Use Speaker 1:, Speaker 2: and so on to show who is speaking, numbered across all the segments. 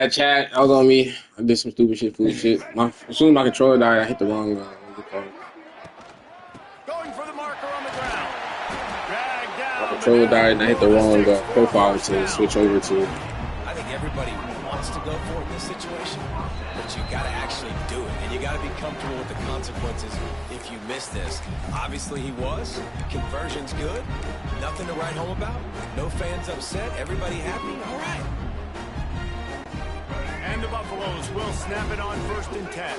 Speaker 1: That chat, that was on me. I did some stupid shit, foolish shit. As soon as my controller died, I hit the wrong.
Speaker 2: Going for the marker on the ground. Dragged down.
Speaker 1: My controller died, and I hit the wrong profile to switch over to.
Speaker 3: I think everybody wants to go for it in this situation, but you got to actually do it, and you got to be comfortable with the consequences if you miss this. Obviously, he was. Conversion's good. Nothing to write home about. No fans upset. Everybody happy. All right.
Speaker 2: And the Buffaloes will snap it on 1st and 10.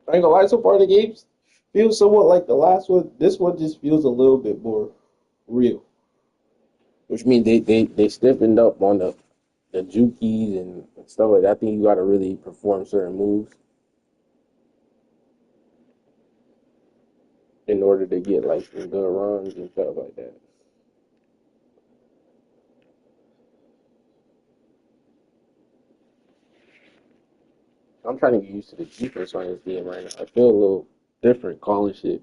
Speaker 4: I ain't gonna lie, so far the games feels somewhat like the last one. This one just feels a little bit more real.
Speaker 1: Which means they stiffened up on the jukies and stuff like that. I think you got to really perform certain moves in order to get like some good runs and stuff like that. I'm trying to get used to the defense on this game right now. I feel a little different calling shit.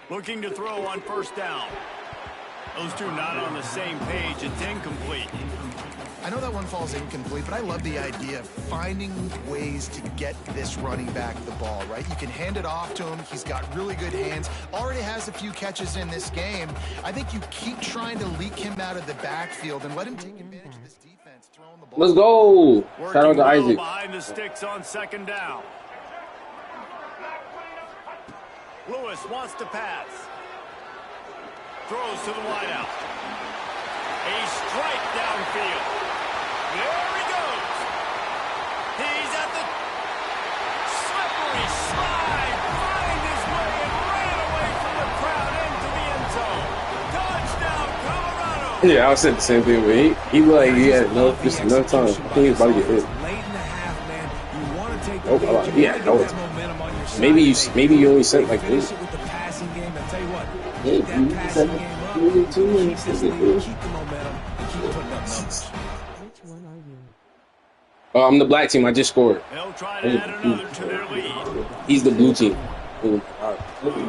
Speaker 2: Looking to throw on 1st down. Those two not on the same page. It's incomplete.
Speaker 5: I know that one falls incomplete, but I love the idea of finding ways to get this running back the ball, right? You can hand it off to him. He's got really good hands. Already has a few catches in this game. I think you keep trying to leak him out of the backfield and let him take advantage of this defense throwing the ball.
Speaker 1: Let's go.
Speaker 2: Working
Speaker 1: Shout out to Isaac.
Speaker 2: Behind the sticks on 2nd down. Lewis wants to pass. Throws to the wideout. A strike downfield. There he goes. He's at the slippery slide. Find his way and ran away from the crowd into the end zone. Touchdown, Colorado.
Speaker 1: Yeah, I said the same thing, but he like he had just enough time. I think he was about to get hit.
Speaker 3: Late in the half, man. You want to take the lead.
Speaker 1: Yeah, no. Maybe you only sent like this.
Speaker 3: With the passing game, I tell you what.
Speaker 4: Yeah, you said you too, and
Speaker 3: Keep the momentum and keep putting up numbers.
Speaker 6: Which one are you?
Speaker 1: I'm the black team. I just scored.
Speaker 2: They'll try to add another to their lead.
Speaker 1: He's the blue team.
Speaker 4: you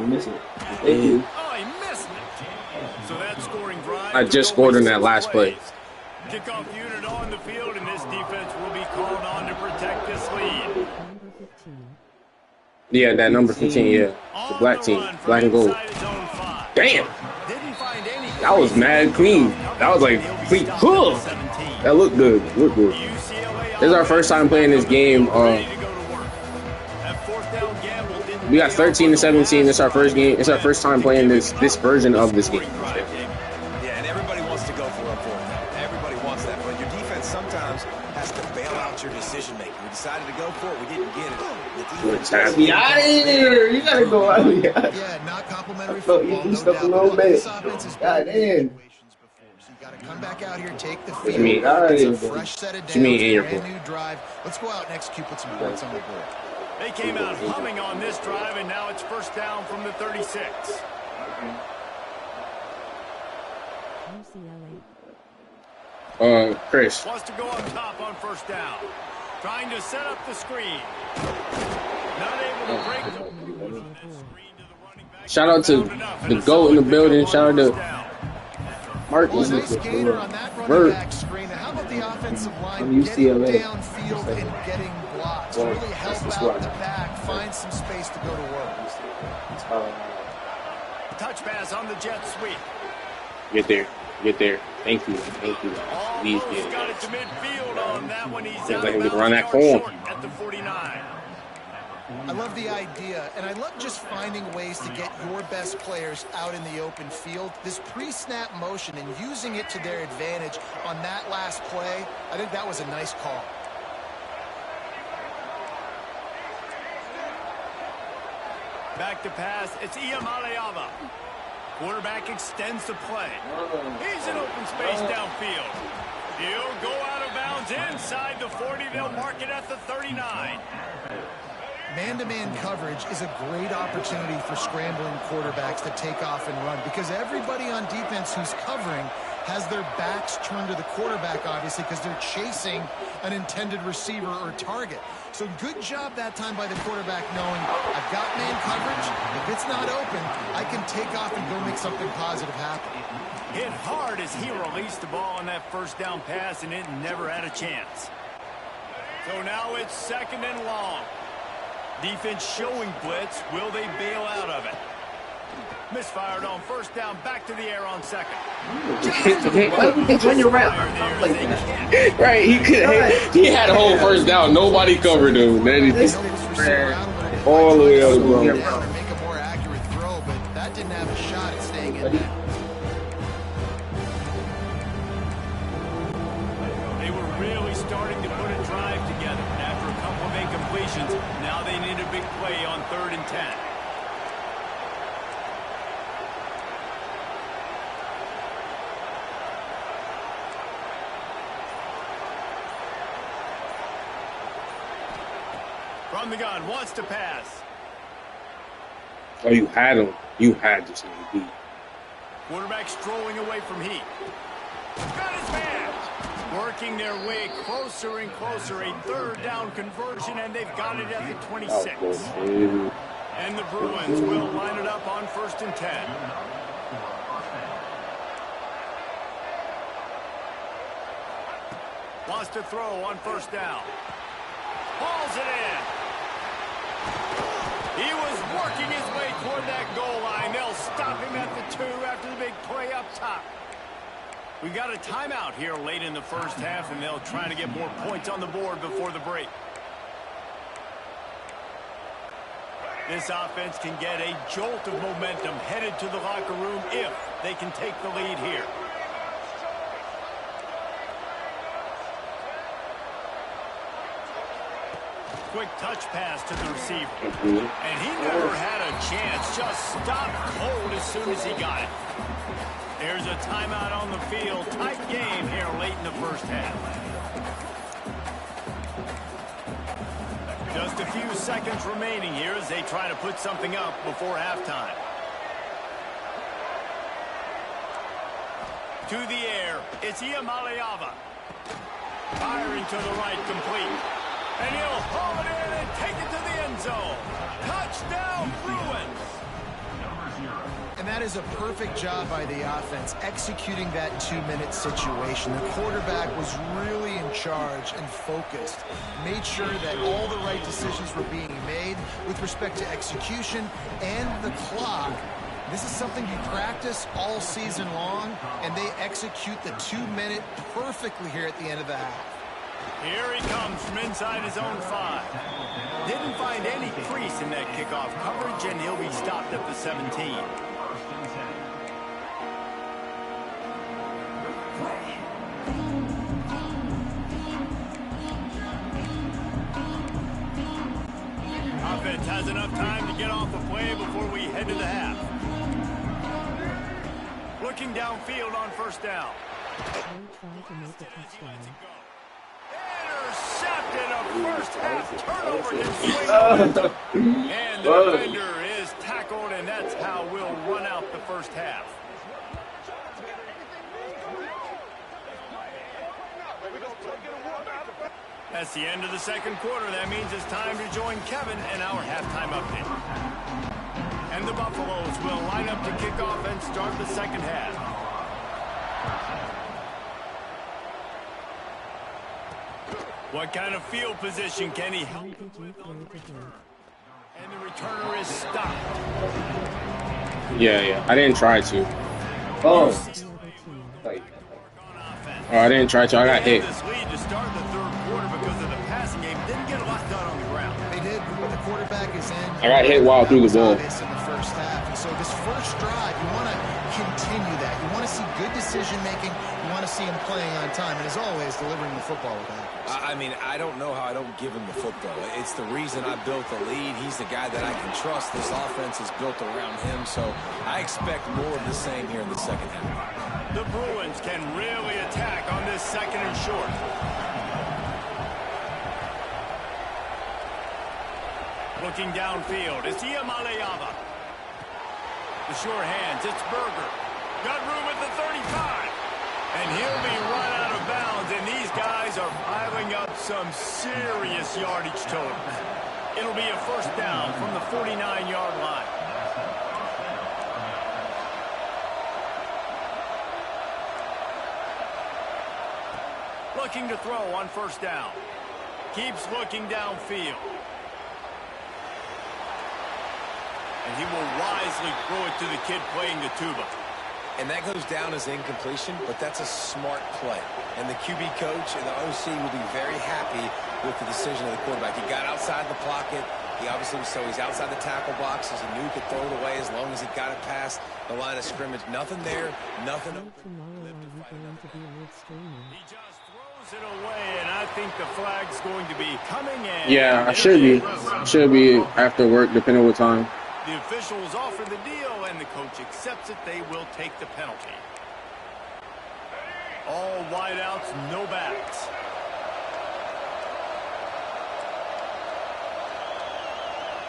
Speaker 4: miss it. Thank you.
Speaker 2: Oh, he missed it. So that scoring drive.
Speaker 1: I just scored in that last play.
Speaker 2: Kickoff unit on the field, and this defense will be called on to protect this lead.
Speaker 6: Number 15.
Speaker 1: Yeah, that number 15. Yeah, the black team, black and gold. Damn, that was mad clean. That was like clean. That looked good. Looked good. This is our first time playing this game. We got 13 to 17. This is our first game. It's our first time playing this version of this game.
Speaker 3: Yeah, and everybody wants to go for a 4th down. Everybody wants that, but your defense sometimes has to bail out your decision making. We decided to go for it. We didn't get it.
Speaker 4: Be out of here! You gotta go out of here.
Speaker 5: Yeah, not complimentary football,
Speaker 4: You stuff a little bit.
Speaker 5: This offense has
Speaker 4: God damn.
Speaker 5: So you gotta come back out here, take the field.
Speaker 1: mean?
Speaker 5: It's a fresh set of downs,
Speaker 1: You mean
Speaker 5: brand new drive. Let's go out and execute, put some points on the board.
Speaker 2: They came out humming on this drive, and now it's 1st down from the 36.
Speaker 6: UCLA.
Speaker 1: Chris.
Speaker 2: Wants to go up top on 1st down. Trying to set up the screen. Not able to break the screen to the running back.
Speaker 1: Shout out to the GOAT in the building. Shout out to Mark.
Speaker 5: Well, nice gainer on that running back screen. How about the offensive line
Speaker 4: From UCLA.
Speaker 5: getting downfield and getting blocks? Really help out the back, find some space to go to work.
Speaker 2: Touch pass on the jet sweep.
Speaker 1: Get there. Get there. Thank you. Please
Speaker 2: Almost
Speaker 1: get
Speaker 2: got
Speaker 1: it.
Speaker 2: it to midfield on that one. He's
Speaker 1: Can't
Speaker 2: out
Speaker 1: let him
Speaker 2: of
Speaker 1: get run that
Speaker 2: bounds
Speaker 1: corn.
Speaker 2: short at the 49.
Speaker 5: I love the idea, and I love just finding ways to get your best players out in the open field. This pre-snap motion and using it to their advantage on that last play, I think that was a nice call.
Speaker 2: Back to pass, it's Ncaa. Quarterback extends the play. He's in open space downfield. He'll go out of bounds inside the 40. They'll mark it at the 39.
Speaker 5: Man-to-man coverage is a great opportunity for scrambling quarterbacks to take off and run because everybody on defense who's covering has their backs turned to the quarterback, obviously, because they're chasing an intended receiver or target. So good job that time by the quarterback knowing I've got man coverage. If it's not open, I can take off and go make something positive happen.
Speaker 2: Hit hard as he released the ball on that first down pass, and it never had a chance. So now it's 2nd and long. Defense showing blitz. Will they bail out of it? Misfired on 1st down. Back to the air on 2nd.
Speaker 1: When you're right, right, he had a whole 1st down. Nobody covered him. Then he just all the way out of the
Speaker 5: Make a more accurate throw, but that didn't have a shot at staying in there.
Speaker 2: They were really starting to put a drive together. After a couple of incompletions, now they need a big play on 3rd and 10. From the gun, wants to pass.
Speaker 1: Oh, you had him. You had this nigga beat.
Speaker 2: Quarterback strolling away from Heat. Got his man. Working their way closer and closer. A 3rd down conversion, and they've got it at the 26. And the Bruins will line it up on 1st and 10. Wants to throw on 1st down. Hauls it in. He was working his way toward that goal line. They'll stop him at the 2 after the big play up top. We've got a timeout here late in the 1st half, and they'll try to get more points on the board before the break. This offense can get a jolt of momentum headed to the locker room if they can take the lead here. Quick touch pass to the receiver. And he never had a chance. Just stopped cold as soon as he got it. There's a timeout on the field. Tight game here late in the 1st half. Just a few seconds remaining here as they try to put something up before halftime. To the air, it's Ncaa. Firing to the right, complete. And he'll haul it in and take it to the end zone. Touchdown, Bruins!
Speaker 5: And that is a perfect job by the offense, executing that 2-minute situation. The quarterback was really in charge and focused. Made sure that all the right decisions were being made with respect to execution and the clock. This is something you practice all season long, and they execute the 2-minute perfectly here at the end of the half.
Speaker 2: Here he comes from inside his own 5. Didn't find any crease in that kickoff coverage, and he'll be stopped at the 17. Offense has enough time to get off the play before we head to the half. Looking downfield on 1st down.
Speaker 6: Trying to make a touchdown.
Speaker 2: Intercepted, a 1st half turnover can swing momentum. And the defender is tackled, and that's how we'll run out the 1st half. That's the end of the 2nd quarter. That means it's time to join Kevin in our halftime update. And the Buffaloes will line up to kick off and start the 2nd half. What kind of field position can he help with on the return? And the returner is stopped.
Speaker 1: Yeah. I didn't try to. Oh, I didn't try to. I got hit.
Speaker 2: This lead to start the 3rd quarter because of the passing game. Didn't get a lot done on the ground.
Speaker 5: They did. The quarterback is in.
Speaker 1: I got hit while through the ball.
Speaker 5: In the first half. And so this first drive, you want to continue that. You want to see good decision making. You want to see him playing on time. And as always, delivering the football with accuracy.
Speaker 3: I mean, I don't know how I don't give him the football. It's the reason I built the lead. He's the guy that I can trust. This offense is built around him. So I expect more of the same here in the second half.
Speaker 2: The Bruins can really attack on this second and short. Looking downfield, it's Ncaa. The sure hands, it's Berger. Got room at the 35. And he'll be run out of bounds, and these guys are piling up some serious yardage totals. It'll be a first down from the 49-yard line. Looking to throw on first down. Keeps looking downfield. And he will wisely throw it to the kid playing the tuba.
Speaker 3: And that goes down as incompletion, but that's a smart play. And the QB coach and the OC will be very happy with the decision of the quarterback. He got outside the pocket. He obviously was so he's outside the tackle boxes. He knew he could throw it away as long as he got it past the line of scrimmage. Nothing there, nothing.
Speaker 6: Tomorrow are you going to be live streaming?
Speaker 2: He just throws it away, and I think the flag's going to be coming in.
Speaker 1: Yeah, I should be. Should be after work, depending on what time.
Speaker 2: The officials offer the deal, and the coach accepts it. They will take the penalty. All wideouts, no backs.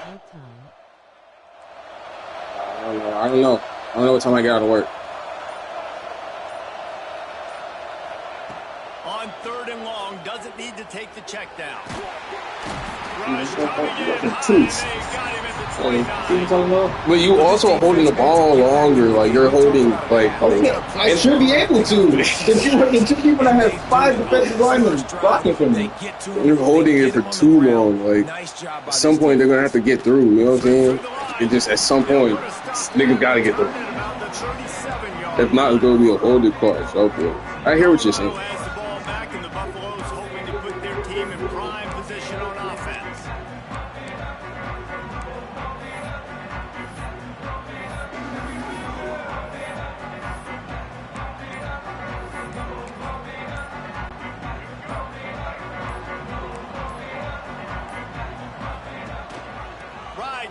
Speaker 6: What time?
Speaker 1: I don't know what time I get out of work.
Speaker 2: On third and long, doesn't need to take the check down.
Speaker 1: But you also holding the ball longer, like you're holding, like I should be able to. If you the two people that have 5 defensive linemen blocking for me, you're holding it for too long. Like at some point they're gonna have to get through. You know what I'm saying? It just at some point niggas gotta get through. If not, it's gonna be a holding card. So okay, I hear what you're saying.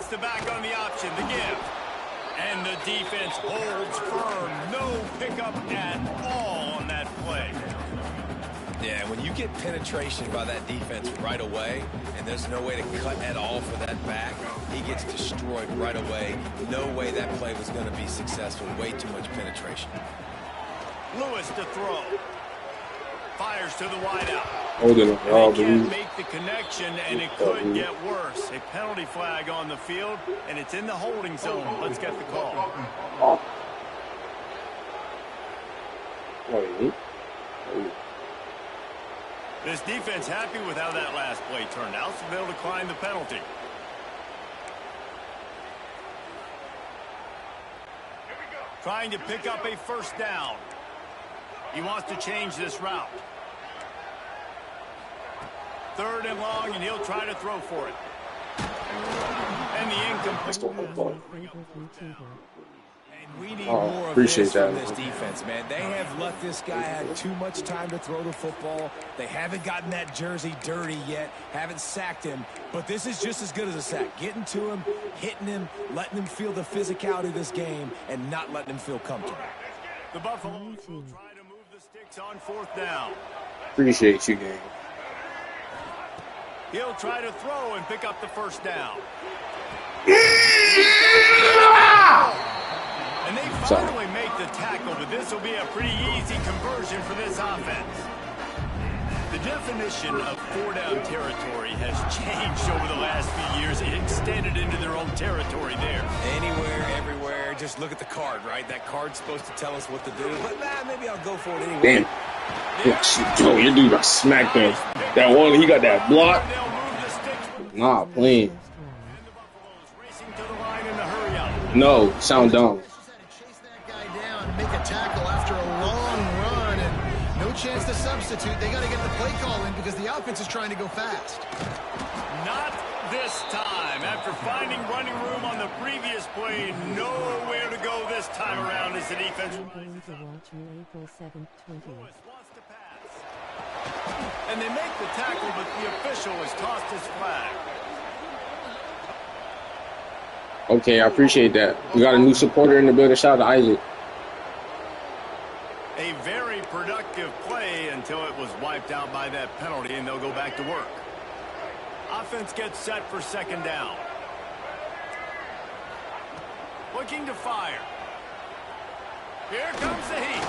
Speaker 2: The back on the option, the give. And the defense holds firm. No pickup at all on that play.
Speaker 3: Yeah, when you get penetration by that defense right away, and there's no way to cut at all for that back, he gets destroyed right away. No way that play was going to be successful. Way too much penetration.
Speaker 2: Lewis to throw. Fires to the wideout.
Speaker 1: Holding it.
Speaker 2: They can't make the connection, and it could get worse. A penalty flag on the field, and it's in the holding zone. Let's get the call. This defense happy with how that last play turned out, so they'll decline the penalty. Trying to pick up a first down. He wants to change this route. Third and long, and he'll try to throw for it. And the incomplete.
Speaker 3: And we need more of this from this defense, man. They have let this guy have too much time to throw the football. They haven't gotten that jersey dirty yet, haven't sacked him. But this is just as good as a sack. Getting to him, hitting him, letting him feel the physicality of this game, and not letting him feel comfortable.
Speaker 2: The Buffaloes will try to move the sticks on fourth down.
Speaker 1: Appreciate you, gang.
Speaker 2: He'll try to throw and pick up the first down. And they finally make the tackle, but this will be a pretty easy conversion for this offense. The definition of four-down territory has changed over the last few years. It extended into their own territory there.
Speaker 3: Anywhere, everywhere. Just look at the card, right? That card's supposed to tell us what to do, but maybe I'll go for it anyway.
Speaker 1: Damn. Oh, your dude got smacked there. That one, he got that block. Nah, playing. No, sound dumb.
Speaker 5: Chase that guy down and make a tackle after a long run, and no chance to substitute. They got to get the play call in because the offense is trying to go fast.
Speaker 2: Not this time. After finding running room on the previous play, nowhere to go this time around as the defense.
Speaker 6: I'm going to watch you April 7th, 20.
Speaker 2: Lewis wants to pass. And they make the tackle, but the official has tossed his flag.
Speaker 1: Okay, I appreciate that. We got a new supporter in the building. Shout out to Isaac.
Speaker 2: A very productive play until it was wiped out by that penalty, and they'll go back to work. Offense gets set for second down. Looking to fire. Here comes the heat.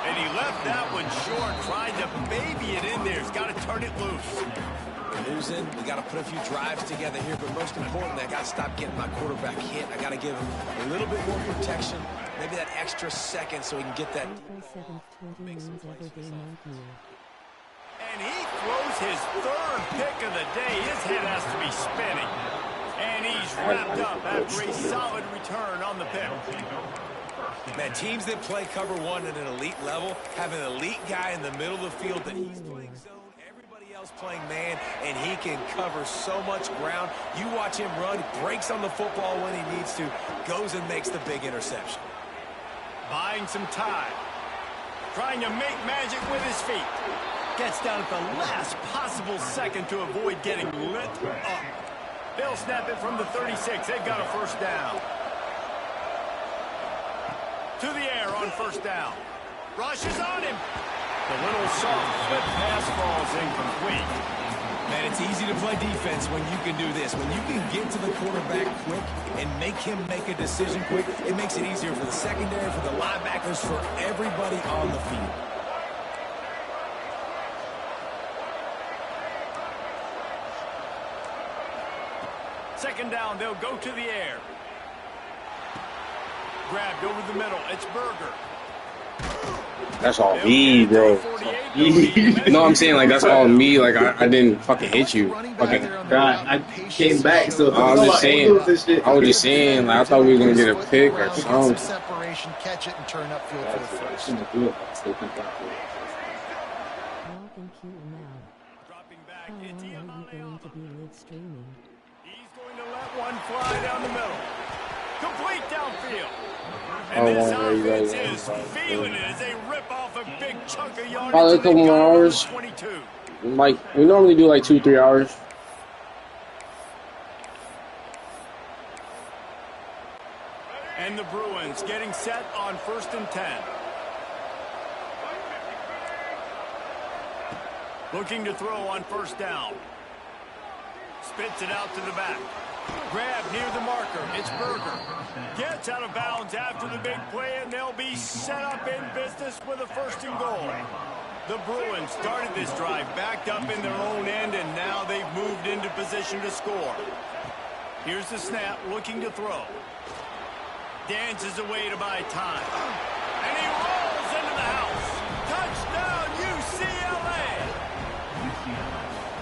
Speaker 2: And he left that one short, tried to baby it in there. He's got to turn it loose.
Speaker 3: Losing, we got to put a few drives together here, but most importantly, I got to stop getting my quarterback hit. I got to give him a little bit more protection, maybe that extra second so he can get that.
Speaker 6: April 7th, 20 means everyday nightmare.
Speaker 2: And he throws his third pick of the day. His head has to be spinning. And he's wrapped up after a solid return on the pick.
Speaker 3: Man, teams that play cover one at an elite level have an elite guy in the middle of the field that he's playing zone. Everybody else playing man, and he can cover so much ground. You watch him run, he breaks on the football when he needs to, goes and makes the big interception.
Speaker 2: Buying some time. Trying to make magic with his feet. Gets down at the last possible second to avoid getting lit up. They'll snap it from the 36. They've got a first down. To the air on first down. Rushes on him. The little soft flip pass falls incomplete.
Speaker 3: Man, it's easy to play defense when you can do this. When you can get to the quarterback quick and make him make a decision quick, it makes it easier for the secondary, for the linebackers, for everybody on the field.
Speaker 2: Second down, they'll go to the air. Grabbed over the middle. It's Berger.
Speaker 1: That's all me, bro. No, I'm saying like that's all me. Like I didn't fucking hit you. Okay,
Speaker 4: God, I came back, so
Speaker 1: I was just saying. I was just saying. Like I thought we were gonna get a pick or something.
Speaker 5: Separation, catch it, and turn upfield for the first.
Speaker 6: Walk and cue now.
Speaker 2: Dropping back.
Speaker 6: How long are you going to be live streaming?
Speaker 2: He's going to let one fly down the middle. Complete downfield.
Speaker 1: How
Speaker 2: And this
Speaker 1: long are you
Speaker 2: offense
Speaker 1: guys
Speaker 2: is feeling it as they rip off a big chunk of yardage.
Speaker 1: Probably a couple more hours.
Speaker 2: 22.
Speaker 1: Like we normally do like 2-3 hours.
Speaker 2: And the Bruins getting set on 1st and 10. Looking to throw on first down. Spits it out to the back. Grab near the marker. It's Berger. Gets out of bounds after the big play, and they'll be set up in business with a 1st and goal. The Bruins started this drive backed up in their own end, and now they've moved into position to score. Here's the snap, looking to throw. Dances away to buy time. And he rolls into the house. Touchdown, UCLA!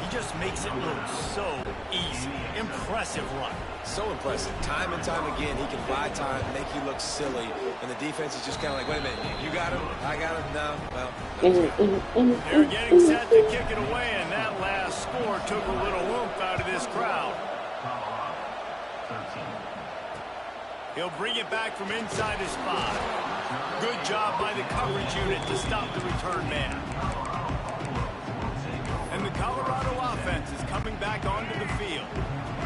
Speaker 2: He just makes it look so easy. Impressive run.
Speaker 3: So impressive. Time and time again, he can buy time, make you look silly, and the defense is just kind of like, wait a minute, you got him? I got him? No. Well, no.
Speaker 2: They're getting set to kick it away, and that last score took a little oomph out of this crowd. He'll bring it back from inside his 5. Good job by the coverage unit to stop the return man. And the Colorado offense is coming back onto the field.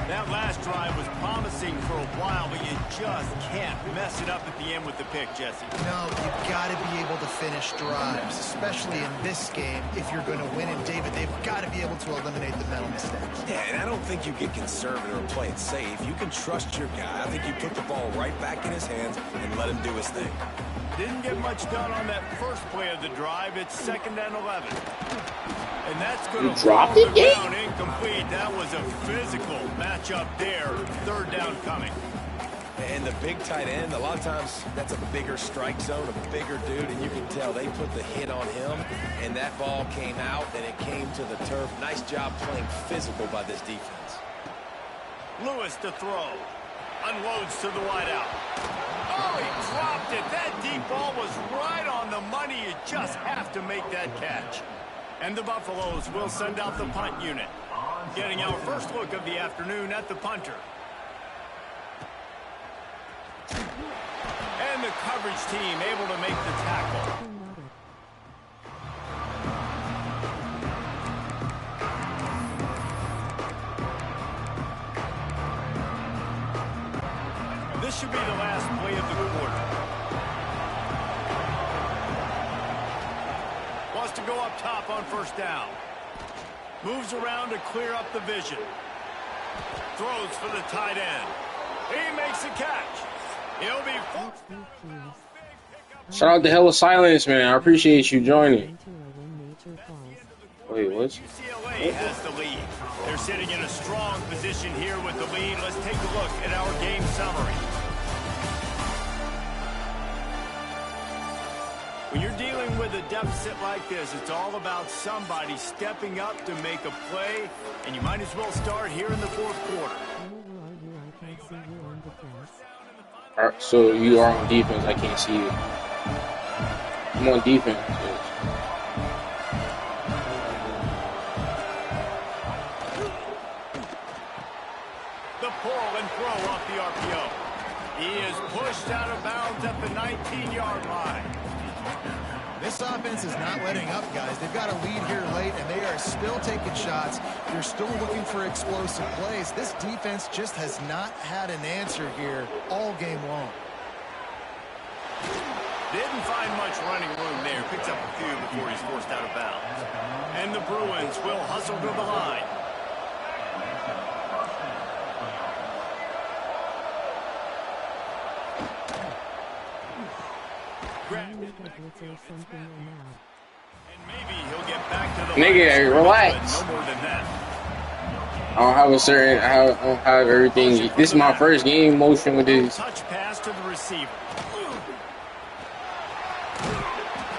Speaker 2: That last drive was promising for a while, but you just can't mess it up at the end with the pick, Jesse.
Speaker 5: No, you've got to be able to finish drives, especially in this game. If you're going to win, and David, they've got to be able to eliminate the mental mistakes.
Speaker 3: Yeah, and I don't think you get conservative or play it safe. You can trust your guy. I think you put the ball right back in his hands and let him do his thing.
Speaker 2: Didn't get much done on that first play of the drive. It's 2nd and 11. And that's going to
Speaker 1: drop it,
Speaker 2: down incomplete. That was a physical matchup there. 3rd down coming.
Speaker 3: And the big tight end, a lot of times that's a bigger strike zone, a bigger dude, and you can tell they put the hit on him, and that ball came out, and it came to the turf. Nice job playing physical by this defense.
Speaker 2: Lewis to throw. Unloads to the wideout. Oh, he dropped it. That deep ball was right on the money. You just have to make that catch. And the Buffaloes will send out the punt unit. Getting our first look of the afternoon at the punter. And the coverage team able to make the tackle. This should be the last play of the quarter. Wants to go up top on first down. Moves around to clear up the vision. Throws for the tight end. He makes a catch. He'll be forced.
Speaker 1: Shout out to Hella Silence, man. I appreciate you joining. Wait, what?
Speaker 2: UCLA has the lead. They're sitting in a strong position here with the lead. Let's take a look at our game summary. When you're dealing with a deficit like this, it's all about somebody stepping up to make a play, and you might as well start here in the fourth quarter.
Speaker 1: Alright, so you are on defense. I can't see you. I'm on defense.
Speaker 2: The pull and throw off the RPO. He is pushed out of bounds at the 19-yard line.
Speaker 5: This offense is not letting up, guys. They've got a lead here late, and they are still taking shots. They're still looking for explosive plays. This defense just has not had an answer here all game long.
Speaker 2: Didn't find much running room there. Picks up a few before he's forced out of bounds. And the Bruins will hustle to the line. And maybe he'll get back to the
Speaker 1: nigga, relax.
Speaker 2: No more than that.
Speaker 1: I don't have a certain. I don't have everything. This is my first game motion with this.
Speaker 2: Touch pass to the receiver.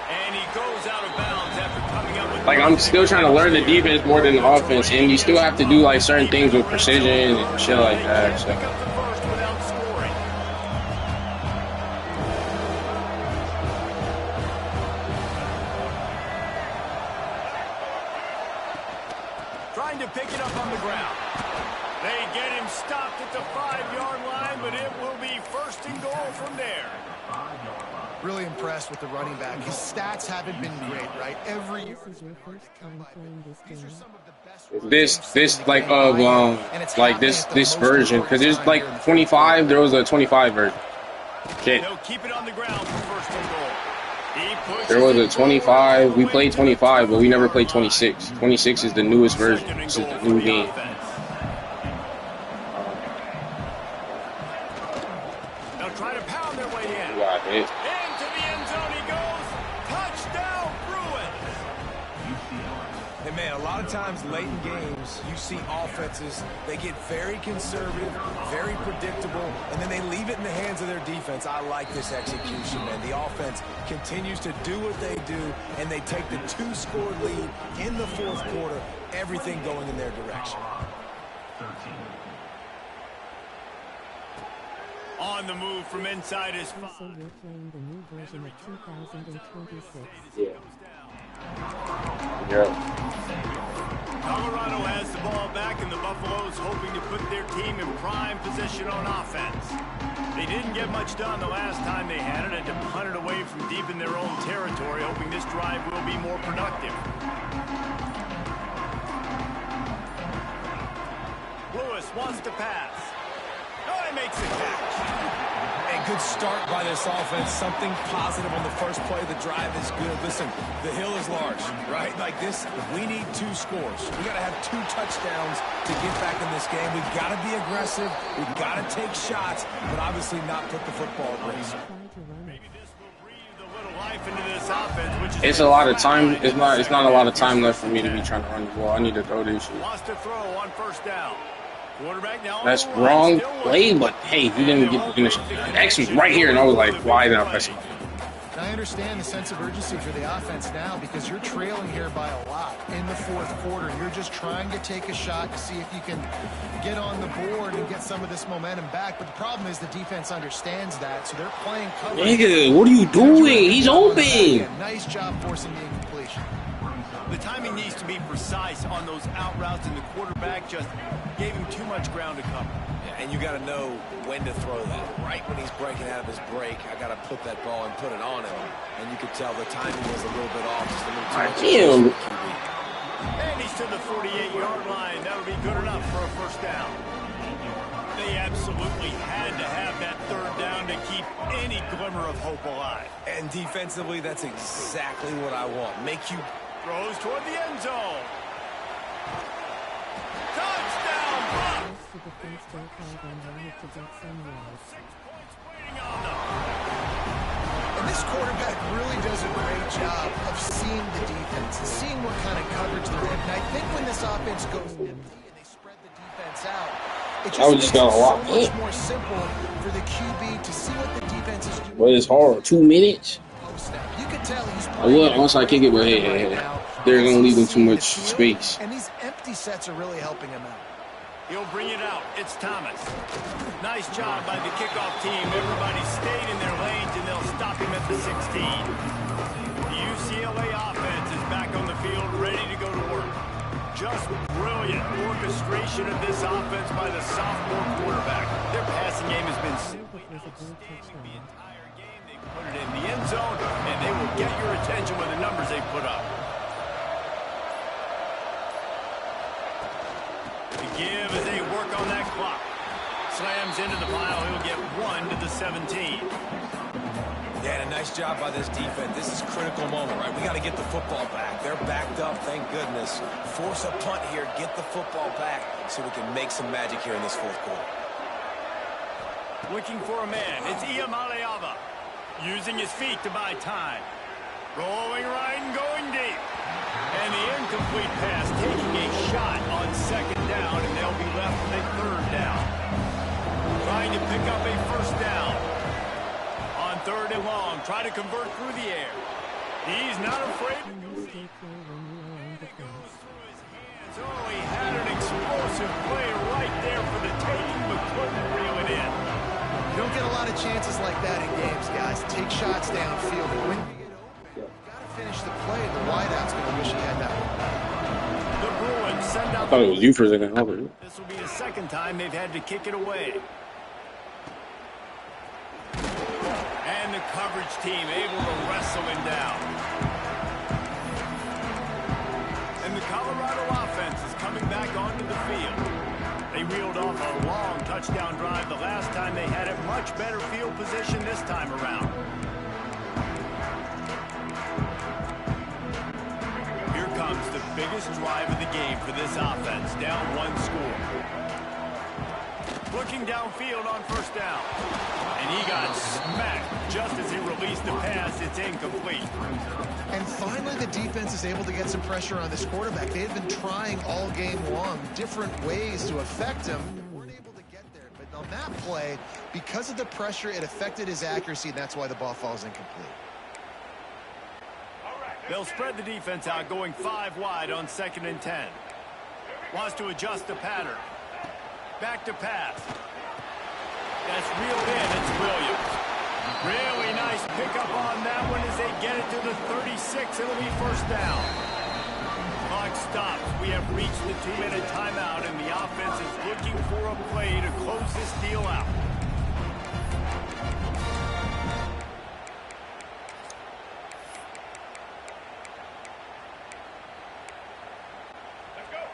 Speaker 2: And he goes out of bounds after coming up with.
Speaker 1: Like, I'm still trying to learn the defense more than the offense, and you still have to do like certain things with precision and shit like that. So.
Speaker 2: Trying to pick it up on the ground. They get him stopped at the 5-yard line, but it will be first and goal from there.
Speaker 5: Really impressed with the running back. His stats haven't been great, right? Every year.
Speaker 1: This like this version, because there's like 25. There was a 25 version. Shit.
Speaker 2: They'll keep it on the ground for first and goal.
Speaker 1: There was a 25. We played 25, but we never played 26. 26 is the newest version. This is the new game.
Speaker 2: They'll try to pound their way in.
Speaker 1: Got it.
Speaker 2: Into the end zone he goes. Touchdown, Bruins.
Speaker 3: And man, a lot of times late in games, you see offenses, they get very conservative, very predictable, and then they leave it in the hands of their defense. I like this execution, man. The offense continues to do what they do, and they take the 2-score lead in the fourth quarter, everything going in their direction.
Speaker 2: On the move from inside his.
Speaker 6: Also, you're playing the new version of 2026.
Speaker 1: Yeah. Yeah.
Speaker 2: Colorado has the ball back, and the Buffaloes hoping to put their team in prime position on offense. They didn't get much done the last time they had it, and to punt it away from deep in their own territory, hoping this drive will be more productive. Lewis wants to pass. Oh, he makes a catch.
Speaker 3: A good start by this offense. Something positive on the first play of the drive is good. Listen, the hill is large, right? Like this, we need 2 scores. We got to have 2 touchdowns to get back in this game. We've got to be aggressive. We've got to take shots, but obviously not put the football at risk.
Speaker 2: Maybe this will breathe a little life into this offense, which is
Speaker 1: It's a lot of time. It's not a lot of time left for me to be trying to run the ball. I need to throw this shit.
Speaker 2: wants to throw on first down. Quarterback now.
Speaker 1: That's wrong play, but hey, he didn't get the finish. X was right here, and I was like, why did I press him?
Speaker 5: And I understand the sense of urgency for the offense now because you're trailing here by a lot in the fourth quarter. You're just trying to take a shot to see if you can get on the board and get some of this momentum back. But the problem is the defense understands that, so they're playing cover.
Speaker 1: Nigga, what are you doing? He's open.
Speaker 5: Nice job forcing the incompletion.
Speaker 2: The timing needs to be precise on those out routes, and the quarterback just gave him too much ground to cover.
Speaker 3: Yeah, and you got to know when to throw that. Right when he's breaking out of his break, I got to put that ball and put it on him. And you could tell the timing was a little bit off, just a little too much.
Speaker 2: And he's to the 48-yard line. That'll be good enough for a first down. They absolutely had to have that third down to keep any glimmer of hope alive.
Speaker 3: And defensively, that's exactly what I want. Make you...
Speaker 2: Throws toward the end zone. Touchdown, Buck!
Speaker 6: The defense still called on the to get some yards.
Speaker 2: 6 points waiting on them.
Speaker 5: And this quarterback really does a great job of seeing the defense, seeing what kind of coverage they're in. And I think when this offense goes empty and they spread the defense out, it just makes it so much more simple for the QB to see what the defense is doing.
Speaker 1: But it's hard. 2 minutes?
Speaker 5: You can tell he's
Speaker 1: once I kick it, but hey, they're going to leave him too much space.
Speaker 5: And these empty sets are really helping him out.
Speaker 2: He'll bring it out. It's Thomas. Nice job by the kickoff team. Everybody stayed in their lanes, and they'll stop him at the 16. The UCLA offense is back on the field, ready to go to work. Just brilliant orchestration of this offense by the sophomore quarterback. Their passing game has been simply outstanding the entire game. They put it in the end zone, and they will get your attention with the numbers they put up. To give as they work on that clock. Slams into the pile. He'll get 1 to the 17.
Speaker 3: Yeah, and a nice job by this defense. This is a critical moment, right? We got to get the football back. They're backed up, thank goodness. Force a punt here, get the football back so we can make some magic here in this fourth quarter.
Speaker 2: Looking for a man. It's Iamaleava. Using his feet to buy time. Rolling right and going deep. And the incomplete pass taking a shot on second down, and they'll be left with a third down. Trying to pick up a first down. On third and long, try to convert through the air. He's not afraid to go. It goes through his hands. Oh, he had an explosive play right there for the taking, but couldn't reel it in.
Speaker 5: You don't get a lot of chances like that in games, guys. Take shots downfield. When you get open, you got to finish the play. The wideout's going to wish he had that one.
Speaker 2: The Bruins send out.
Speaker 1: I thought it was you for a second.
Speaker 2: This will be the second time they've had to kick it away. And the coverage team able to wrestle him down. And the Colorado offense is coming back onto the field. They reeled off a long touchdown drive the last time. They had a much better field position this time around. Here comes the biggest drive of the game for this offense. Down 1 score. Looking downfield on first down. And he got smacked just as he released the pass. It's incomplete.
Speaker 5: And finally, the defense is able to get some pressure on this quarterback. They had been trying all game long different ways to affect him. They weren't able to get there. But on that play, because of the pressure, it affected his accuracy, and that's why the ball falls incomplete.
Speaker 2: They'll spread the defense out, going 5 wide on 2nd and 10. Wants to adjust the pattern. Back to pass. That's reeled in. It's Williams. Really nice pickup on that one as they get it to the 36. It'll be first down. Clock stops. We have reached the 2-minute timeout, and the offense is looking for a play to close this deal out.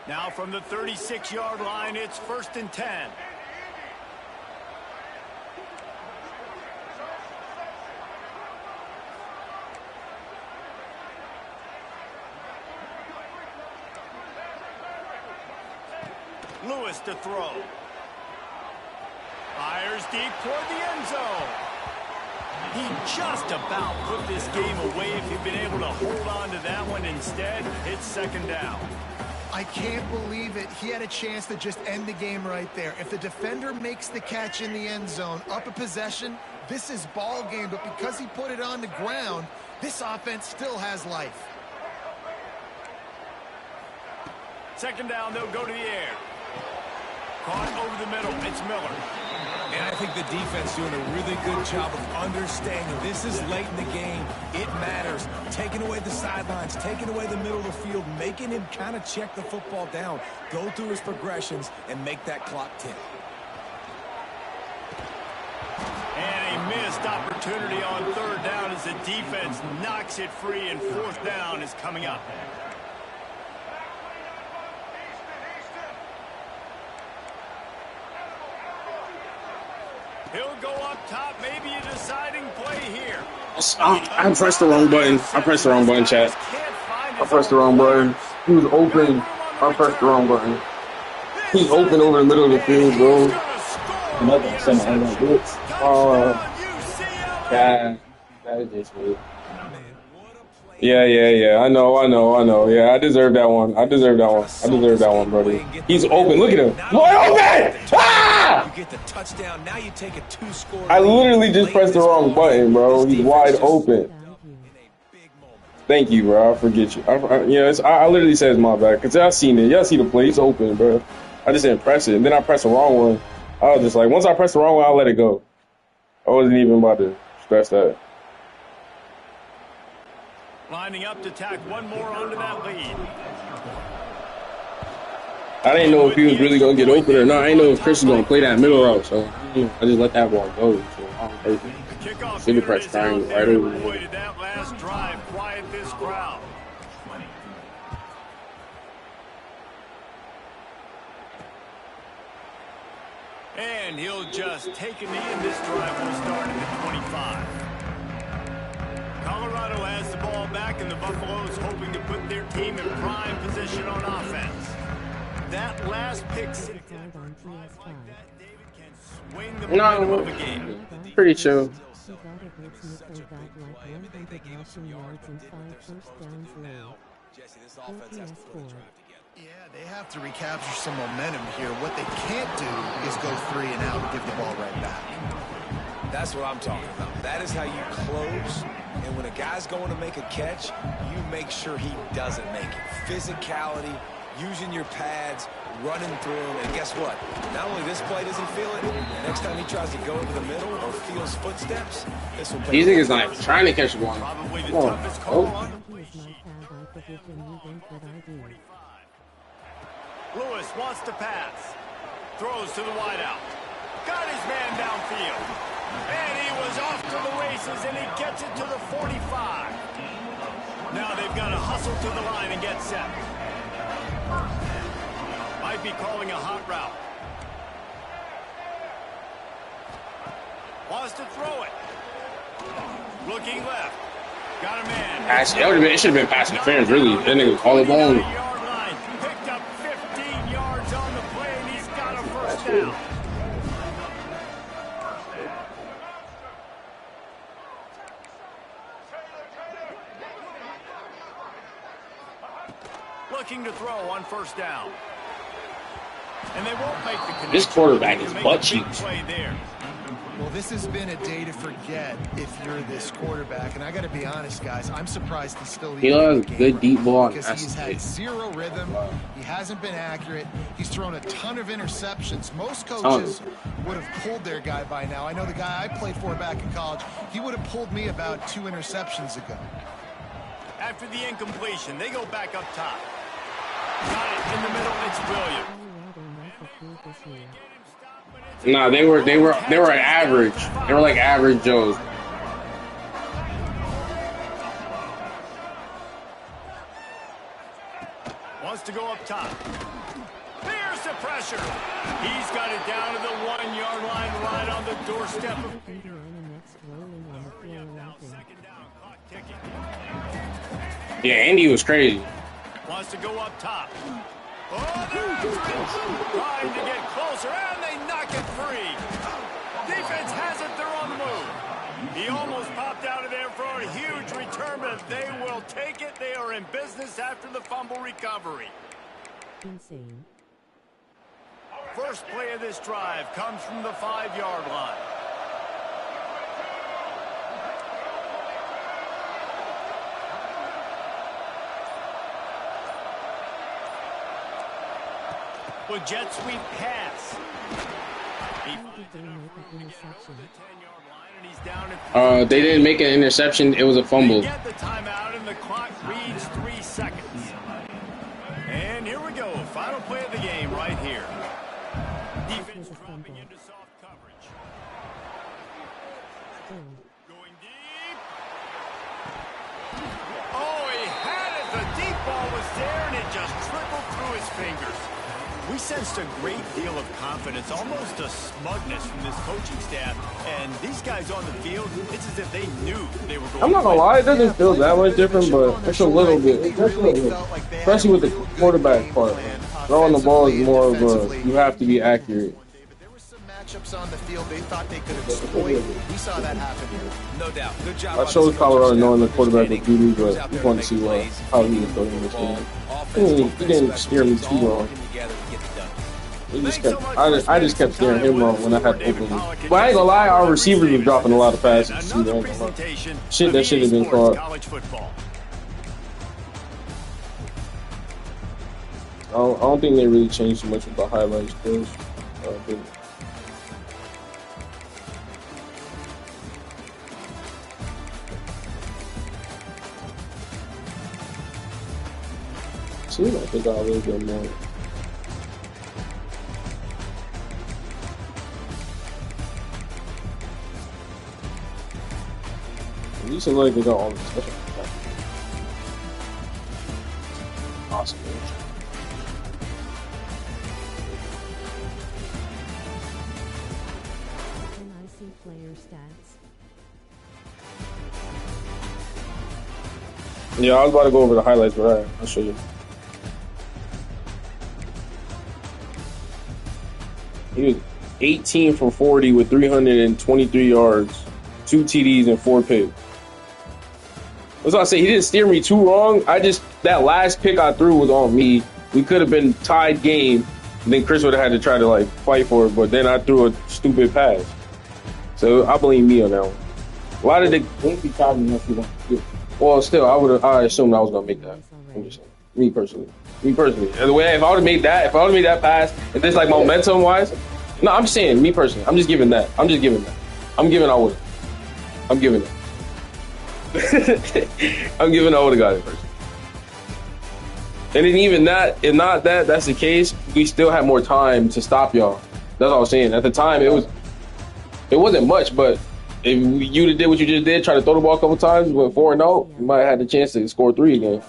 Speaker 2: Now from the 36-yard line, it's 1st and 10. Lewis to throw. Fires deep toward the end zone. He just about put this game away if he'd been able to hold on to that one. Instead, it's 2nd down.
Speaker 5: I can't believe it. He had a chance to just end the game right there. If the defender makes the catch in the end zone, up a possession, this is ball game. But because he put it on the ground, this offense still has life.
Speaker 2: 2nd down, they'll go to the air. Caught over the middle. It's Miller.
Speaker 3: And I think the defense doing a really good job of understanding this is late in the game. It matters. Taking away the sidelines, taking away the middle of the field, making him kind of check the football down, go through his progressions, and make that clock tick.
Speaker 2: And a missed opportunity on third down as the defense knocks it free, and fourth down is coming up. He'll go up top, maybe a deciding play here.
Speaker 1: I pressed the wrong button. I pressed the wrong button, chat. I pressed the wrong button. He was open. I pressed the wrong button. He's open over the middle of the field, bro. Nothing sent on that blitz. God, that is just weird. Yeah. I know. Yeah, I deserve that one. I deserve that one, brother. He's open. Look at him. Wide open! Ah!
Speaker 3: You get the touchdown. Now you take a 2-score.
Speaker 1: I literally just pressed the wrong button, bro. He's wide open. Thank you, bro. I forget you. I literally said it's my bad because y'all seen it. Y'all see the play. It's open, bro. I just didn't press it, and then I pressed the wrong one. I was just like, once I press the wrong one, I'll let it go. I wasn't even about to stress that.
Speaker 2: Lining up to tack one more onto that lead.
Speaker 1: I didn't know if he was really going to get open or not. I didn't know if Chris was going to play that middle route, so I just let that ball go. So should have pressed triangle right over there.
Speaker 2: That last drive quiet this crowd. And he'll just take a knee, and this drive will start at the 25. Colorado has the ball back, and the Buffaloes hoping to put their team in prime position on offense. That last pick six like that, David, can swing the momentum of a game.
Speaker 1: Pretty chill.
Speaker 3: Jesse, this offense has to put a drive together.
Speaker 5: Yeah, they have to recapture some momentum here. What they can't do is go 3 and out and give the ball right back.
Speaker 3: That's what I'm talking about. That is how you close. And when a guy's going to make a catch, you make sure he doesn't make it. Physicality, using your pads, running through him. And guess what? Not only this play doesn't feel it, next time he tries to go into the middle or feels footsteps, this will pay.
Speaker 1: These niggas not trying to catch the ball.
Speaker 2: Probably the toughest call on the play. Lewis wants to pass. Throws to the wideout. Got his man downfield. And he was off to the races, and he gets it to the 45. Now they've got to hustle to the line and get set. Might be calling a hot route. Wants to throw it. Looking left. Got a man.
Speaker 1: It should have been pass interference, really. That nigga call it long.
Speaker 2: Picked up 15 yards on the play, and he's got a first down. Looking to throw on first down. And they won't make the connection.
Speaker 1: This quarterback is butt cheeks.
Speaker 5: Well, this has been a day to forget if you're this quarterback. And I got to be honest, guys, I'm surprised he's still
Speaker 1: he loves good deep ball.
Speaker 5: Because he's had zero rhythm. He hasn't been accurate. He's thrown a ton of interceptions. Most coaches would have pulled their guy by now. I know the guy I played for back in college, he would have pulled me about 2 interceptions ago.
Speaker 2: After the incompletion, they go back up top. Got it in the middle. It's Williams.
Speaker 1: Nah, they were average. They were like average Joes.
Speaker 2: Wants to go up top. There's the pressure. He's got it down to the 1-yard line, right on the doorstep. Second down, clock ticking.
Speaker 1: Yeah, Andy was crazy.
Speaker 2: Wants to go up top. Oh, trying to get closer, and they knock it free. Defense has it, they're on the move. He almost popped out of there for a huge return, but they will take it. They are in business after the fumble recovery.
Speaker 6: Insane.
Speaker 2: First play of this drive comes from the 5-yard line. With jet sweep pass.
Speaker 1: They didn't make an interception. It was a fumble.
Speaker 2: They get the timeout, and the clock reads 3 seconds. And here we go. Final play of the game right here. Defense dropping into soft coverage. Going deep. Oh, he had it. The deep ball was there, and it just trickled through his fingers. We sensed a great deal of confidence, almost a smugness from this coaching staff. And these guys on the field, it's as if they knew they were going.
Speaker 1: I'm not gonna lie, it doesn't feel that much different, but it's a little bit. Especially with the quarterback part. Throwing the ball is more of a, you have to be accurate.
Speaker 5: Matchups on the field they thought they could exploit. We saw that happen here.
Speaker 3: No doubt. Good job.
Speaker 1: I showed Colorado knowing the quarterback was doo-doo, but I just wanted to see how he was going in this game. He didn't steer me too wrong. I just kept steering him wrong when I had to open him. But I ain't gonna lie, our receivers were dropping a lot of passes. Shit, that shit has been caught. I don't think they really changed too much with the highlights, because seems like they got a little bit more. At least it looks like they got all the special. Awesome.
Speaker 6: Player stats.
Speaker 1: Yeah, I was about to go over the highlights, but I'll show you. He was 18 for 40 with 323 yards, 2 TDs, and 4 picks. That's what I say. He didn't steer me too wrong. That last pick I threw was on me. We could have been tied game. And then Chris would have had to try to like fight for it, but then I threw a stupid pass. So I blame me on that one. A lot of the well, still, I assumed I was gonna make that. I'm just saying. Me personally. And the way if I would have made that pass, if there's like momentum wise, no, I'm just saying, me personally. I'm giving I would. I'm giving it. I would have got it first. And then even that, if not that, that's the case, we still had more time to stop y'all. That's all I was saying. At the time, it wasn't much, but if you did what you just did, try to throw the ball a couple times, went 4-0, you might have had the chance to score 3 again.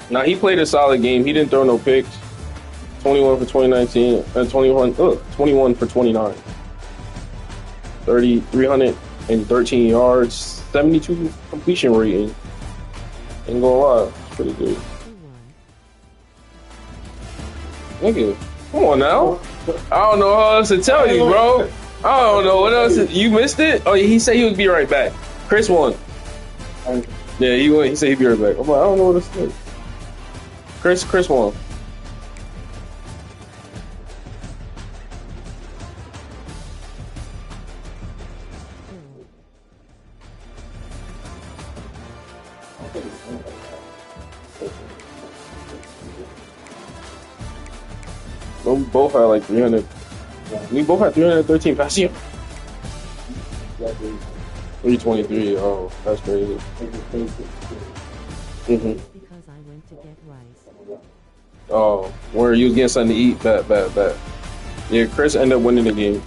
Speaker 1: Now he played a solid game. He didn't throw no picks. 21 for 2019, 21 for 29. 313 yards, 72 completion rating. Ain't gonna lie, it's pretty good. Nigga, come on now. I don't know how else to tell you, bro. I don't know what else. You missed it? Oh, he said he would be right back. Chris won. Yeah, he said he'd be right back. I'm like, I don't know what else to say. Chris won. We both had like 300. We both had 313 passing. 323. Oh, that's crazy.
Speaker 6: Because I went to get rice.
Speaker 1: Oh, where you was getting something to eat? Bet. Yeah, Chris ended up winning the game.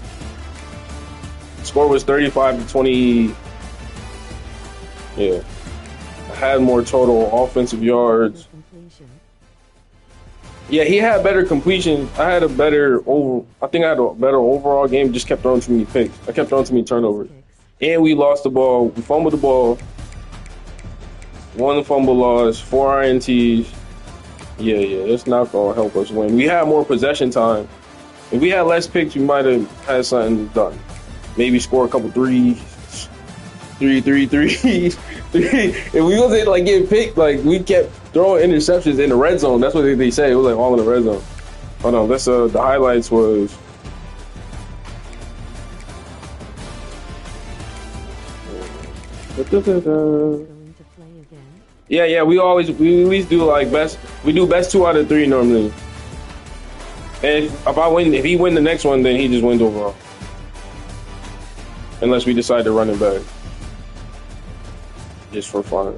Speaker 1: Score was 35-20. Yeah, I had more total offensive yards. Yeah, he had better completion. I had a better overall game. Just kept throwing too many picks. I kept throwing too many turnovers. And we lost the ball. We fumbled the ball. 1 fumble loss, 4 INTs. Yeah, that's not going to help us win. We had more possession time. If we had less picks, we might have had something done. Maybe score a couple threes. Three. If we wasn't like getting picked, like we kept throwing interceptions in the red zone. That's what they say. It was like all in the red zone. Hold on, that's the highlights was.
Speaker 6: Going to play again.
Speaker 1: Yeah. We always do like best. We do best 2 out of 3 normally. And if he win the next one, then he just wins overall. Unless we decide to run it back, just for fun.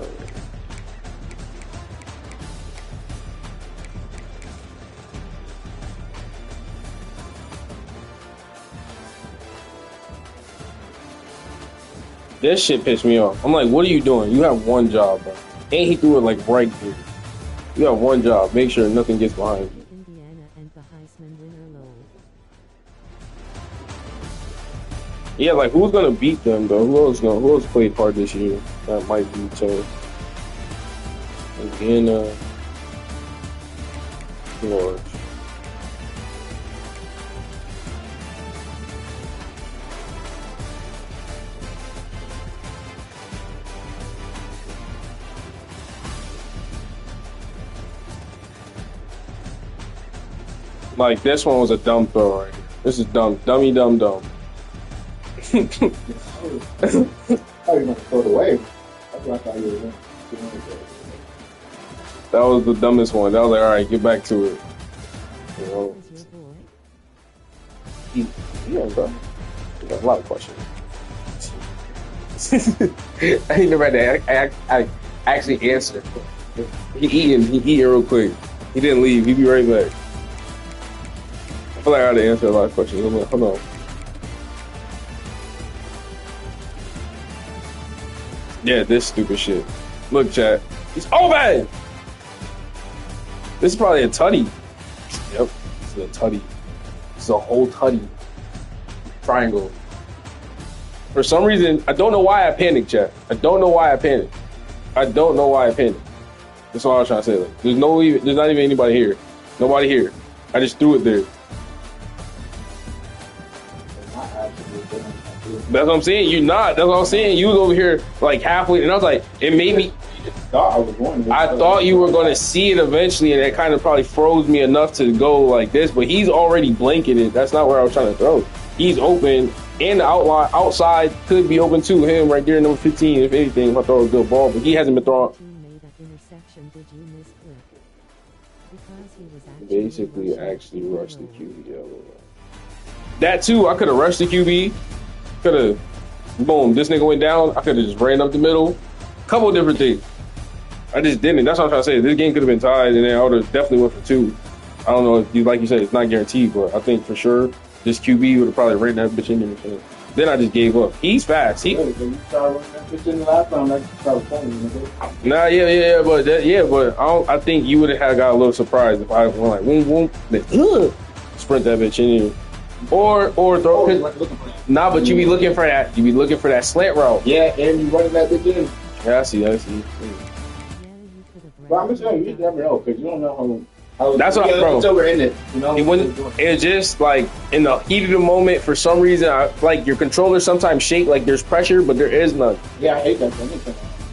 Speaker 1: This shit pissed me off. I'm like, what are you doing? You have one job, bro. And he threw it like right there. You have one job. Make sure nothing gets behind you.
Speaker 6: Indiana and the Heisman winner low.
Speaker 1: Yeah, like who's gonna beat them though? Who else played part this year? That might be tough. Indiana, George. Like this one was a dumb throw right here. This is dumb. Dummy dumb dumb.
Speaker 4: I was going to throw it away. That's what I thought you were doing.
Speaker 1: That was the dumbest one. That was like, all right, get back to it. You know,
Speaker 6: Is your boy?
Speaker 1: yeah, bro. You got a lot of questions. I ain't never had to I actually answer. He eating real quick. He didn't leave. He'd be right back. I feel like I had to answer a lot of questions. Hold on. Yeah, this stupid shit. Look, chat. He's open! This is probably a tutty. Yep, this is a tutty. This is a whole tutty. Triangle. For some reason, I don't know why I panicked, chat. I don't know why I panicked. That's all I was trying to say. Like, there's not even anybody here. Nobody here. I just threw it there. That's what I'm saying. You're not. That's what I'm saying. You was over here like halfway, and I was like, it made me. I thought you were going to see it eventually, and it kind of probably froze me enough to go like this. But he's already blanketed. That's not where I was trying to throw. He's open, and the outside could be open too. Him right there, number 15. If anything, if I throw a good ball, but he hasn't been throwing. Basically, actually rushed the QB. That too, I could have rushed the QB. Could have, boom, this nigga went down. I could have just ran up the middle. Couple different things. I just didn't. That's what I'm trying to say. This game could have been tied, and then I would have definitely went for 2. I don't know if you, like you said, it's not guaranteed, but I think for sure this QB would have probably ran that bitch in there. Then I just gave up. He's fast. Nah, yeah, but I think you would have got a little surprised if I went like boom, then sprint that bitch in here, or throw. Nah, but you be looking for that. You be looking for that slant route.
Speaker 4: Yeah, and you running that bitch in.
Speaker 1: Yeah, I see.
Speaker 4: But I'm just saying, you never know because you don't know how.
Speaker 1: That's what, bro.
Speaker 4: Until we're in it, you know.
Speaker 1: It's just like in the heat of the moment. For some reason, like your controller sometimes shake, like there's pressure, but there is none.
Speaker 4: Yeah, I hate that.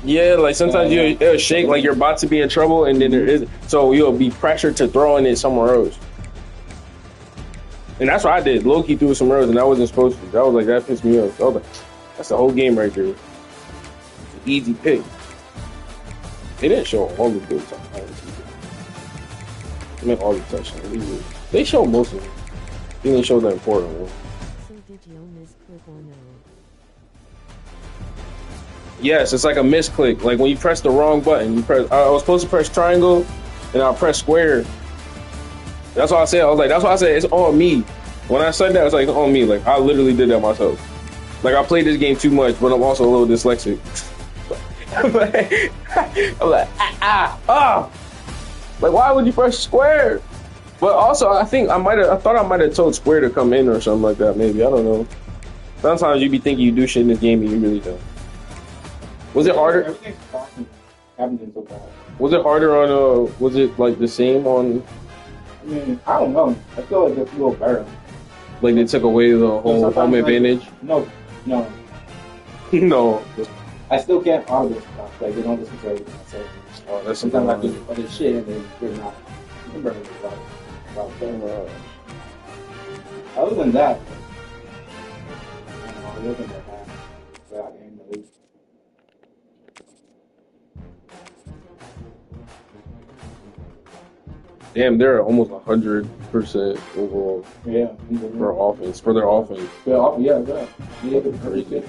Speaker 1: Yeah, like sometimes it'll shake, like you're about to be in trouble, and then there is, so you'll be pressured to throwing it somewhere else. And that's what I did. Low-key threw some arrows, and I wasn't supposed to. That was like, that pissed me off. I was like, that's the whole game right there. It's an easy pick. They didn't show all the good stuff. They meant all the touchdowns. They showed most of them. They didn't show the important one.
Speaker 6: So did you misclick or no?
Speaker 1: Yes, it's like a misclick. Like when you press the wrong button, I was supposed to press triangle, and I press square. That's what I said. I was like, that's why I said it's on me. When I said that, it's like, it's on me. Like, I literally did that myself. Like, I played this game too much, but I'm also a little dyslexic. I'm like, Like, why would you press square? But also, I thought I might have told square to come in or something like that, maybe. I don't know. Sometimes you be thinking you do shit in this game and you really don't. Was it harder?
Speaker 4: Everything's happening so fast.
Speaker 1: Was it harder on, was it like the same on?
Speaker 4: I mean, I don't know. I feel like it's a little better.
Speaker 1: Like they took away the whole home advantage?
Speaker 4: No.
Speaker 1: No.
Speaker 4: I still can't argue stuff. Like, they don't listen to everything I say.
Speaker 1: Oh, that's
Speaker 4: sometimes I do other shit and then they're not. Other than that, I don't know, it wasn't that bad.
Speaker 1: Damn, they're almost 100% overall
Speaker 4: Yeah.
Speaker 1: for offense, for their offense.
Speaker 4: Yeah.
Speaker 1: Fucking crazy.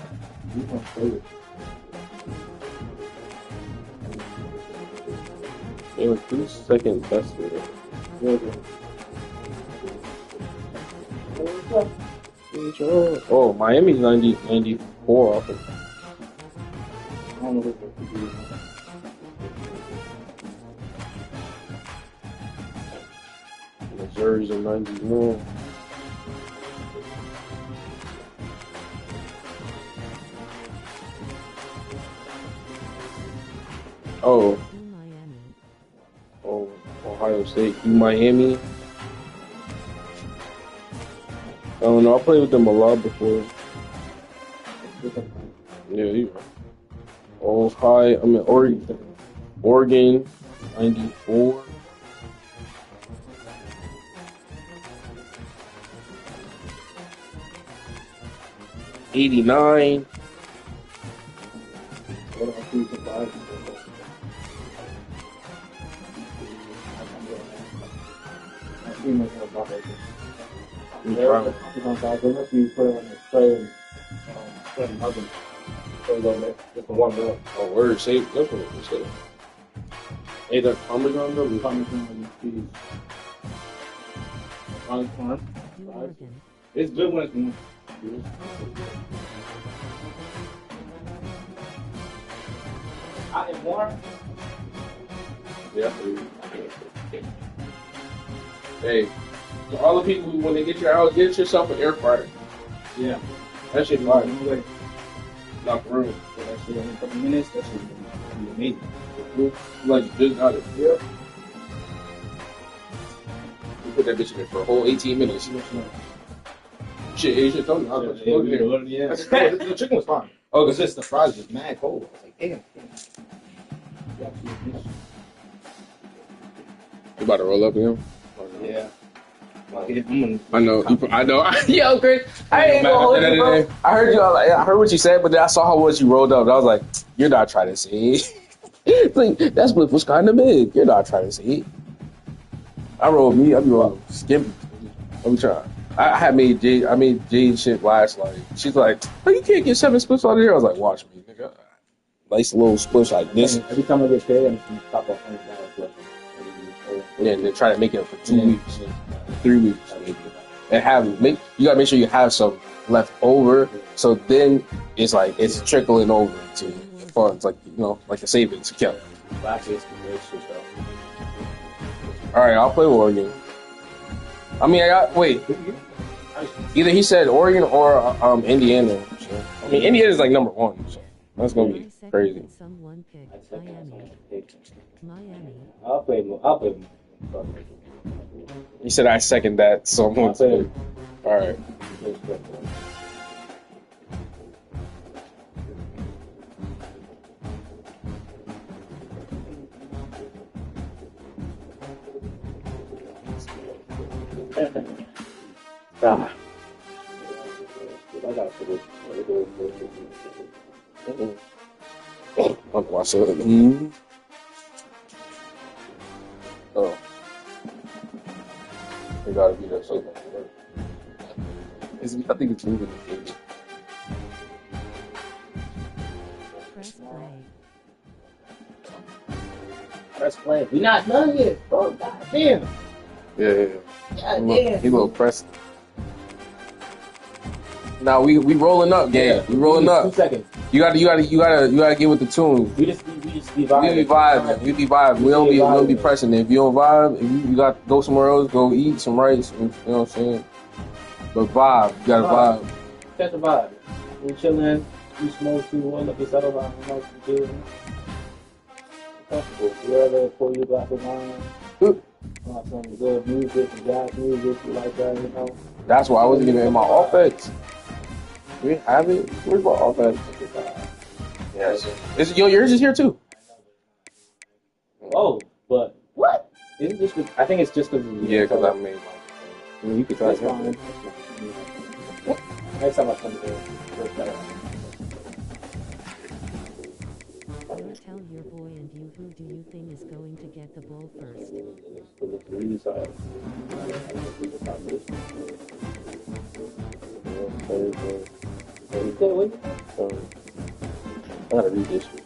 Speaker 1: They were who's second best with it? Oh, Miami's 94 offense.
Speaker 4: I don't know what they're doing.
Speaker 1: Missouri's a 91. Oh.
Speaker 6: Miami.
Speaker 1: Oh, Ohio State. Miami. I don't know. I played with them a lot before. Yeah, you are. Ohio. I mean, Oregon 94. '89. Oh, word, say that's what it said. Hey, that Parmesan though.
Speaker 6: Oregon.
Speaker 4: It's good when it's more. I am more.
Speaker 1: Yeah. Hey, to all the people who, when they get your house, get yourself an air fryer.
Speaker 4: Yeah.
Speaker 1: That shit fire.
Speaker 4: Like,
Speaker 1: Not for real.
Speaker 4: that shit in a couple minutes, that shit be amazing.
Speaker 1: Like, just got it.
Speaker 4: Yeah.
Speaker 1: You put that bitch in there for a whole 18 minutes. Shit, you should tell me. I was like,
Speaker 4: Yeah. The chicken was fine.
Speaker 1: oh,
Speaker 4: It's just the fries was mad cold. I was like, damn.
Speaker 1: you about to roll up with him?
Speaker 4: Yeah. I'm
Speaker 1: I know. I know. Yo, Chris, I ain't gonna hold you, bro. I heard you. I heard what you said, but then I saw how much you rolled up. And I was like, "You're not trying to see." Like that split was kind of big. You're not trying to see. I rolled me. I be rolling skimpy. Let me try. I made Jade shit last. Like she's like, "Oh, you can't get 7 splits out of here." I was like, "Watch me, nigga." Nice little splits like this.
Speaker 4: every time I get paid, I'm just gonna stop off $100.
Speaker 1: Yeah, and then try to make it for 2 weeks, 3 weeks, maybe. And you gotta make sure you have some left over. So then it's like it's trickling over to funds, like like a savings account. All right, I'll play with Oregon. I mean, wait. Either he said Oregon or Indiana. So, I mean, Indiana's like number 1, so that's gonna be crazy.
Speaker 6: Someone picked Miami.
Speaker 4: I'll play.
Speaker 1: He said I second that. So I'm going to. All right. I'll watch it. Oh. It gotta be that something. I think it's moving.
Speaker 6: Press play.
Speaker 4: Press play. We're not done yet, bro. God damn.
Speaker 1: Yeah.
Speaker 4: God
Speaker 1: He
Speaker 4: damn.
Speaker 1: a little pressed. Now we rolling up, gang. We rolling up.
Speaker 4: 2 seconds.
Speaker 1: You gotta get with the tune.
Speaker 4: We just be
Speaker 1: We be vibing. We don't be pressing. If you don't vibe, if you got to go somewhere else, go eat some rice. You know what I'm saying? But vibe, you gotta vibe.
Speaker 4: Catch the vibe. We chilling. You smoke, you roll up, you settle down, you know what you do. Comfortable. You rather pour you a glass of wine. Some good music, some jazz music, you like that, you know.
Speaker 1: That's why I wasn't even in my offense. We have it. Where's my offense? Yes. Yours is here too.
Speaker 4: Oh, but what? Isn't just? I think it's just because.
Speaker 1: Yeah, because I made my. I mean, you could try
Speaker 4: That's
Speaker 1: it.
Speaker 4: fine. Next time I come here.
Speaker 6: Tell Well, your boy and you, who do you think is going to get the ball first?
Speaker 4: For the three side. I gotta read this shit.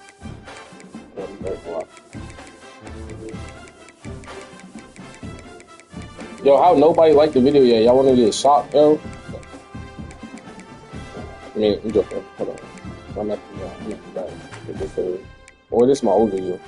Speaker 4: Yo, how nobody liked the video yet? Y'all want to get shocked, yo? I mean, I'm joking. Hold on. I'm not back. Or this is my old video.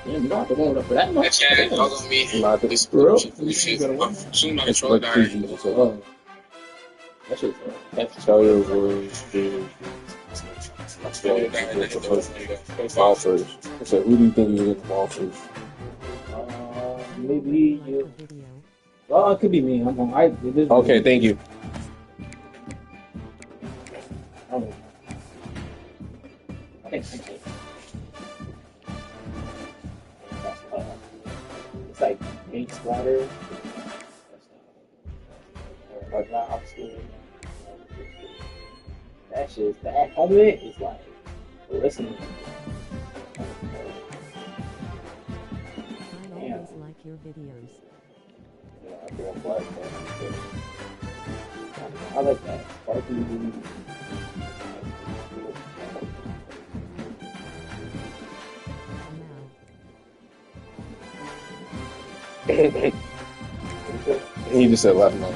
Speaker 7: You don't have to warm it up for that much.
Speaker 1: Yeah, dog on me. This
Speaker 4: real?
Speaker 1: shit. Soon I
Speaker 4: It's
Speaker 1: control
Speaker 4: like
Speaker 1: that.
Speaker 4: crazy.
Speaker 7: That shit's hefty.
Speaker 4: Tell your words. Ball first. I said, who do you think you get the ball first?
Speaker 7: Maybe
Speaker 6: Like
Speaker 7: you.
Speaker 6: the video.
Speaker 7: Well, it could be me. I'm on.
Speaker 4: Okay, thank you.
Speaker 7: I don't know. I think so. It's like paint splatter. That shit, that helmet is like, listen.
Speaker 6: I always like your videos.
Speaker 7: I like that sparkly.
Speaker 6: Now,
Speaker 4: He just said left man.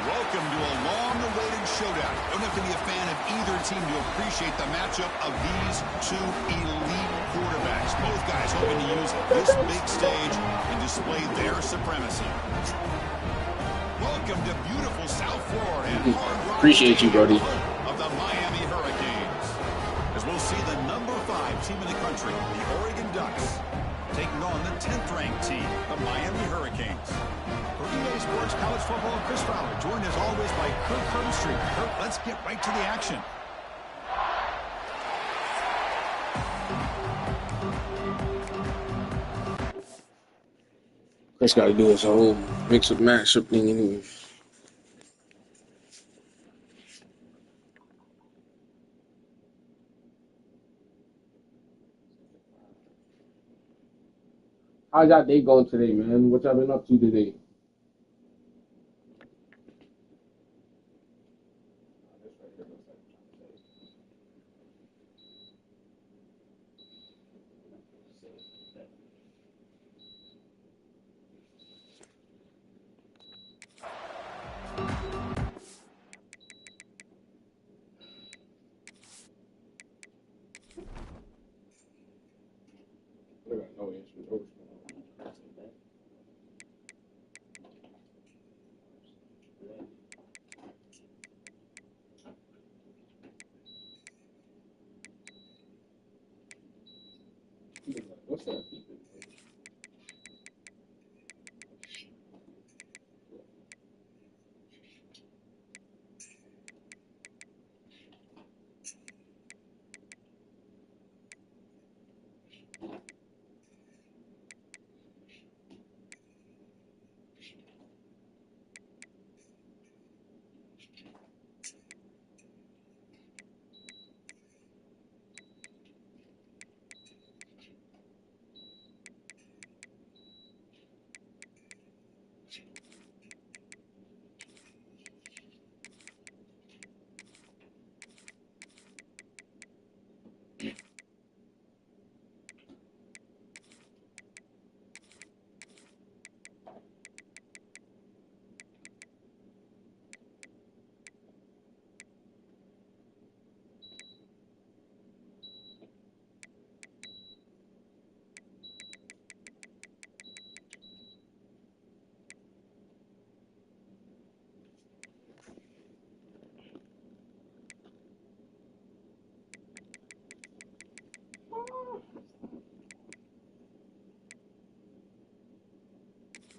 Speaker 8: Welcome to a long-awaited showdown. You don't have to be a fan of either team to appreciate the matchup of these two elite quarterbacks. Both guys hoping to use this big stage and display their supremacy. Welcome to beautiful South Florida and Hard Rock
Speaker 4: Appreciate you, Brody.
Speaker 8: of the Miami Hurricanes. As we'll see the number 5 team in the country, the Oregon Ducks, taking on the 10th-ranked team, the Miami Hurricanes. For EA Sports College Football, Chris Fowler, joined as always by Kirk Herbstreit. Kirk, let's get right to the action.
Speaker 1: Chris got to do his whole mix of matchup thing anyway. How's y'all day going today, man? What y'all been up to today? What's that?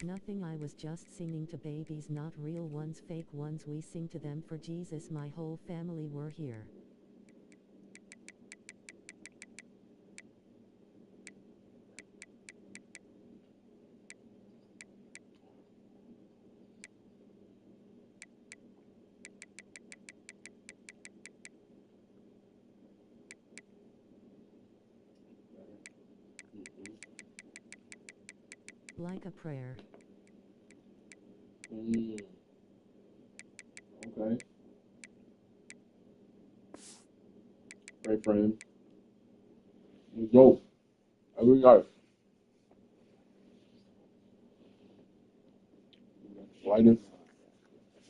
Speaker 6: Nothing, I was just singing to babies, not real ones, fake ones. We sing to them for Jesus. My whole family were here. Like a prayer.
Speaker 4: Okay. Pray for him. Go. Every guy. Lighting.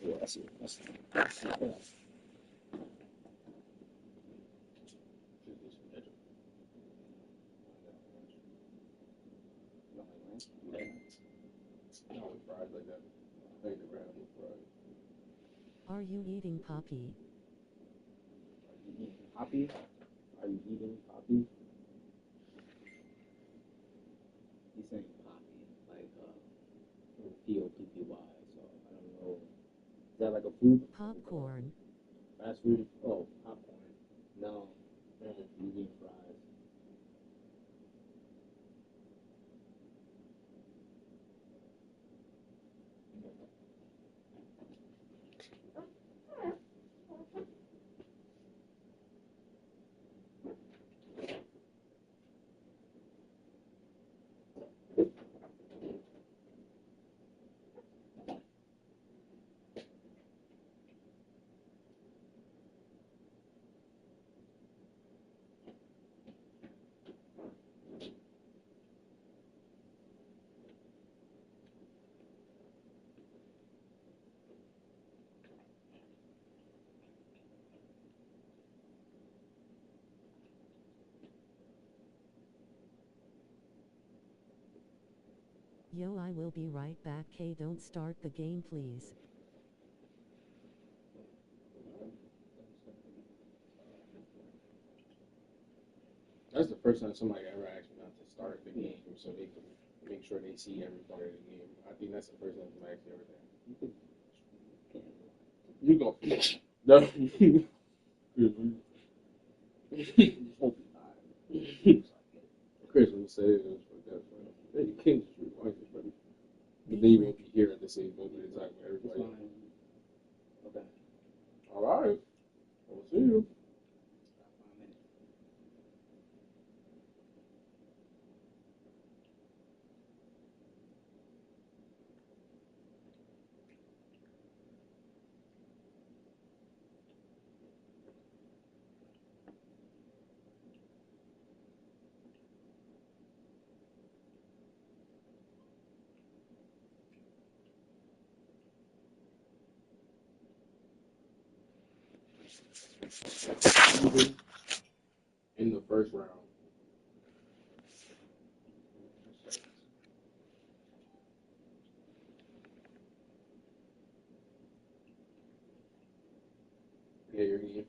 Speaker 7: Yeah, that's it.
Speaker 4: Fries like that. I hate the ground fries.
Speaker 6: Are you eating Poppy?
Speaker 7: Are you eating Poppy? Are you eating Poppy? He's saying Poppy, like P-O-P-P-Y, so I don't know. Is that like a food?
Speaker 6: Popcorn.
Speaker 7: Fast food? Oh, popcorn. No. Eating fries.
Speaker 6: Yo, I will be right back. K, don't start the game, please.
Speaker 1: That's the first time somebody ever asked me not to start the game so they can make sure they see every part of the game. I think that's the first time somebody actually ever did. You go. Chris would say it was for that. Hey, you can't just rewind it, buddy. But then you won't be here at the same moment in time with everybody.
Speaker 7: Okay.
Speaker 1: All right. We'll see you. Even in the first round. Yeah, you're here.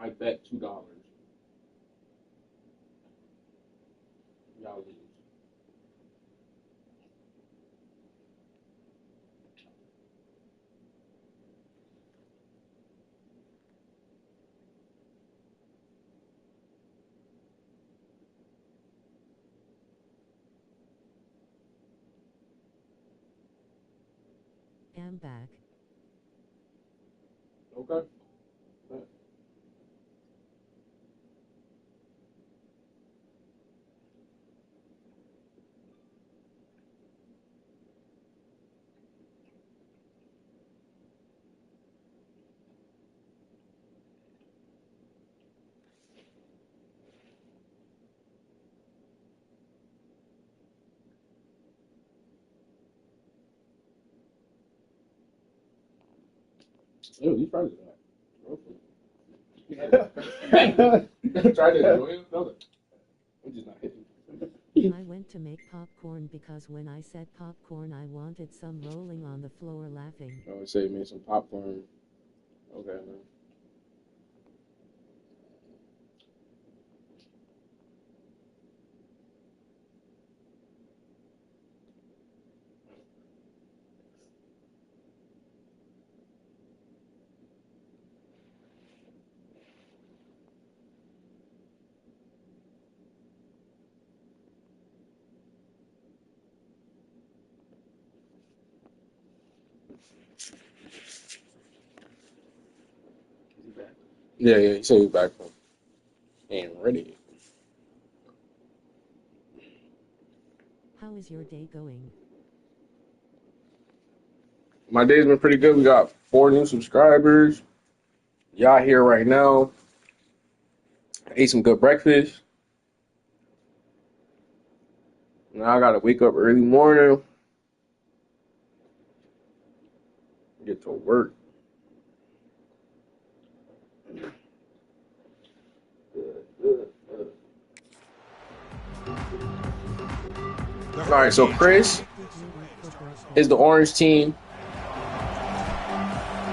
Speaker 1: I bet $2. Y'all lose.
Speaker 6: Am back.
Speaker 1: Okay. Yo, these fries are nice. Try to enjoy it. No, I'm just not hitting.
Speaker 6: I went to make popcorn because when I said popcorn, I wanted some rolling on the floor laughing.
Speaker 1: I would say make some popcorn. Okay, man. Yeah, he said he's back from and ready.
Speaker 6: How is your day going?
Speaker 1: My day's been pretty good. We got 4 new subscribers. Y'all here right now. I ate some good breakfast. Now I gotta wake up early morning. Get to work. All right, so Chris is the orange team.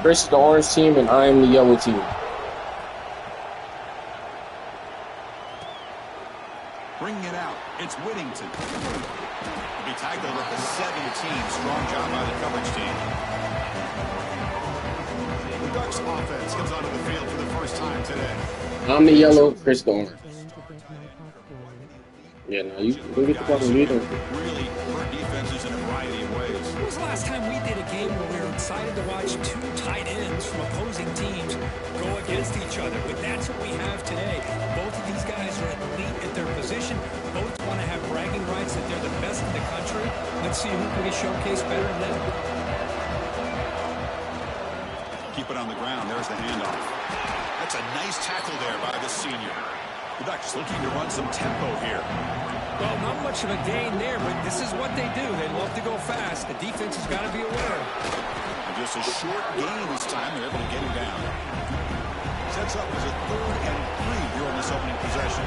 Speaker 1: Chris is the orange team, and I am the yellow team.
Speaker 8: Bringing it out, it's Whittington. To be tackled at the 17. Strong job by the coverage team. The Ducks offense comes onto the field for the first time today.
Speaker 1: I'm the yellow, Chris the orange. Yeah, no, you can get the fucking leader.
Speaker 8: Really hurt defenses in a variety of ways.
Speaker 9: When was the last time we did a game where we were excited to watch 2 tight ends from opposing teams go against each other? But that's what we have today. Both of these guys are elite at their position. Both want to have bragging rights that they're the best in the country. Let's see who can we showcase better than them.
Speaker 8: Keep it on the ground. There's the handoff. That's a nice tackle there by the senior. The Ducks looking to run some tempo here.
Speaker 9: Well, not much of a gain there, but this is what they do. They love to go fast. The defense has got to be aware.
Speaker 8: And just a short gain this time. They're able to get him down. Sets up as a 3rd and 3 here on this opening possession.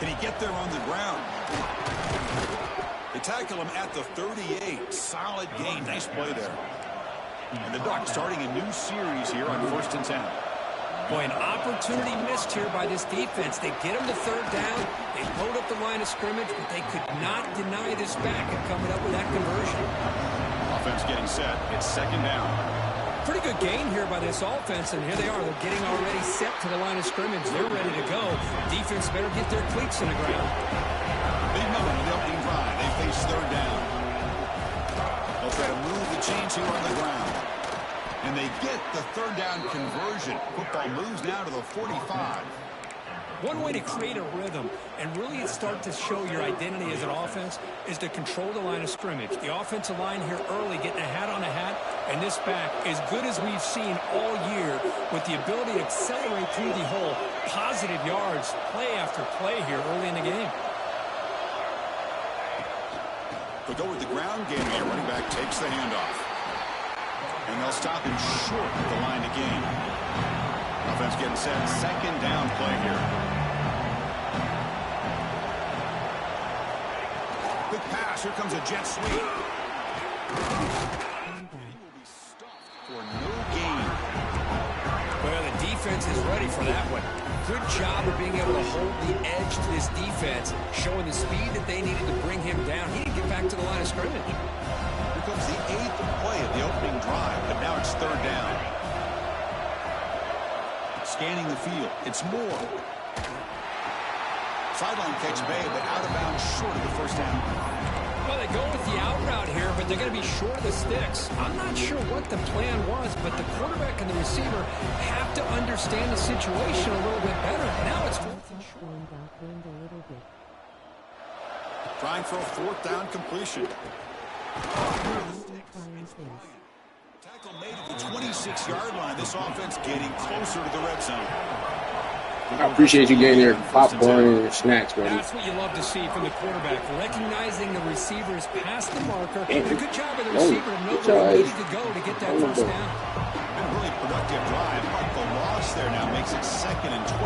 Speaker 8: Can he get there on the ground? They tackle him at the 38. Solid gain. Nice play there. And the Ducks starting a new series here on 1st and 10.
Speaker 9: Boy, an opportunity missed here by this defense. They get them to 3rd down. They load up the line of scrimmage, but they could not deny this back and coming up with that conversion.
Speaker 8: Offense getting set. It's 2nd down.
Speaker 9: Pretty good gain here by this offense, and here they are. They're getting already set to the line of scrimmage. They're ready to go. Defense better get their cleats in the ground.
Speaker 8: Big moment in the opening drive. They face 3rd down. They'll try to move the chains here on the ground. And they get the 3rd down conversion. Football moves now to the 45.
Speaker 9: One way to create a rhythm and really start to show your identity as an offense is to control the line of scrimmage. The offensive line here early getting a hat on a hat, and this back as good as we've seen all year with the ability to accelerate through the hole. Positive yards, play after play here early in the game.
Speaker 8: They'll go with the ground game here. Running back takes the handoff. And they'll stop him short at the line of game. Offense getting set. 2nd down play here. Quick pass. Here comes a jet sweep. He will be stuffed for no gain.
Speaker 9: Well, the defense is ready for that one. Good job of being able to hold the edge to this defense, showing the speed that they needed to bring him down. He didn't get back to the line of scrimmage.
Speaker 8: Here comes the 8th play of the opening drive, but now it's 3rd down. Scanning the field. It's Moore. Sideline catch made, but out of bounds short of the 1st down.
Speaker 9: Well, they go with the out route here, but they're going to be short of the sticks. I'm not sure what the plan was, but the quarterback and the receiver have to understand the situation a little bit better. Now it's
Speaker 8: trying for a 4th down completion. Tackle made at the 26-yard line. This offense getting closer to the red zone.
Speaker 1: I appreciate you getting your popcorn and your snacks ready.
Speaker 9: That's what you love to see from the quarterback, recognizing the receivers past the marker.
Speaker 1: Damn.
Speaker 9: A good job of the receiver to know where he needed to go to get that first down.
Speaker 8: Been a really productive drive, but the loss there now makes it 2nd and 12.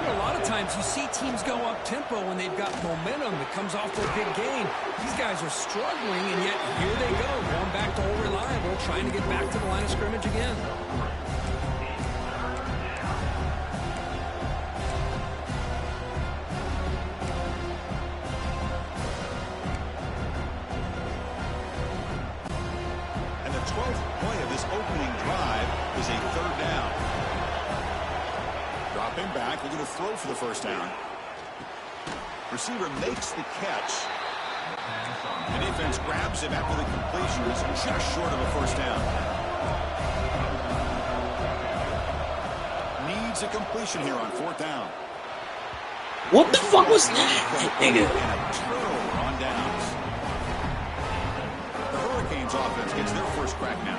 Speaker 9: A lot of times you see teams go up-tempo when they've got momentum that comes off their big gain. These guys are struggling, and yet here they go, going back to old reliable, trying to get back to the line of scrimmage again.
Speaker 8: And the 12th play of this opening drive is a 3rd down. Dropping back, looking to throw for the first down. Receiver makes the catch. The defense grabs him after the completion. Is just short of a first down. Needs a completion here on 4th down.
Speaker 1: What the fuck was that, nigga?
Speaker 8: And a turnover on downs. The Hurricanes offense gets their first crack now.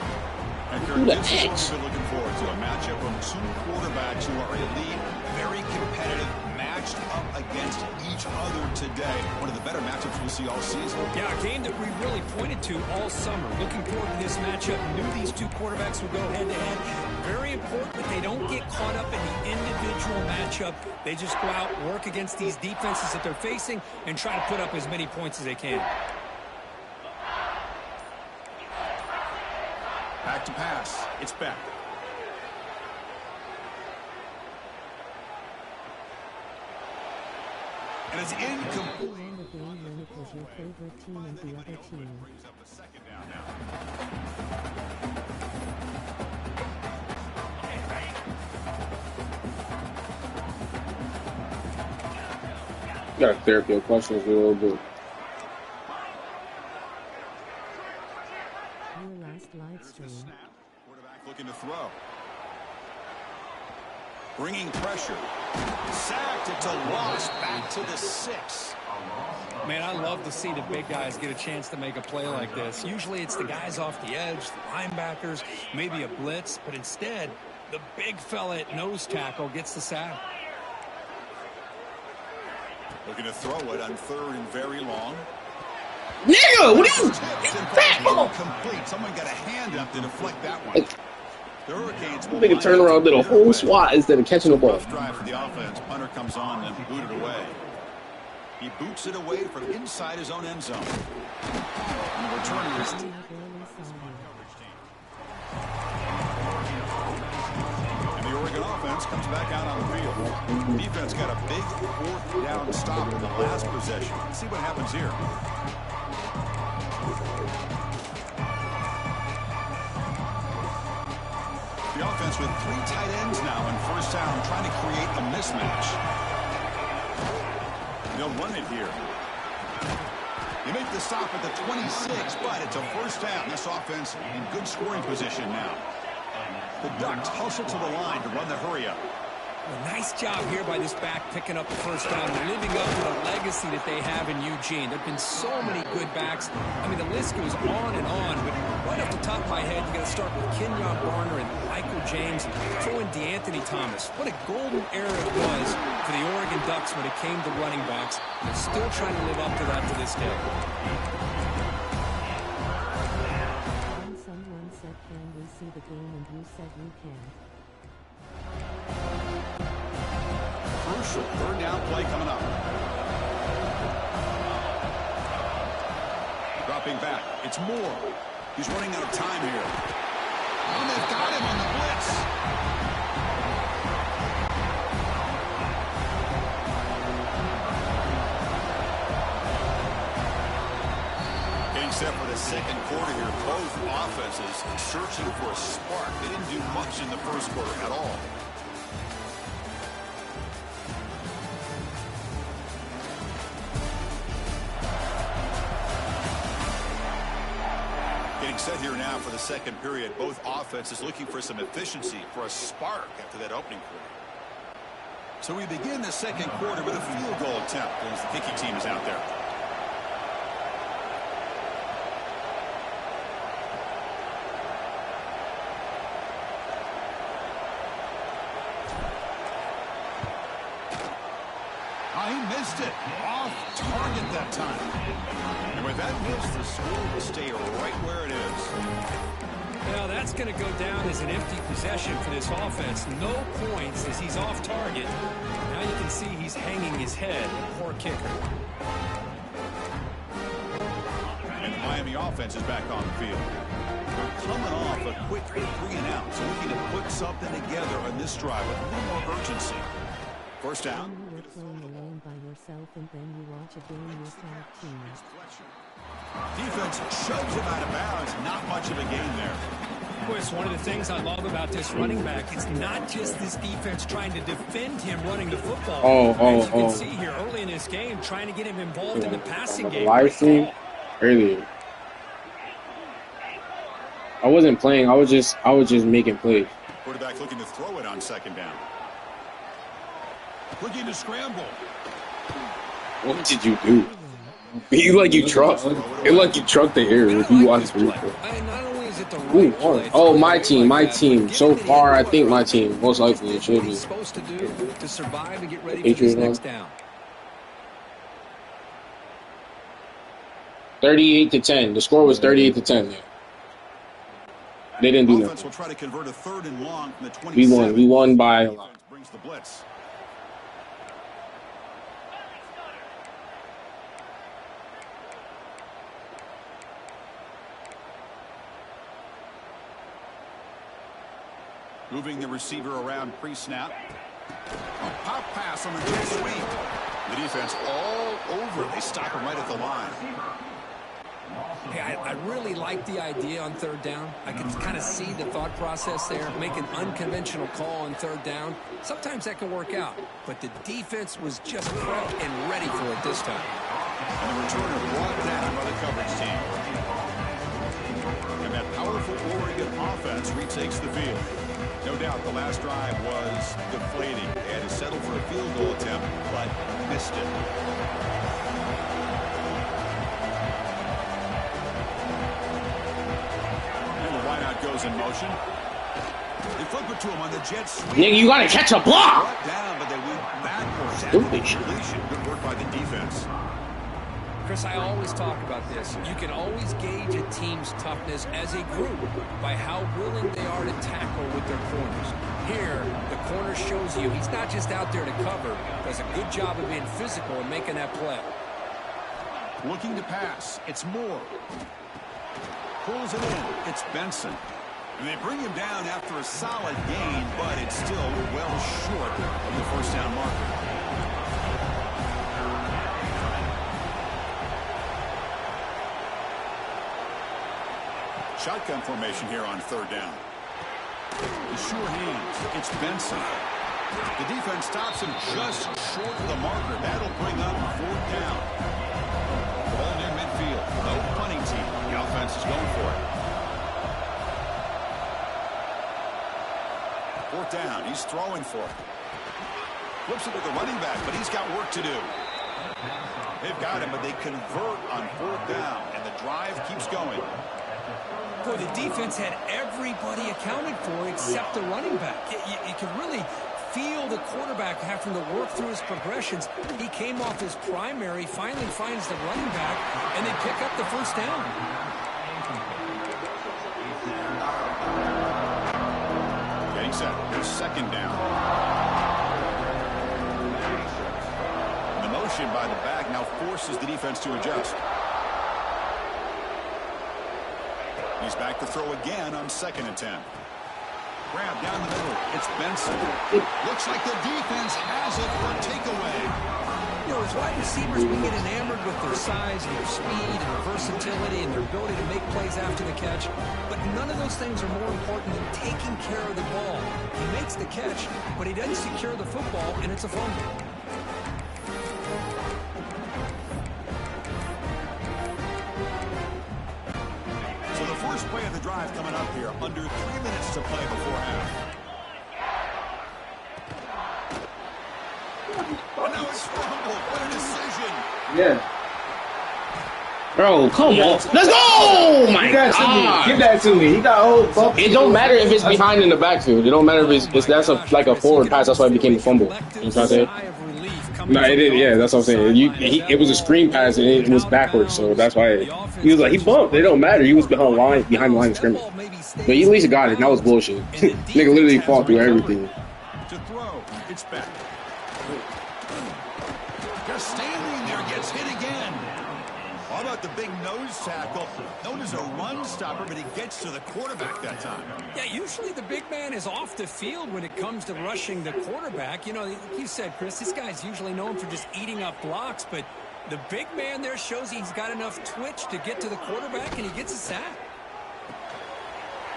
Speaker 8: And Kirk, this is what we've been looking forward to, a matchup from 2 quarterbacks who are elite, very competitive, matched up against each other today. One of the better matchups we'll see all season.
Speaker 9: Yeah, a game that we really pointed to all summer. Looking forward to this matchup. Knew these 2 quarterbacks would go head-to-head. Very important that they don't get caught up in the individual matchup. They just go out, work against these defenses that they're facing, and try to put up as many points as they can.
Speaker 8: Back to pass. It's back. And it's incomplete.
Speaker 6: Won the game when it was your favorite team and the other team.
Speaker 8: Brings up the 2nd down now.
Speaker 1: Gotta clear up your questions a little bit.
Speaker 6: Your last live stream.
Speaker 8: Quarterback looking to throw. Bringing pressure. Sacked. It's a loss. Back to the 6.
Speaker 9: Man, I love to see the big guys get a chance to make a play like this. Usually it's the guys off the edge, the linebackers, maybe a blitz, but instead, the big fella at nose tackle gets the sack.
Speaker 8: Looking to throw it on 3rd and very long.
Speaker 1: Nigga, what are you?
Speaker 8: Incomplete. Someone got a hand up to deflect that one. The Hurricanes will
Speaker 1: Nigga turn around, did a whole swat instead of catching the ball.
Speaker 8: Rough drive for the offense. Punter comes on and booted away. He boots it away from inside his own end zone. And the returner is and the Oregon offense comes back out on the field. Defense got a big 4th down stop in the last possession. Let's see what happens here. The offense with 3 tight ends now in 1st down, trying to create a mismatch. They'll run it here. You make the stop at the 26, but it's a 1st down. This offense in good scoring position now. The Ducks hustle to the line to run the hurry up.
Speaker 9: A nice job here by this back picking up the 1st down, living up to the legacy that they have in Eugene. There have been so many good backs. I mean, the list goes on and on, but right off the top of my head, you got to start with Kenyon Garner and Michael James, throw in DeAnthony Thomas. What a golden era it was for the Oregon Ducks when it came to running backs. They're still trying to live up to that to this day.
Speaker 6: When someone said, "Can we see the game?" and you said you can.
Speaker 8: Crucial 3rd down play coming up. Dropping back. It's Moore. He's running out of time here. Oh, they've got him on the blitz. Getting set for the 2nd quarter here. Both offenses searching for a spark. They didn't do much in the 1st quarter at all. Getting set here now for the 2nd period. Both offenses looking for some efficiency, for a spark after that opening quarter. So we begin the 2nd quarter with a field goal attempt as the kicking team is out there. missed it. Off target that time. And with that miss, the score will stay right where it is.
Speaker 9: Well, that's going to go down as an empty possession for this offense. No points as he's off target. Now you can see he's hanging his head. Poor kicker.
Speaker 8: And the Miami offense is back on the field. They're coming off a quick 3-and-out, so looking to put something together on this drive with a little more urgency. First down.
Speaker 6: When you were playing alone by yourself and then you watch a game with tag team.
Speaker 8: Defense shoves him out of bounds. Not much of a gain there.
Speaker 9: Boy, it's one of the things I love about this running back. It's not just this defense trying to defend him running the football. As you can see here early in this game, trying to get him involved in the passing game.
Speaker 1: Live stream earlier. I wasn't playing. I was just making plays.
Speaker 8: Quarterback looking to throw it on second down. Looking to scramble.
Speaker 1: What did you do? You like you trucked. It like you trucked the air if you watch the replay.
Speaker 9: Not only is it the right play,
Speaker 1: oh, my team. So far, I think my team. Most likely, it should be.
Speaker 9: Supposed to do to survive and get ready for this next down.
Speaker 1: 38-10. The score was 38-10. There. They didn't do that.
Speaker 8: Will try to convert a 3rd and long from the 27.
Speaker 1: We won by a lot.
Speaker 8: Brings the blitz. Moving the receiver around pre-snap. A pop pass on the jet sweep. The defense all over. They stop him right at the line.
Speaker 9: Hey, I really like the idea on 3rd down. I can kind of see the thought process there. Make an unconventional call on 3rd down. Sometimes that can work out. But the defense was just prepped and ready for it this time.
Speaker 8: And the returner brought down by the coverage team. And that powerful Oregon offense retakes the field. No doubt the last drive was deflating. They had to settle for a field goal attempt, but missed it. And the wideout goes in motion. They flip it to him on the jet sweep.
Speaker 1: Nigga, you gotta catch a block!
Speaker 8: Brought down, but they went backwards. Good work by the defense.
Speaker 9: Chris, I always talk about this. You can always gauge a team's toughness as a group by how willing they are to tackle with their corners. Here, the corner shows you he's not just out there to cover, does a good job of being physical and making that play.
Speaker 8: Looking to pass. It's Moore. Pulls it in. It's Benson. And they bring him down after a solid gain, but it's still well short of the first down marker. Shotgun formation here on 3rd down. The sure hands. It's Benson. The defense stops him just short of the marker. That'll bring up 4th down. Ball near midfield. No punting team. The offense is going for it. 4th down. He's throwing for it. Flips it to the running back, but he's got work to do. They've got him, but they convert on 4th down, and the drive keeps going.
Speaker 9: Boy, the defense had everybody accounted for except the running back. You can really feel the quarterback having to work through his progressions. He came off his primary, finally finds the running back, and they pick up the first down.
Speaker 8: Getting set. Here's 2nd down. The motion by the back now forces the defense to adjust. He's back to throw again on 2nd and 10. Grab down the middle. It's Benson. Looks like the defense has it for a takeaway.
Speaker 9: You know, as wide receivers, we get enamored with their size and their speed and their versatility and their ability to make plays after the catch. But none of those things are more important than taking care of the ball. He makes the catch, but he doesn't secure the football, and it's a fumble.
Speaker 8: First play of the drive coming up here. Under 3 minutes to play before half. Oh, now it's fumbled. What a decision.
Speaker 1: Yeah. Bro, come on. Let's go! Oh my God.
Speaker 4: Give that to me. He got old bump.
Speaker 1: It don't matter if it's behind in the backfield. It don't matter if it's that's like a forward pass. That's why it became a fumble. You know what I'm saying?
Speaker 9: coming
Speaker 1: No,
Speaker 9: from
Speaker 1: it did.
Speaker 9: the
Speaker 1: Yeah, that's what I'm saying. It was a screen pass and it was backwards, so that's why he was like he bumped. It don't matter. He was behind the line of scrimmage. But he at least got it. That was bullshit. Nigga literally fought through everything.
Speaker 8: To throw, it's back. Just standing there, gets hit again. How about the big nose tackle? Known as a run stopper, but he gets to the quarterback that time.
Speaker 9: Yeah, usually the big man is off the field when it comes to rushing the quarterback. You know, like you said, Chris, this guy's usually known for just eating up blocks, but the big man there shows he's got enough twitch to get to the quarterback, and he gets a sack.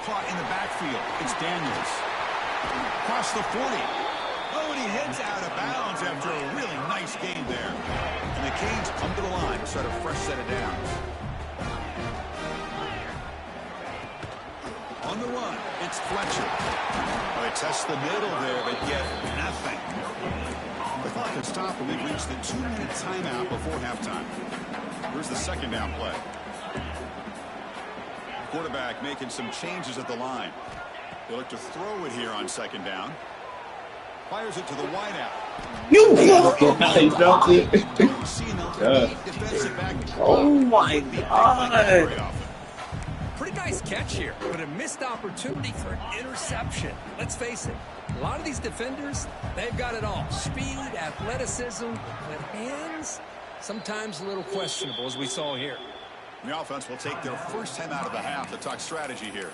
Speaker 8: Caught in the backfield. It's Daniels. Across the 40. Oh, and he heads out of bounds after a really nice game there. And the Canes come to the line to start a fresh set of downs. On the run, it's Fletcher. Oh, they test the middle there, but get nothing. The clock can stop when we reach the 2-minute timeout before halftime. Here's the second down play. Quarterback making some changes at the line. They look to throw it here on second down. Fires it to the wideout.
Speaker 1: Oh my God.
Speaker 9: Pretty nice catch here, but a missed opportunity for an interception. Let's face it, a lot of these defenders, they've got it all. Speed, athleticism, but hands, sometimes a little questionable, as we saw here.
Speaker 8: The offense will take their first time out of the half to talk strategy here.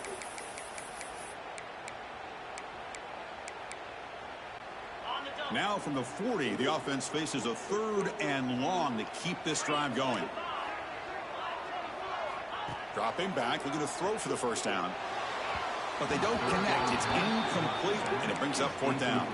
Speaker 8: Now from the 40, the offense faces a 3rd and long to keep this drive going. Dropping back, looking to throw for the first down. But they don't connect. It's incomplete, and it brings up 4th down.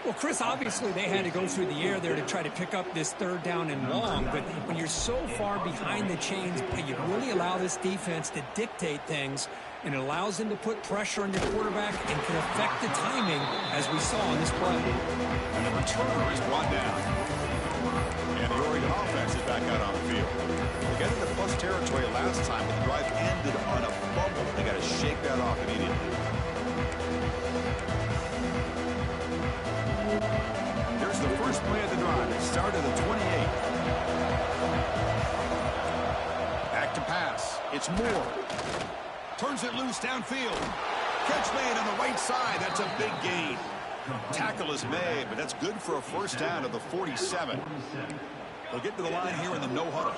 Speaker 9: Well, Chris, obviously they had to go through the air there to try to pick up this 3rd down and long, but when you're so far behind the chains, you really allow this defense to dictate things, and it allows them to put pressure on your quarterback and can affect the timing, as we saw in this play.
Speaker 8: And the returner is brought down. And the Oregon offense is back out on the field. They got into plus territory last time, but the drive ended on a fumble. They got to shake that off immediately. Here's the first play of the drive. It started at 28. Back to pass. It's Moore. Turns it loose downfield. Catch made on the right side. That's a big gain. Tackle is made, but that's good for a first down at the 47. They'll get to the line here in the no huddle.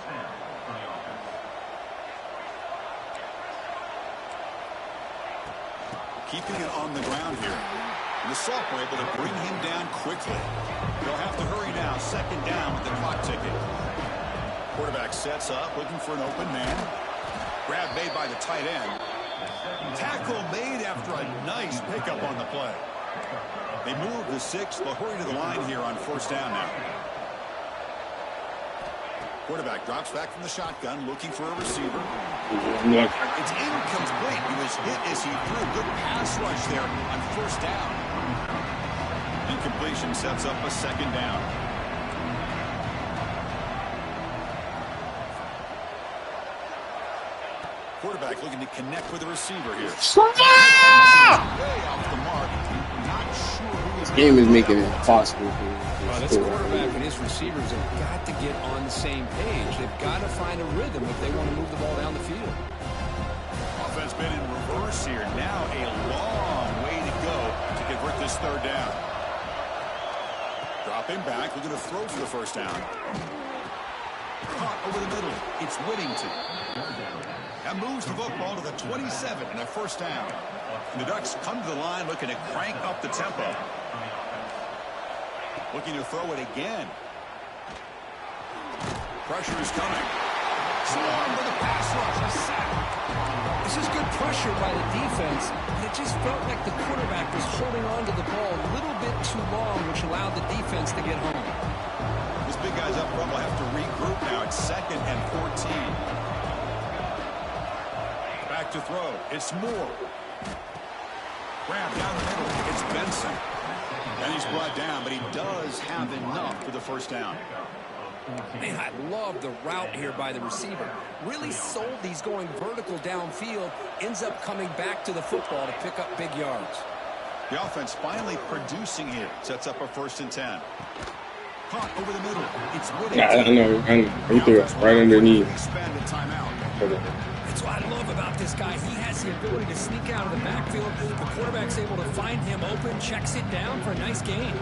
Speaker 8: Keeping it on the ground here. And the sophomore able to bring him down quickly. They'll have to hurry now. Second down with the clock ticking. Quarterback sets up, looking for an open man. Grab made by the tight end. Tackle made after a nice pickup on the play. They move the 6. They'll hurry to the line here on first down now. Quarterback drops back from the shotgun, looking for a receiver. It's incomplete. He was hit as he threw. Good pass rush there on first down. Incompletion sets up a second down. Quarterback looking to connect with the receiver here. Way off the mark. Not sure who
Speaker 1: This game is making it impossible for
Speaker 9: This quarterback and his receivers have got to get on the same page. They've got to find a rhythm if they want to move the ball down the field.
Speaker 8: Offense been in reverse here. Now a long way to go to convert this third down. Dropping back, looking to throw for the first down. Caught over the middle. It's Whittington. That moves the football to the 27 and a first down. And the Ducks come to the line looking to crank up the tempo. Looking to throw it again. Pressure is coming. Swarm with a pass rush. A sack.
Speaker 9: This is good pressure by the defense, but it just felt like the quarterback was holding on to the ball a little bit too long, which allowed the defense to get home.
Speaker 8: This big guy's up front will have to regroup now. It's 2nd and 14. Back to throw. It's Moore. Grab down the middle. It's Benson. And he's brought down, but he does have enough for the first down.
Speaker 9: Man, I love the route here by the receiver. Really sold these going vertical downfield. Ends up coming back to the football to pick up big yards.
Speaker 8: The offense finally producing here. Sets up a 1st and 10. Caught over the middle. It's Whittington.
Speaker 1: Yeah, I know. He threw it right underneath.
Speaker 8: Spend a timeout.
Speaker 9: That's what I love about this guy. He has the ability to sneak out of the backfield. The quarterback's able to find him open, checks it down for a nice gain.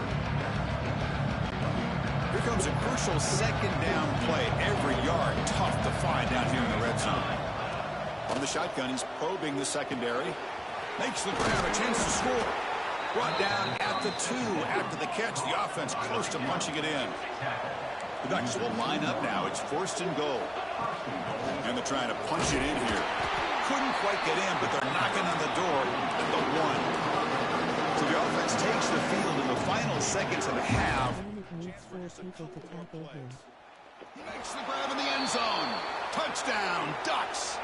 Speaker 8: Here comes a crucial second down play. Every yard tough to find down here in the red zone. On the shotgun, he's probing the secondary. Makes the grab, a chance to score. Brought down at the 2 after the catch. The offense close to punching it in. The Ducks will line up now. It's 1st and goal. And they're trying to punch it in here. Couldn't quite get in, but they're knocking on the door at the 1. So the offense takes the field in the final seconds of the half.
Speaker 6: Needs 4 people to tackle him.
Speaker 8: He makes the grab in the end zone. Touchdown, Ducks.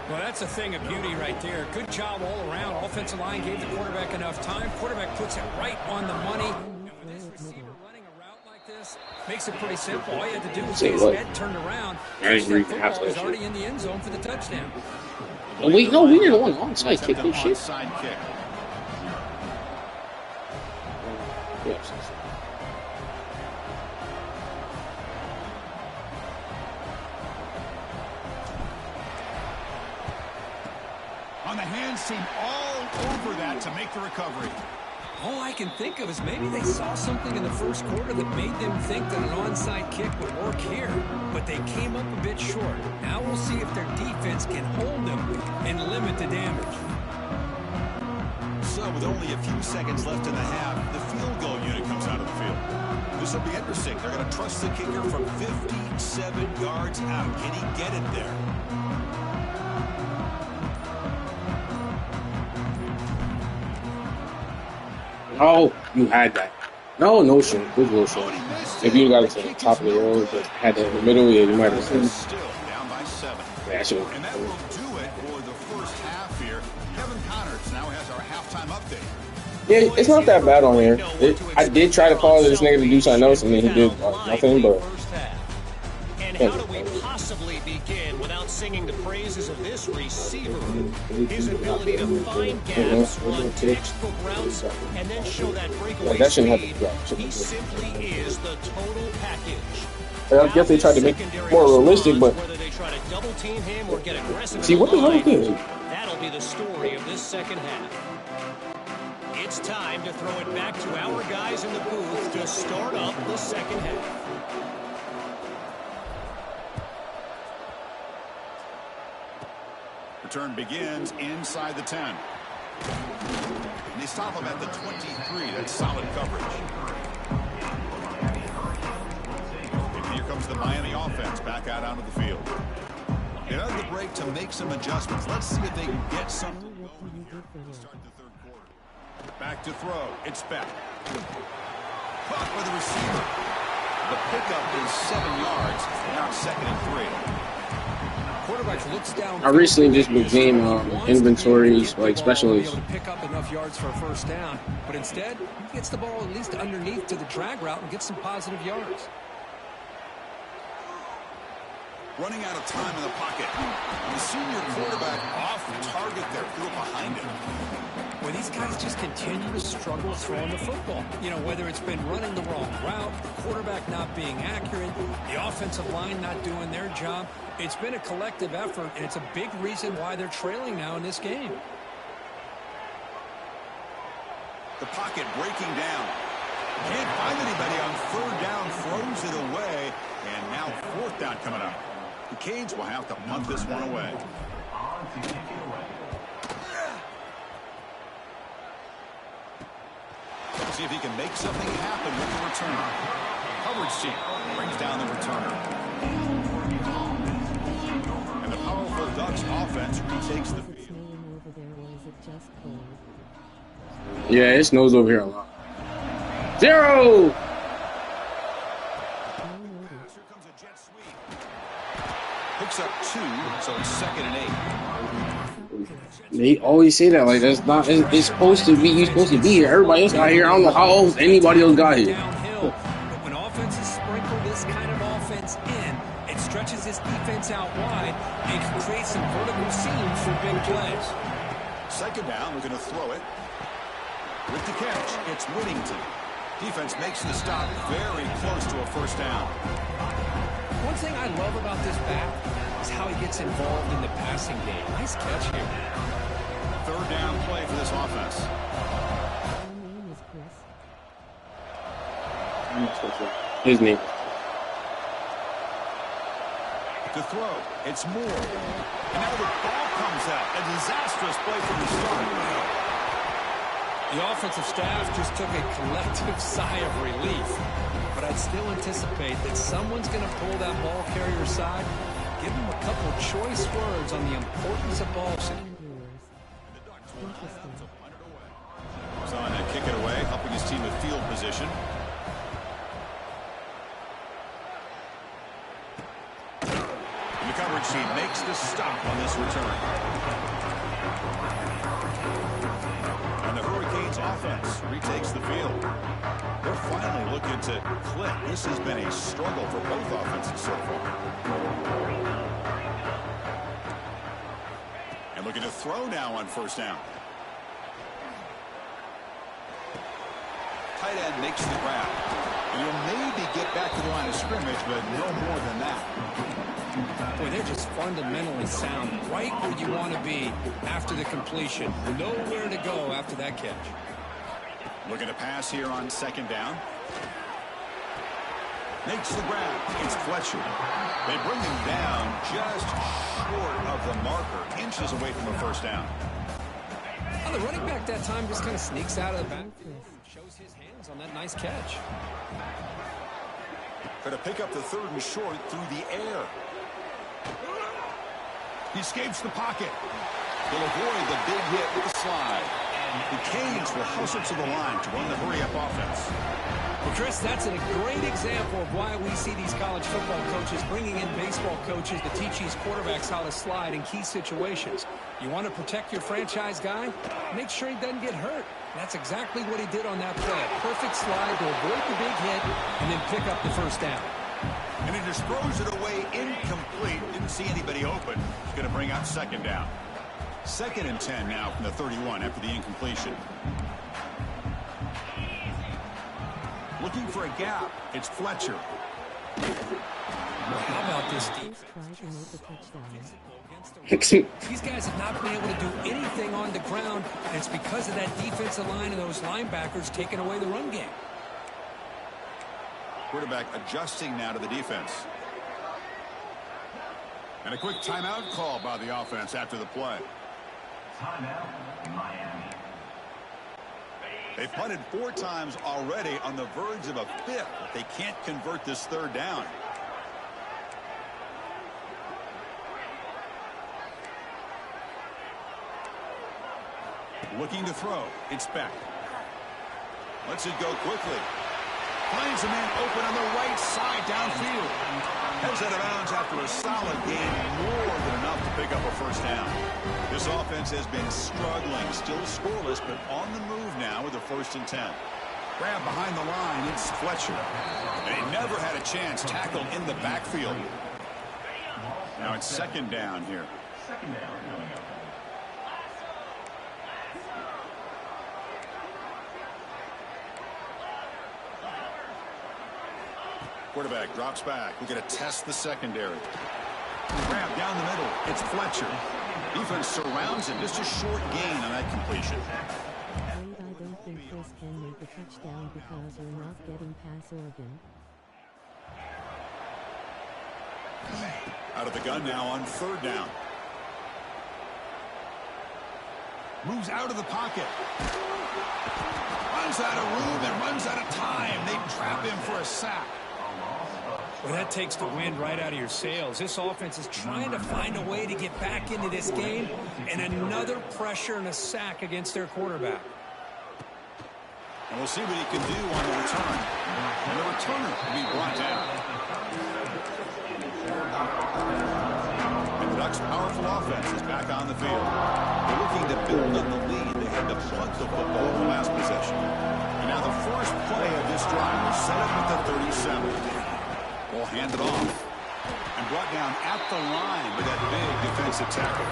Speaker 9: Well, that's a thing of beauty right there. Good job all around. Offensive line gave the quarterback enough time. Quarterback puts it right on the money. And with this receiver running a route like this, makes it pretty simple. All you had to do was get his head turned around.
Speaker 1: I agree.
Speaker 9: The football is already in the end zone for the touchdown.
Speaker 1: Oh, wait, no, we didn't want onside kick this shit.
Speaker 8: Onside kick.
Speaker 1: Yes.
Speaker 8: On the hands team all over that to make the recovery.
Speaker 9: All I can think of is maybe they saw something in the first quarter that made them think that an onside kick would work here, but they came up a bit short. Now we'll see if their defense can hold them and limit the damage.
Speaker 8: So with only a few seconds left in the half, the field goal unit comes out of the field. This will be interesting. They're going to trust the kicker from 57 yards out. Can he get it there?
Speaker 1: Oh, you had that. No, no shit. Good little shit. If you got it to the top of the road, but had that in the middle, yeah, you might have seen it.
Speaker 8: Still down by 7.
Speaker 1: Yeah, sure.
Speaker 8: And that will do it for the first half here. Kevin Connors now has our halftime update.
Speaker 1: Yeah, it's not that bad on here. I did try to call this nigga to do something else, and then he did nothing, but...
Speaker 10: And how do we possibly begin without singing the praises of this receiver? His ability to find gaps, run textbook routes, and then show that breakaway speed. He simply is the total package.
Speaker 1: I guess they tried to make it more realistic, but...
Speaker 10: Whether they try to double team him or get aggressive.
Speaker 1: See, what the hell is this?
Speaker 10: That'll be the story of this second half. It's time to throw it back to our guys in the booth to start up the second half.
Speaker 8: Return begins inside the 10. And they stop him at the 23. That's solid coverage. And here comes the Miami offense back out onto the field. Get out of the break to make some adjustments. Let's see if they can get something going here to start the third quarter. Back to throw. It's back. Caught by the receiver. The pickup is 7 yards. Now it's 2nd and 3.
Speaker 9: Quarterback looks down.
Speaker 1: I recently just became inventories, like specialist.
Speaker 9: To pick up enough yards for a first down, but instead he gets the ball at least underneath to the drag route and gets some positive yards.
Speaker 8: Running out of time in the pocket. The senior quarterback off target there, threw it behind him.
Speaker 9: Well, these guys just continue to struggle throwing the football. You know, whether it's been running the wrong route, the quarterback not being accurate, the offensive line not doing their job. It's been a collective effort, and it's a big reason why they're trailing now in this game.
Speaker 8: The pocket breaking down. Can't find anybody on 3rd down, throws it away, and now 4th down coming up. The Canes will have to punt this one away. See if he can make something happen with the return. Coverage team brings down the returner. And the powerful Ducks offense retakes the field.
Speaker 1: Yeah, it snows over here a lot. 0!
Speaker 8: Here comes a jet sweep. Picks up 2, so it's 2nd and 8.
Speaker 1: They always say that, like, that's not, it's supposed to be, you're supposed to be here. Everybody else got here. I don't know how else anybody else got here.
Speaker 9: Downhill, but when offenses sprinkle this kind of offense in, it stretches this defense out wide and can create some vertical seams for big plays.
Speaker 8: 2nd down, we're going to throw it. With the catch, it's Whittington. Defense makes the stop very close to a first down.
Speaker 9: One thing I love about this back is how he gets involved in the passing game. Nice catch here.
Speaker 8: Third down play for this offense.
Speaker 6: My name is Chris.
Speaker 1: His name.
Speaker 8: To throw, it's Moore. And now the ball comes out. A disastrous play from the start.
Speaker 9: The offensive staff just took a collective sigh of relief. But I'd still anticipate that someone's going to pull that ball carrier side, give him a couple choice words on the importance of ball security.
Speaker 8: So on that kick it away, helping his team with field position. And the coverage team makes the stop on this return. And the Hurricanes offense retakes the field. They're finally looking to click. This has been a struggle for both offenses so far. And looking to throw now on first down. Tight end makes the grab. And he'll maybe get back to the line of scrimmage, but no more than that.
Speaker 9: Boy, they're just fundamentally sound, right where you want to be after the completion. Nowhere to go after that catch.
Speaker 8: Looking to pass here on second down. Makes the grab. It's Fletcher. They bring him down just short of the marker, inches away from a first down.
Speaker 9: Well, the running back that time just kind of sneaks out of the backfield and shows his hands on that nice catch.
Speaker 8: Try to pick up the third and short through the air. He escapes the pocket. He'll avoid the big hit with the slide. The Canes will hustle to the line to run the hurry-up offense.
Speaker 9: Well, Chris, that's a great example of why we see these college football coaches bringing in baseball coaches to teach these quarterbacks how to slide in key situations. You want to protect your franchise guy? Make sure he doesn't get hurt. That's exactly what he did on that play. Perfect slide to avoid the big hit and then pick up the first down.
Speaker 8: And he just throws it away incomplete. Didn't see anybody open. He's going to bring out second down. 2nd and 10 now from the 31 after the incompletion. Looking for a gap. It's Fletcher.
Speaker 9: How about this defense? These guys have not been able to do anything on the ground, and it's because of that defensive line and those linebackers taking away the run game.
Speaker 8: Quarterback adjusting now to the defense. And a quick timeout call by the offense after the play. Timeout, Miami. They've punted 4 times already, on the verge of a 5th. They can't convert this third down. Looking to throw. It's Beck. Lets it go quickly. Finds a man open on the right side downfield. Heads out of bounds after a solid gain, more than enough to pick up a first down. This offense has been struggling, still scoreless, but on the move now with a 1st and 10. Grab behind the line, it's Fletcher. They never had a chance tackled in the backfield. Now it's 2nd down here. Second down coming up. Quarterback drops back. We're going to test the secondary. Grab down the middle. It's Fletcher. Defense surrounds him. Just a short gain on that completion.
Speaker 6: I don't think Chris can make a touchdown because we're not getting past Oregon.
Speaker 8: Out of the gun now on 3rd down. Moves out of the pocket. Runs out of room and runs out of time. They trap him for a sack.
Speaker 9: Well, that takes the wind right out of your sails. This offense is trying to find a way to get back into this game, and another pressure and a sack against their quarterback.
Speaker 8: And we'll see what he can do on the return. And the returner will be brought down. And the Ducks' powerful offense is back on the field. They're looking to build on the lead. They had to punt the football in the last possession. And now the first play of this drive is set up at the 37. Ball handed off and brought down at the line with that big defensive tackle.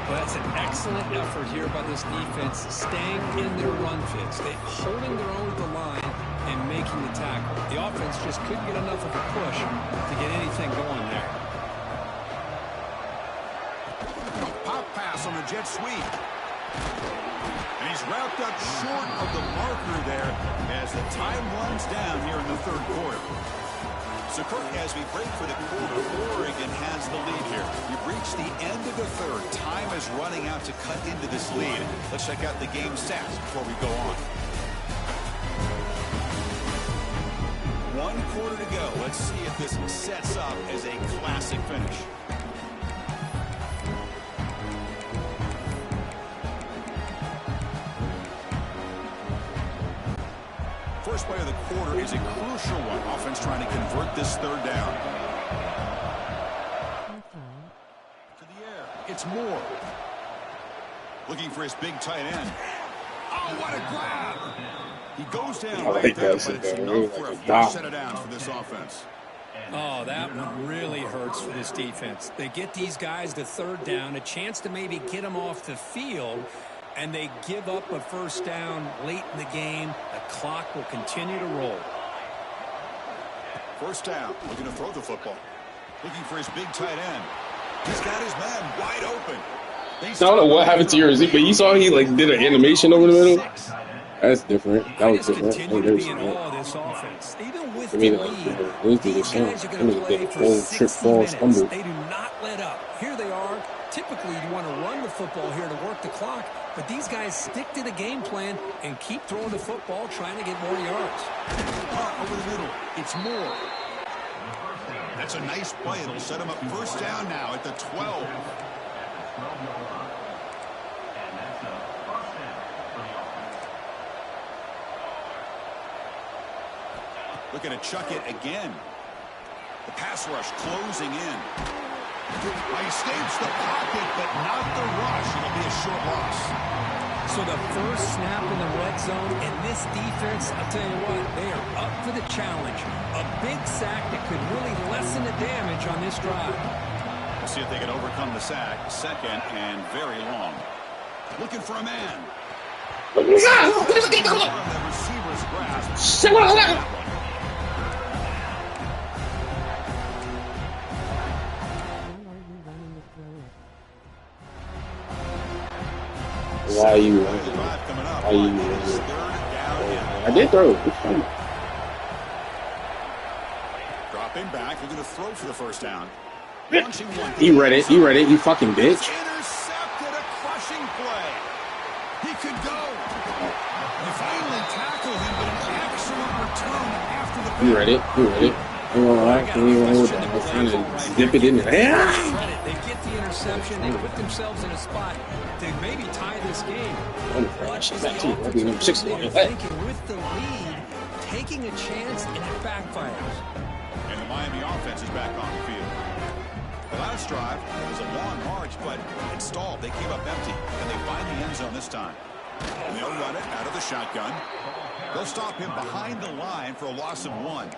Speaker 9: Well, that's an excellent effort here by this defense, staying in their run fits. They're holding their own at the line and making the tackle. The offense just couldn't get enough of a push to get anything going there.
Speaker 8: A pop pass on the jet sweep. And he's wrapped up short of the marker there as the time runs down here in the third quarter. So, Kirk, as we break for the quarter, Oregon has the lead here. We've reached the end of the third. Time is running out to cut into this lead. Let's check out the game stats before we go on. 1 quarter to go. Let's see if this sets up as a classic finish. First play of the quarter is a crucial one. Offense trying to convert this third down. To the air. It's Moore. Looking for his big tight end. Oh, what a grab! He goes down right there, but it's enough for a first set of downs for this offense.
Speaker 9: Oh, that one really hurts for this defense. They get these guys to third down, a chance to maybe get them off the field, and they give up a first down late in the game. The clock will continue to roll.
Speaker 8: First down, looking to throw the football. Looking for his big tight end. He's got his man wide open.
Speaker 1: I don't know what happened to yours, but you saw he like did an animation over the middle. That's different. That was different.
Speaker 9: Continue to be in awe of this offense. Even with the lead,
Speaker 1: these
Speaker 9: guys are going to play for 60 minutes. They do not let up. Here they are. Typically, you want to run the football here to work the clock, but these guys stick to the game plan and keep throwing the football, trying to get more yards.
Speaker 8: Over the middle. It's Moore. That's a nice play. It'll set him up first down now at the 12. Looking to chuck it again. The pass rush closing in. He escapes the pocket, but not the rush. It'll be a short loss.
Speaker 9: So the first snap in the red zone, and this defense, I'll tell you what, they are up for the challenge. A big sack that could really lessen the damage on this drive.
Speaker 8: We'll see if they can overcome the sack. Second and very long. Looking for a man. The receiver's grasp.
Speaker 1: Why you? I did throw.
Speaker 8: Dropping back, looking to throw for the first down.
Speaker 1: He read it. He read it. You fucking bitch.
Speaker 8: Intercepted a crushing play. He could go. They finally tackled him, but an excellent return after the.
Speaker 1: He read it. He read it. I was trying to zip it in there.
Speaker 9: They get the interception. They put themselves in a spot to maybe tie this game. What is the offensive coordinator thinking with the lead, taking a chance, and it backfires?
Speaker 8: And the Miami offense is back on the field. The last drive was a long march, but it stalled. They came up empty, and they find the end zone this time. And they'll run it out of the shotgun. They'll stop him behind the line for a loss of 1.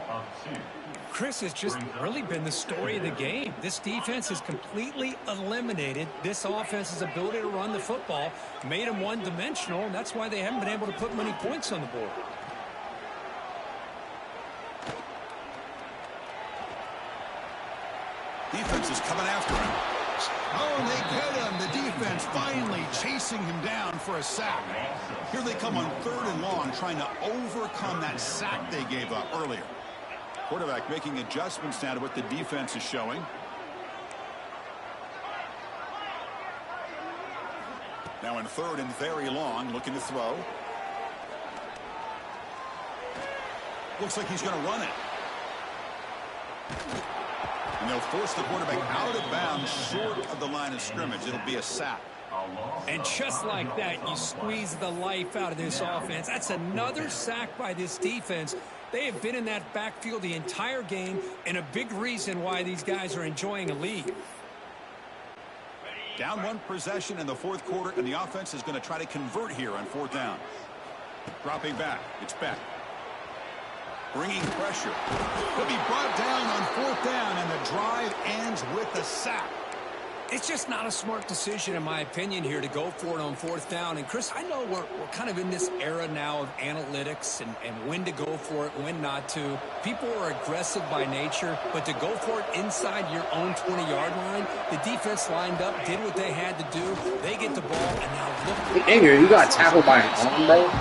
Speaker 9: Chris, has just really been the story of the game. This defense has completely eliminated this offense's ability to run the football, made them one-dimensional, and that's why they haven't been able to put many points on the board.
Speaker 8: Defense is coming after him. Oh, and they get him. The defense finally chasing him down for a sack. Here they come on 3rd and long, trying to overcome that sack they gave up earlier. Quarterback making adjustments now to what the defense is showing. Now in 3rd and very long, looking to throw. Looks like he's going to run it. And they'll force the quarterback out of bounds short of the line of scrimmage. It'll be a sack.
Speaker 9: And just like that, you squeeze the life out of this offense. That's another sack by this defense. They have been in that backfield the entire game, and a big reason why these guys are enjoying a lead.
Speaker 8: Down 1 possession in the 4th quarter, and the offense is going to try to convert here on 4th down. Dropping back. It's Beck. Bringing pressure. He'll be brought down on 4th down, and the drive ends with a sack.
Speaker 9: It's just not a smart decision, in my opinion, here to go for it on 4th down. And, Chris, I know we're kind of in this era now of analytics and when to go for it, when not to. People are aggressive by nature, but to go for it inside your own 20-yard line, the defense lined up, did what they had to do. They get the ball, and now look.
Speaker 1: Angry, you got tackled by an arm, bro.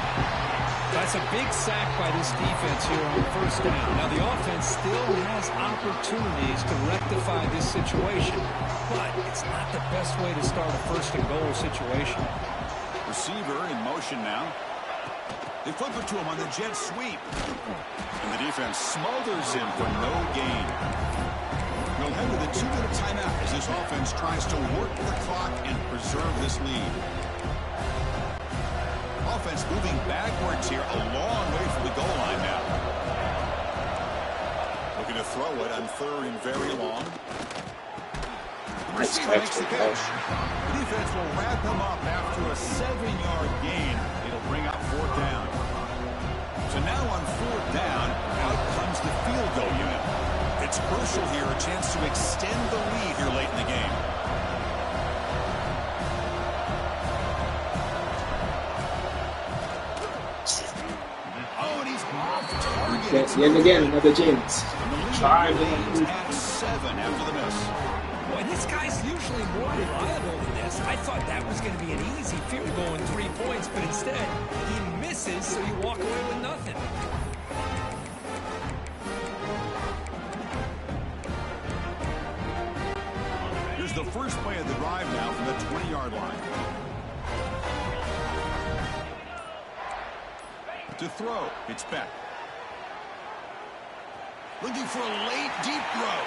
Speaker 9: That's a big sack by this defense here on 1st down. Now, the offense still has opportunities to rectify this situation, but it's not the best way to start a 1st and goal situation.
Speaker 8: Receiver in motion now. They flip it to him on the jet sweep. And the defense smothers him for no gain. We'll head to the 2-minute timeout as this offense tries to work the clock and preserve this lead. Offense moving backwards here, a long way from the goal line now. Looking to throw it on 3rd and very long. Receiver makes the catch. The defense will wrap him up after a 7-yard gain. It'll bring up 4th down. So now on 4th down, out comes the field goal unit. It's crucial here, a chance to extend the lead here late in the game.
Speaker 1: Yet again, another chance.
Speaker 8: Try at 7 after the miss.
Speaker 9: Boy, this guy's usually more reliable than this. I thought that was going to be an easy field goal in 3 points, but instead, he misses, so you walk away with nothing.
Speaker 8: Here's the first play of the drive now from the 20-yard line. To throw, it's Beck. Looking for a late, deep throw.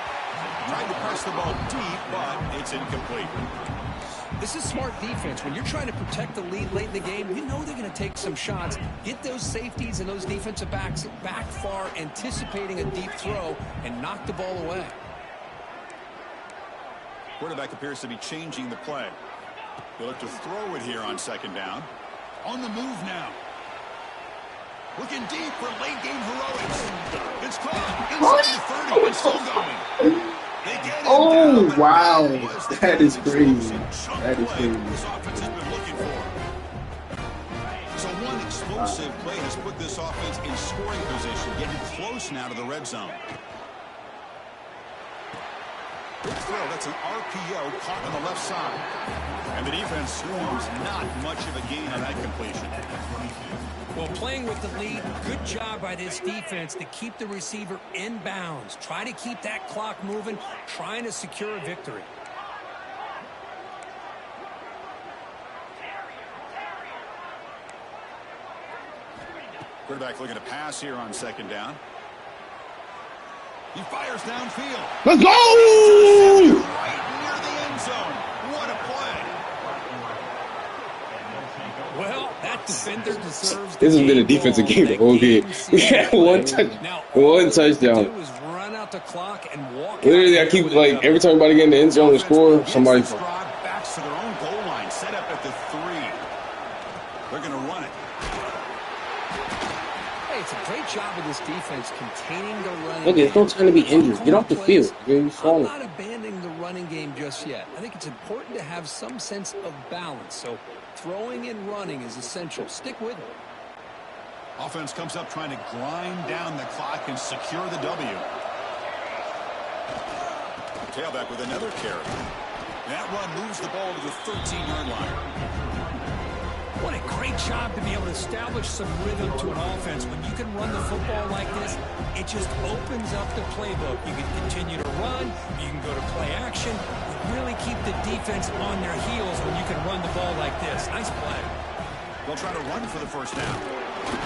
Speaker 8: Trying to press the ball deep, but it's incomplete.
Speaker 9: This is smart defense. When you're trying to protect the lead late in the game, you know they're going to take some shots. Get those safeties and those defensive backs back far, anticipating a deep throw, and knock the ball away.
Speaker 8: Quarterback appears to be changing the play. They'll look to throw it here on 2nd down. On the move now. Looking deep for late-game heroics. It's caught inside the 30 and still going. They get it down,
Speaker 1: wow. That is crazy. That is crazy.
Speaker 8: This offense has been looking for. So one explosive play has put this offense in scoring position, getting close now to the red zone. Good throw. That's an RPO caught on the left side. And the defense swarms not much of a gain on that completion.
Speaker 9: Well, playing with the lead, good job by this defense to keep the receiver in bounds. Try to keep that clock moving, trying to secure a victory.
Speaker 8: Quarterback looking to pass here on 2nd down. He fires downfield.
Speaker 1: Let's go!
Speaker 8: Right near the end zone. What a play.
Speaker 9: Well, that defender deserves.
Speaker 1: This has been a defensive game the whole game. We had one touchdown.
Speaker 9: Run out the clock and walk.
Speaker 1: Literally, I keep like every time anybody get in the end zone and score, somebody.
Speaker 8: Backs to their own goal line, set up at the 3. They're going to run it.
Speaker 9: Hey, it's a great job of this defense containing the running.
Speaker 1: Look, there's no time to be injured. Get off the field.
Speaker 9: I'm not abandoning the running game just yet. I think it's important to have some sense of balance. So throwing and running is essential. Stick with it.
Speaker 8: Offense comes up trying to grind down the clock and secure the W. Tailback with another carry. That run moves the ball to the 13-yard line.
Speaker 9: What a great job to be able to establish some rhythm to an offense. When you can run the football like this, it just opens up the playbook. You can continue to run. You can go to play action. You really keep the defense on their heels when you can run the ball like this. Nice play.
Speaker 8: They'll try to run for the 1st down.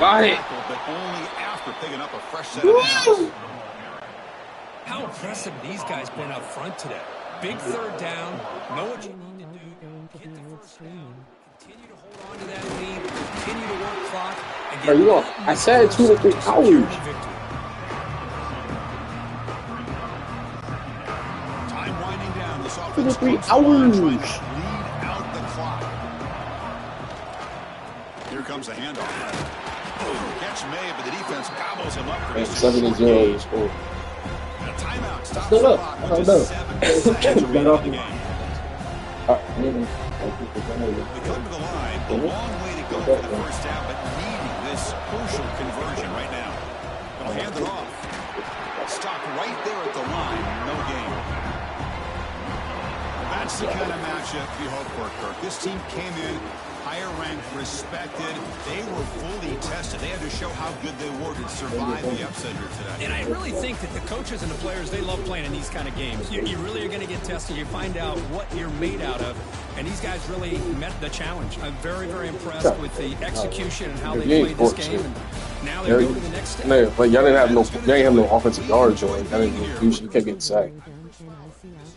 Speaker 1: Got it.
Speaker 8: But only after picking up a fresh set of downs.
Speaker 9: How impressive these guys been up front today. Big 3rd down. Know what you need to do. Get the 1st down. Continue to hold on to that lead. Continue to work clock. And get
Speaker 1: you know, I said 2 to 3 hours.
Speaker 8: Time winding down. This
Speaker 1: 2 to
Speaker 8: offense
Speaker 1: 3
Speaker 8: lead
Speaker 1: hours.
Speaker 8: out the clock. Here comes the handoff. Catch made, but the defense gobbles him up. For
Speaker 1: 7-0 score.
Speaker 8: A timeout stops
Speaker 1: Still
Speaker 8: the
Speaker 1: up.
Speaker 8: clock
Speaker 1: I
Speaker 8: with
Speaker 1: don't
Speaker 8: just
Speaker 1: know.
Speaker 8: 7 seconds remaining
Speaker 1: Got off
Speaker 8: in the
Speaker 1: the
Speaker 8: game. We come to the line, a long way to go for the first half, but needing this crucial conversion right now. They'll hand it off. Stop right there at the line, no gain. That's the kind of matchup you hope for, Kirk. This team came in higher ranked, respected. They were fully tested. They had to show how good they were to survive the upset here today.
Speaker 9: And I really think that the coaches and the players, they love playing in these kind of games. You really are going to get tested. You find out what you're made out of. And these guys really met the challenge. I'm very, very impressed with the execution and how they played this game. And now they go to the next step.
Speaker 1: Man, like y'all didn't have no offensive yards, or like, you kept getting sacked.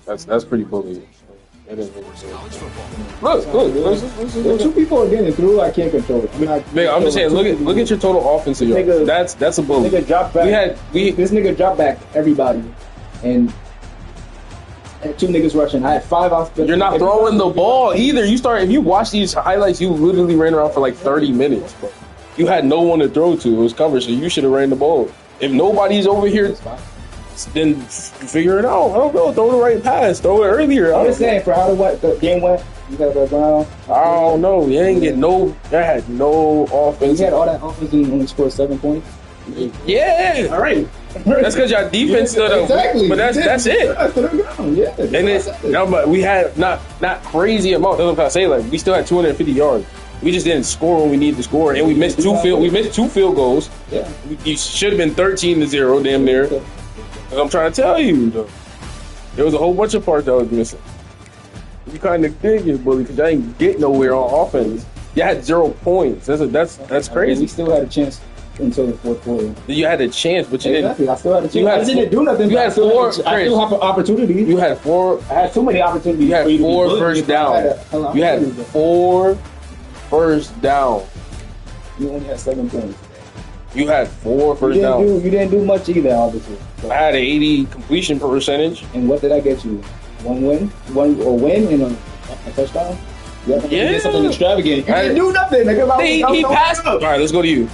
Speaker 1: That's pretty bully. Look,
Speaker 7: two people are getting through. I can't control it.
Speaker 1: I'm just saying, look at your total offensive yards. That's a bully.
Speaker 7: Nigga dropped back. This nigga dropped back everybody, and had two niggas rushing. I had 5 offensive.
Speaker 1: You're not throwing the ball either. If you watch these highlights, you literally ran around for like 30 minutes, bro. You had no one to throw to. It was covered, so you should have ran the ball. If nobody's over here, then figure it out. I don't know. Throw the right pass. Throw it earlier.
Speaker 7: I'm just saying, for how the game went, you got the ground.
Speaker 1: I don't know. You ain't get no. That had no offense.
Speaker 7: You had all that offense and only scored 7 points.
Speaker 1: Yeah. All right. That's because y'all defense stood up.
Speaker 7: Exactly.
Speaker 1: But that's it.
Speaker 7: Yeah.
Speaker 1: And it's no, but we had not crazy amount. That's what I'm saying. Like we still had 250 yards. We just didn't score when we needed to score, and we missed two field goals.
Speaker 7: Yeah.
Speaker 1: You should have been 13-0, damn near. I'm trying to tell you, though. There was a whole bunch of parts that was missing. You kind of did get bullied because I didn't get nowhere on offense. You had 0 points. That's crazy.
Speaker 7: We still had a chance until the fourth quarter.
Speaker 1: You had a chance, but you didn't.
Speaker 7: I still had a chance. I didn't do nothing.
Speaker 1: You had 4.
Speaker 7: I still have an opportunity.
Speaker 1: You had 4.
Speaker 7: I had too many opportunities.
Speaker 1: You had 4 first down. You had 4 first down.
Speaker 7: You only had 7 points.
Speaker 1: You had 4 first down.
Speaker 7: You didn't do much either, obviously.
Speaker 1: I had an 80 completion percentage.
Speaker 7: And what did I get you? One win and a touchdown. You did something extravagant. You didn't do nothing.
Speaker 1: He passed. All right, let's go to you.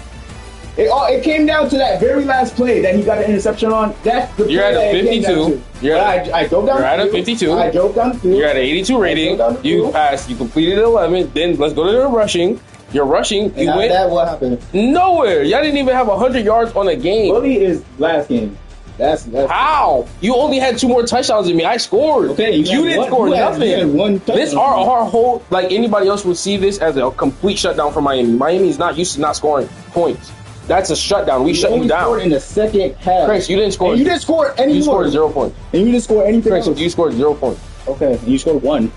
Speaker 7: It came down to that very last play that he got an interception on. That's the play.
Speaker 1: You're at a 52.
Speaker 7: I drove down.
Speaker 1: You're at a 52.
Speaker 7: I drove down the field.
Speaker 1: You're at an 82 rating. You passed. You completed 11. Then let's go to the rushing. You're rushing. You went.
Speaker 7: That what happened?
Speaker 1: Nowhere. Y'all didn't even have 100 yards on a game.
Speaker 7: Bully is last game. That's
Speaker 1: how you only had 2 more touchdowns than me. I scored.
Speaker 7: Okay, you
Speaker 1: didn't score nothing.
Speaker 7: You had 1 touchdown.
Speaker 1: This our whole, like anybody else would see this as a complete shutdown for Miami. Miami is not used to not scoring points. That's a shutdown. We shut you down.
Speaker 7: Scored in the second half.
Speaker 1: Chris, you didn't score.
Speaker 7: And you didn't score any more.
Speaker 1: You scored 0 points.
Speaker 7: And you didn't score anything.
Speaker 1: Chris,
Speaker 7: else.
Speaker 1: you scored 0 points.
Speaker 7: Okay, and you scored 1.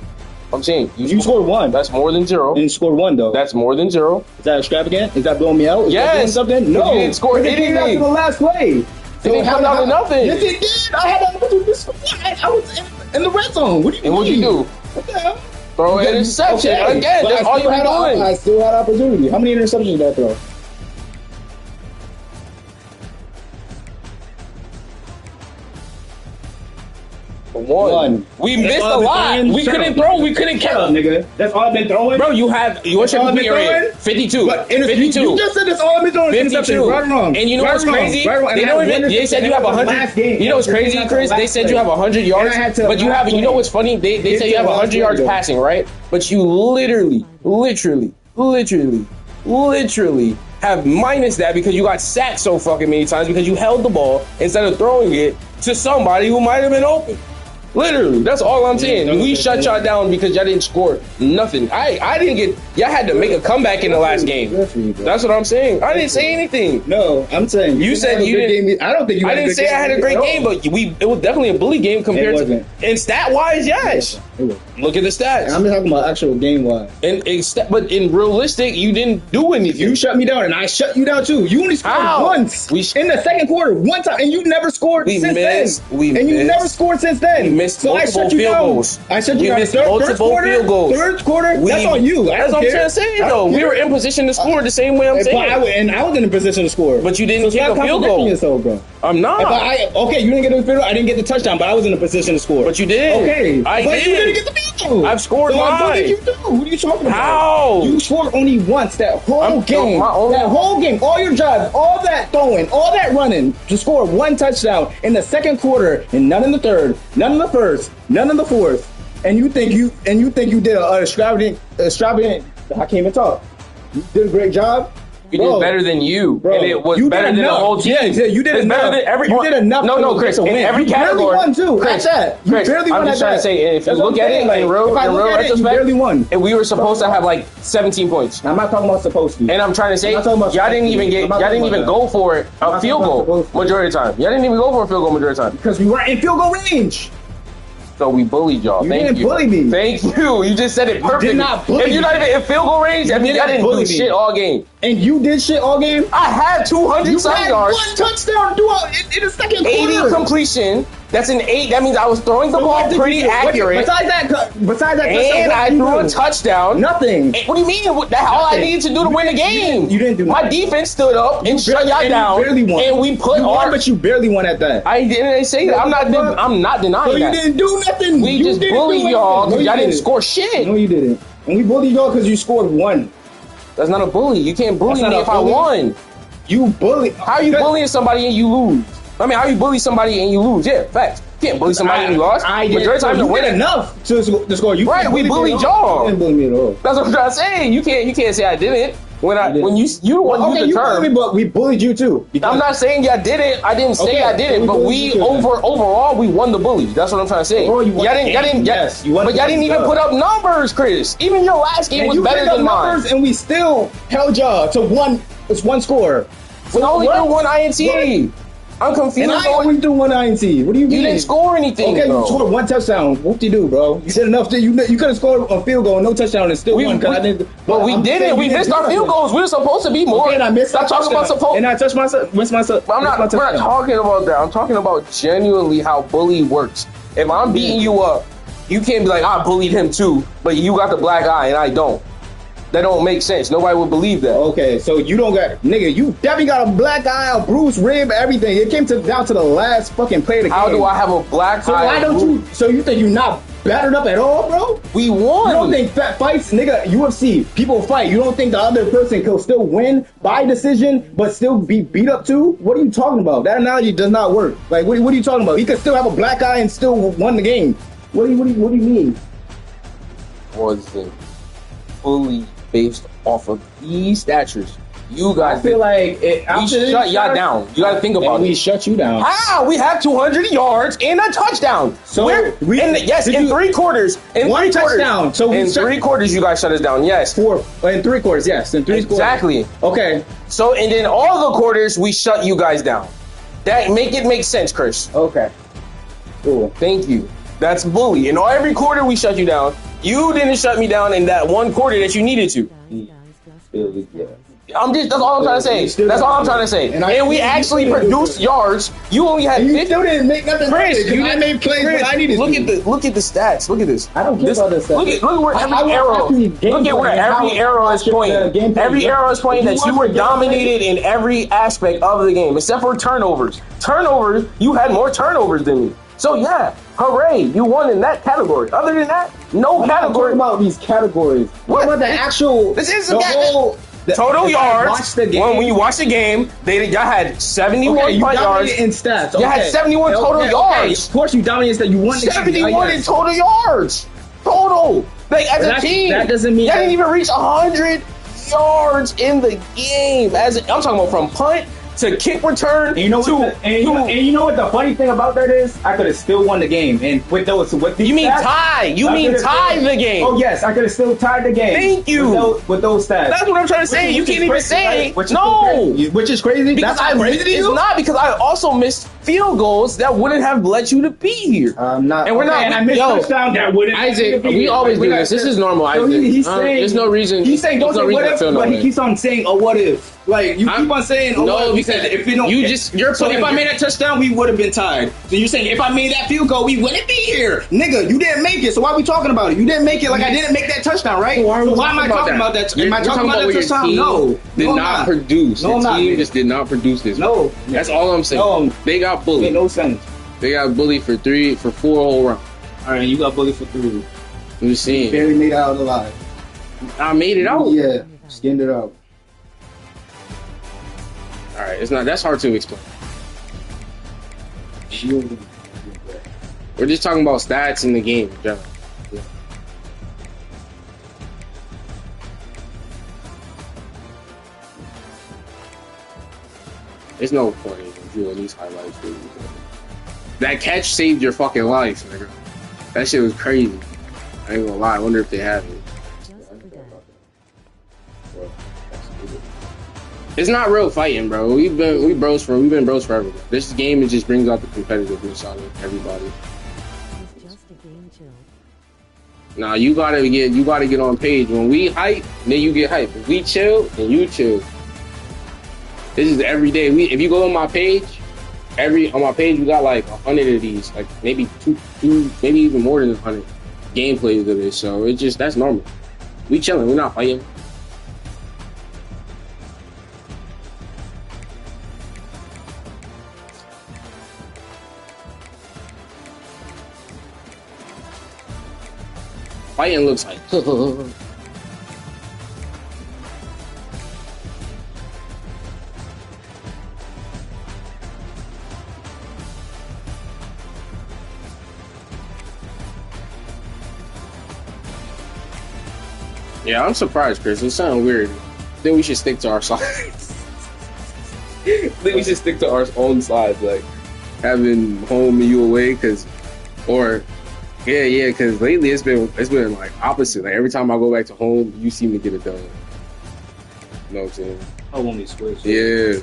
Speaker 1: I'm saying
Speaker 7: you scored 1.
Speaker 1: That's more than 0.
Speaker 7: And you scored 1 though.
Speaker 1: That's more than 0.
Speaker 7: Is that extravagant? Is that blowing me out? Is that doing something? No.
Speaker 1: You didn't score anything.
Speaker 7: After the last play.
Speaker 1: So it didn't come down to nothing.
Speaker 7: Yes, it did. I had an opportunity to score. I was in the red zone. What do you mean?
Speaker 1: And what'd you do?
Speaker 7: What the hell?
Speaker 1: Throw an interception again. That's all you were doing.
Speaker 7: I still had opportunity. How many interceptions did I throw? One.
Speaker 1: We missed a lot. We couldn't throw. We couldn't catch.
Speaker 7: Nigga. That's all I've been throwing.
Speaker 1: Bro, you have what's your complete area? 52.
Speaker 7: But
Speaker 1: 52.
Speaker 7: You just said that's all I've been throwing.
Speaker 1: 52.
Speaker 7: Right or wrong?
Speaker 1: And you know what's crazy? They said you have 100. You know what's crazy, Chris? They said you have 100 yards, but you have. You know what's funny? They say you have 100 yards passing, right? But you literally have minus that because you got sacked so fucking many times because you held the ball instead of throwing it to somebody who might have been open. Literally, that's all I'm saying. We shut y'all down because y'all didn't score nothing. I didn't get. Y'all had to make a comeback in the last game. That's what I'm saying. I didn't say anything.
Speaker 7: No, I'm saying
Speaker 1: you said you didn't.
Speaker 7: I don't think you.
Speaker 1: I didn't say I had a great game, but it was definitely a bully game compared to. And stat wise, yes. Look at the stats.
Speaker 7: I'm talking about actual game wise.
Speaker 1: But in realistic, you didn't do anything.
Speaker 7: You shut me down, and I shut you down too. You only scored once in the second quarter, one time, and you never scored since then. You never scored since then.
Speaker 1: We missed multiple field goals.
Speaker 7: I shut you down. Multiple field goals. Third quarter. That's on you.
Speaker 1: That's what I'm trying to say, though. We were in position to score the same way I'm saying.
Speaker 7: I was in a position to score.
Speaker 1: But you didn't get a field goal.
Speaker 7: Yourself, bro.
Speaker 1: I'm not.
Speaker 7: Okay, you didn't get the field goal. I didn't get the touchdown, but I was in a position to score.
Speaker 1: But you did.
Speaker 7: Okay.
Speaker 1: I did.
Speaker 7: You didn't get the field goal.
Speaker 1: I've scored mine.
Speaker 7: What did you do? What are you talking about?
Speaker 1: How?
Speaker 7: You scored only once that whole game. That whole game. All your drives, all that throwing, all that running to score 1 touchdown in the second quarter, and none in the third, none in the first, none in the fourth.
Speaker 11: and you think you did a extravagant. I can't even talk. You did a great job.
Speaker 1: We did better than you,
Speaker 11: bro.
Speaker 1: And it was better than the whole team.
Speaker 11: Yeah, you did enough.
Speaker 1: Better than every.
Speaker 11: You did enough.
Speaker 1: No, Chris. In every category,
Speaker 11: you barely won too.
Speaker 1: Chris,
Speaker 11: You barely won.
Speaker 1: I'm just trying to say, if you look at it in real retrospect,
Speaker 11: you barely won.
Speaker 1: And we were supposed to have like 17 points.
Speaker 11: I'm not talking about supposed to.
Speaker 1: And I'm trying to say, y'all didn't even go for it a field goal majority of the time. Y'all didn't even go for a field goal majority of the time
Speaker 11: because we weren't in field goal range.
Speaker 1: So we bullied y'all.
Speaker 11: You didn't bully me.
Speaker 1: Thank you. You just said it perfectly.
Speaker 11: You did not bully
Speaker 1: if you're not even in field goal range, that means y'all didn't do shit all game.
Speaker 11: And you did shit all game?
Speaker 1: I had 200 some yards.
Speaker 11: One touchdown in the second quarter.
Speaker 1: 80 completion. That's an 8. That means I was throwing the ball pretty accurate.
Speaker 11: Besides that,
Speaker 1: and I threw a touchdown.
Speaker 11: Nothing.
Speaker 1: What do you mean? That's all I needed to do to win the game.
Speaker 11: You didn't do nothing.
Speaker 1: My defense stood up and shut y'all down. And we put
Speaker 11: but you barely won at that.
Speaker 1: I didn't say that. I'm not denying
Speaker 11: that.
Speaker 1: So
Speaker 11: you didn't do nothing.
Speaker 1: We just bullied y'all because y'all didn't score shit.
Speaker 11: No, you didn't. And we bullied y'all because you scored 1.
Speaker 1: That's not a bully. You can't bully me if I won.
Speaker 11: You bully.
Speaker 1: How are you bullying somebody and you lose? I mean, how you bully somebody and you lose? Yeah, facts. You can't bully somebody and you lost. Majority of the time, you win
Speaker 11: enough to score. You
Speaker 1: right? We bullied y'all.
Speaker 11: You didn't bully me at all.
Speaker 1: That's what I'm trying to say. You can't say I didn't. When you use the term,
Speaker 11: me, but we bullied you too.
Speaker 1: I'm not saying y'all didn't. I didn't say I didn't, but overall we won the bully. That's what I'm trying to say.
Speaker 11: Bro, y'all
Speaker 1: didn't even put up numbers, Chris. Even your last game was better than mine.
Speaker 11: And we still held y'all to one score.
Speaker 1: We only threw 1 INT. I'm confused.
Speaker 11: And I only threw 1 INT. What do you mean?
Speaker 1: You didn't score anything.
Speaker 11: Okay,
Speaker 1: though.
Speaker 11: You scored 1 touchdown. Whoop-de-doo, bro. You did enough. You could have scored a field goal and no touchdown and still won.
Speaker 1: But we didn't. We missed our field goals. We were supposed to be more.
Speaker 11: Okay, and I missed.
Speaker 1: Stop talking about supposed.
Speaker 11: And I touched myself. Missed myself.
Speaker 1: We're not talking about that. I'm talking about genuinely how bullying works. If I'm beating you up, you can't be like, I bullied him too, but you got the black eye and I don't. That don't make sense. Nobody would believe that.
Speaker 11: Okay, so you don't got, nigga, you definitely got a black eye, a bruised rib, everything. It came down to the last fucking play of the game.
Speaker 1: How do I have a black eye?
Speaker 11: So why don't you, so you think you're not battered up at all, bro?
Speaker 1: We won.
Speaker 11: You don't think fights, nigga, UFC, people fight. You don't think the other person can still win by decision, but still be beat up too? What are you talking about? That analogy does not work. Like, what are you talking about? He could still have a black eye and still won the game. What do you mean?
Speaker 1: Was it fully based off of these statures? You guys,
Speaker 11: I feel like we
Speaker 1: shut y'all down. You got to think about it.
Speaker 11: We shut you down.
Speaker 1: How? We have 200 yards and a touchdown.
Speaker 11: So
Speaker 1: in 3 quarters. In
Speaker 11: 1 touchdown. So
Speaker 1: in 3 quarters, you guys shut us down. Yes.
Speaker 11: 4 in 3 quarters. Yes, in 3 quarters.
Speaker 1: Exactly.
Speaker 11: Okay.
Speaker 1: So and then all the quarters we shut you guys down. That make sense, Chris.
Speaker 11: Okay. Cool.
Speaker 1: Thank you. That's bully. In every quarter we shut you down. You didn't shut me down in that 1 quarter that you needed to. That's all I'm trying to say. That's all I'm trying to say. And we actually produced yards. You only had 50.
Speaker 11: You still didn't make nothing.
Speaker 1: Chris,
Speaker 11: you didn't make plays when I needed
Speaker 1: to. Look at the stats. Look at this.
Speaker 11: I don't care about this stats.
Speaker 1: Look at where every arrow. Look at where every arrow is pointing. Every arrow is pointing that you were dominated in every aspect of the game, except for turnovers. Turnovers, you had more turnovers than me. So yeah, hooray, you won in that category. Other than that, no category.
Speaker 11: About these categories. What about the actual?
Speaker 1: This is the whole total yards. When you watch the game, y'all had 71 punt yards
Speaker 11: in stats.
Speaker 1: You had 71 total yards.
Speaker 11: Of course, you dominated that. You won
Speaker 1: 71 in total yards. Total. Like as a team,
Speaker 11: that doesn't mean
Speaker 1: y'all didn't even reach 100 yards in the game. I'm talking about from punt to kick return.
Speaker 11: And you know what the funny thing about that is? I could have still won the game. And with these
Speaker 1: You mean
Speaker 11: stats,
Speaker 1: tie? You mean tie the game?
Speaker 11: Oh yes, I could have still tied the game.
Speaker 1: Thank you.
Speaker 11: With those stats.
Speaker 1: That's what I'm trying to say. You can't even say
Speaker 11: no. Which is crazy.
Speaker 1: Because
Speaker 11: That's crazy to you.
Speaker 1: It's not because I also missed field goals that wouldn't have led you to be here.
Speaker 11: Not.
Speaker 1: And we're not.
Speaker 11: And I missed touchdown that wouldn't.
Speaker 1: Isaac, we always do this. This is normal.
Speaker 11: So
Speaker 1: Isaac.
Speaker 11: he's saying
Speaker 1: there's no reason.
Speaker 11: He's saying don't say what if, but he keeps on saying what if. Like you keep on saying
Speaker 1: no because
Speaker 11: if it don't. So if I made that touchdown, we would have been tied. So you're saying if I made that field goal, we wouldn't be here, nigga. You didn't make it, so why are we talking about it? You didn't make it, like I didn't make that touchdown, right? So why am I talking about that? Am I talking about that touchdown? No,
Speaker 1: did not produce. The team just did not produce this.
Speaker 11: No,
Speaker 1: that's all I'm saying. They got bullied.
Speaker 11: Made no sense.
Speaker 1: They got bullied for 4 whole rounds.
Speaker 11: All right, you got bullied for 3.
Speaker 1: I'm just saying.
Speaker 11: Barely made it out alive.
Speaker 1: I made it out.
Speaker 11: Yeah, skinned it out.
Speaker 1: All right, it's not. That's hard to explain. We're just talking about stats in the game in general. There's no point in doing these highlights. Really. That catch saved your fucking life, nigga. That shit was crazy. I ain't gonna lie. I wonder if they have it. It's not real fighting, bro. We've been bros forever. Bro. This game just brings out the competitiveness out of everybody.
Speaker 6: It's just a game, chill.
Speaker 1: Nah, you gotta get on page. When we hype, then you get hype. If we chill, then you chill. This is every day. If you go on my page, on my page we got like 100 of these, like maybe two, maybe even more than 100 gameplays of this. So it's just that's normal. We chilling. We're not fighting. Fighting looks like. Yeah, I'm surprised, Chris. It sounds weird. I think we should stick to our sides. I think we should stick to our own sides, like having home and you away, because lately it's been like opposite. Like every time I go back to home, you seem to get it done. You know what I'm saying?
Speaker 7: Oh, when we switch.
Speaker 1: Yeah.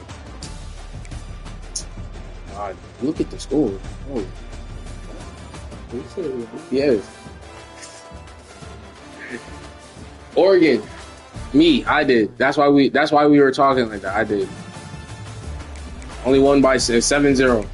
Speaker 1: God, look at the score. Oh. Yes. Oregon. Me, I did. That's why we were talking like that. I did. Only won by 7-0.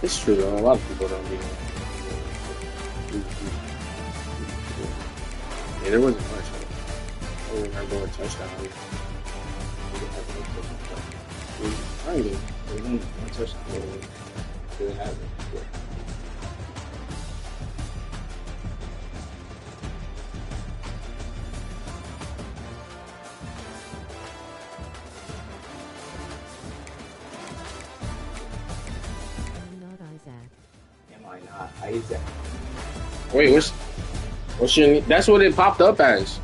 Speaker 1: It's true though. A lot of people don't do that. Yeah, there wasn't much. I remember a touchdown. I did. There was only one touchdown. They have it.
Speaker 7: Am I not Isaac?
Speaker 1: Wait, what's your? That's what it popped up as.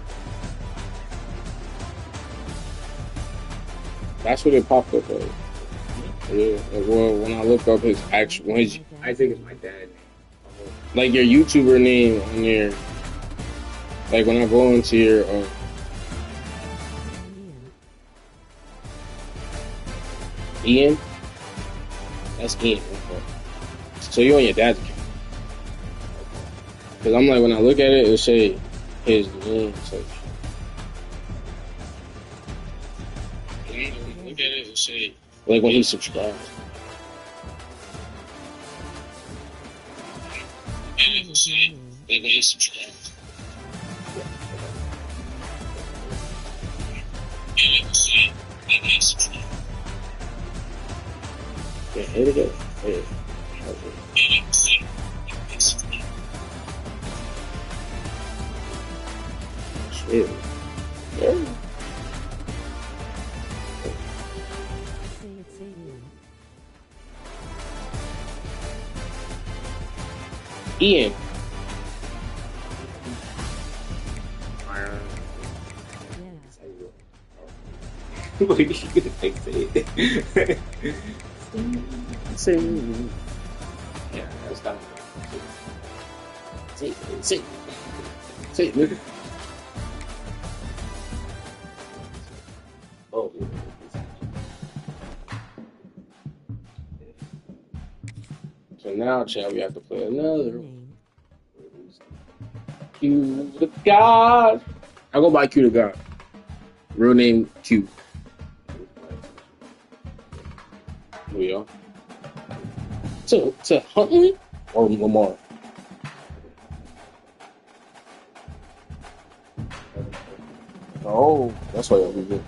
Speaker 1: That's what it popped up as. Yeah. Well, when I looked up his actual,
Speaker 7: Isaac is my dad name.
Speaker 1: Like your YouTuber name on your, like when I go into your. Ian. That's Ian. Okay. So you on your dad's account? Because I'm like, when I look at it, it'll say his name. So when I look at it, it'll say like when he subscribed. It'll say like when he subscribed. It'll say like when he subscribed. Yeah, here we go. Here. Shit. Yeah. Ian.
Speaker 7: What are you gonna say it?
Speaker 1: Say
Speaker 7: Yeah, that's kind of
Speaker 1: say it, nigga.
Speaker 7: oh.
Speaker 1: So now, Chad, we have to play another Qdagod. I go by Qdagod. Real name Q. Who y'all? To Huntley or Lamar? Oh, that's why y'all be good.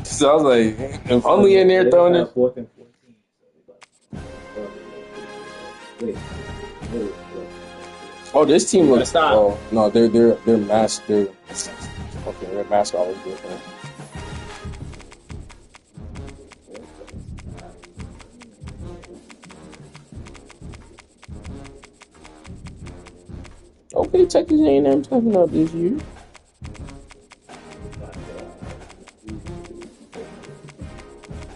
Speaker 1: So I was like, if Huntley in there throwing it.
Speaker 7: 4th and 14.
Speaker 1: Oh, this team looks.
Speaker 7: Stop.
Speaker 1: Oh no, their mask. Their mascot was different. Okay, Texas A&M stepping up this year.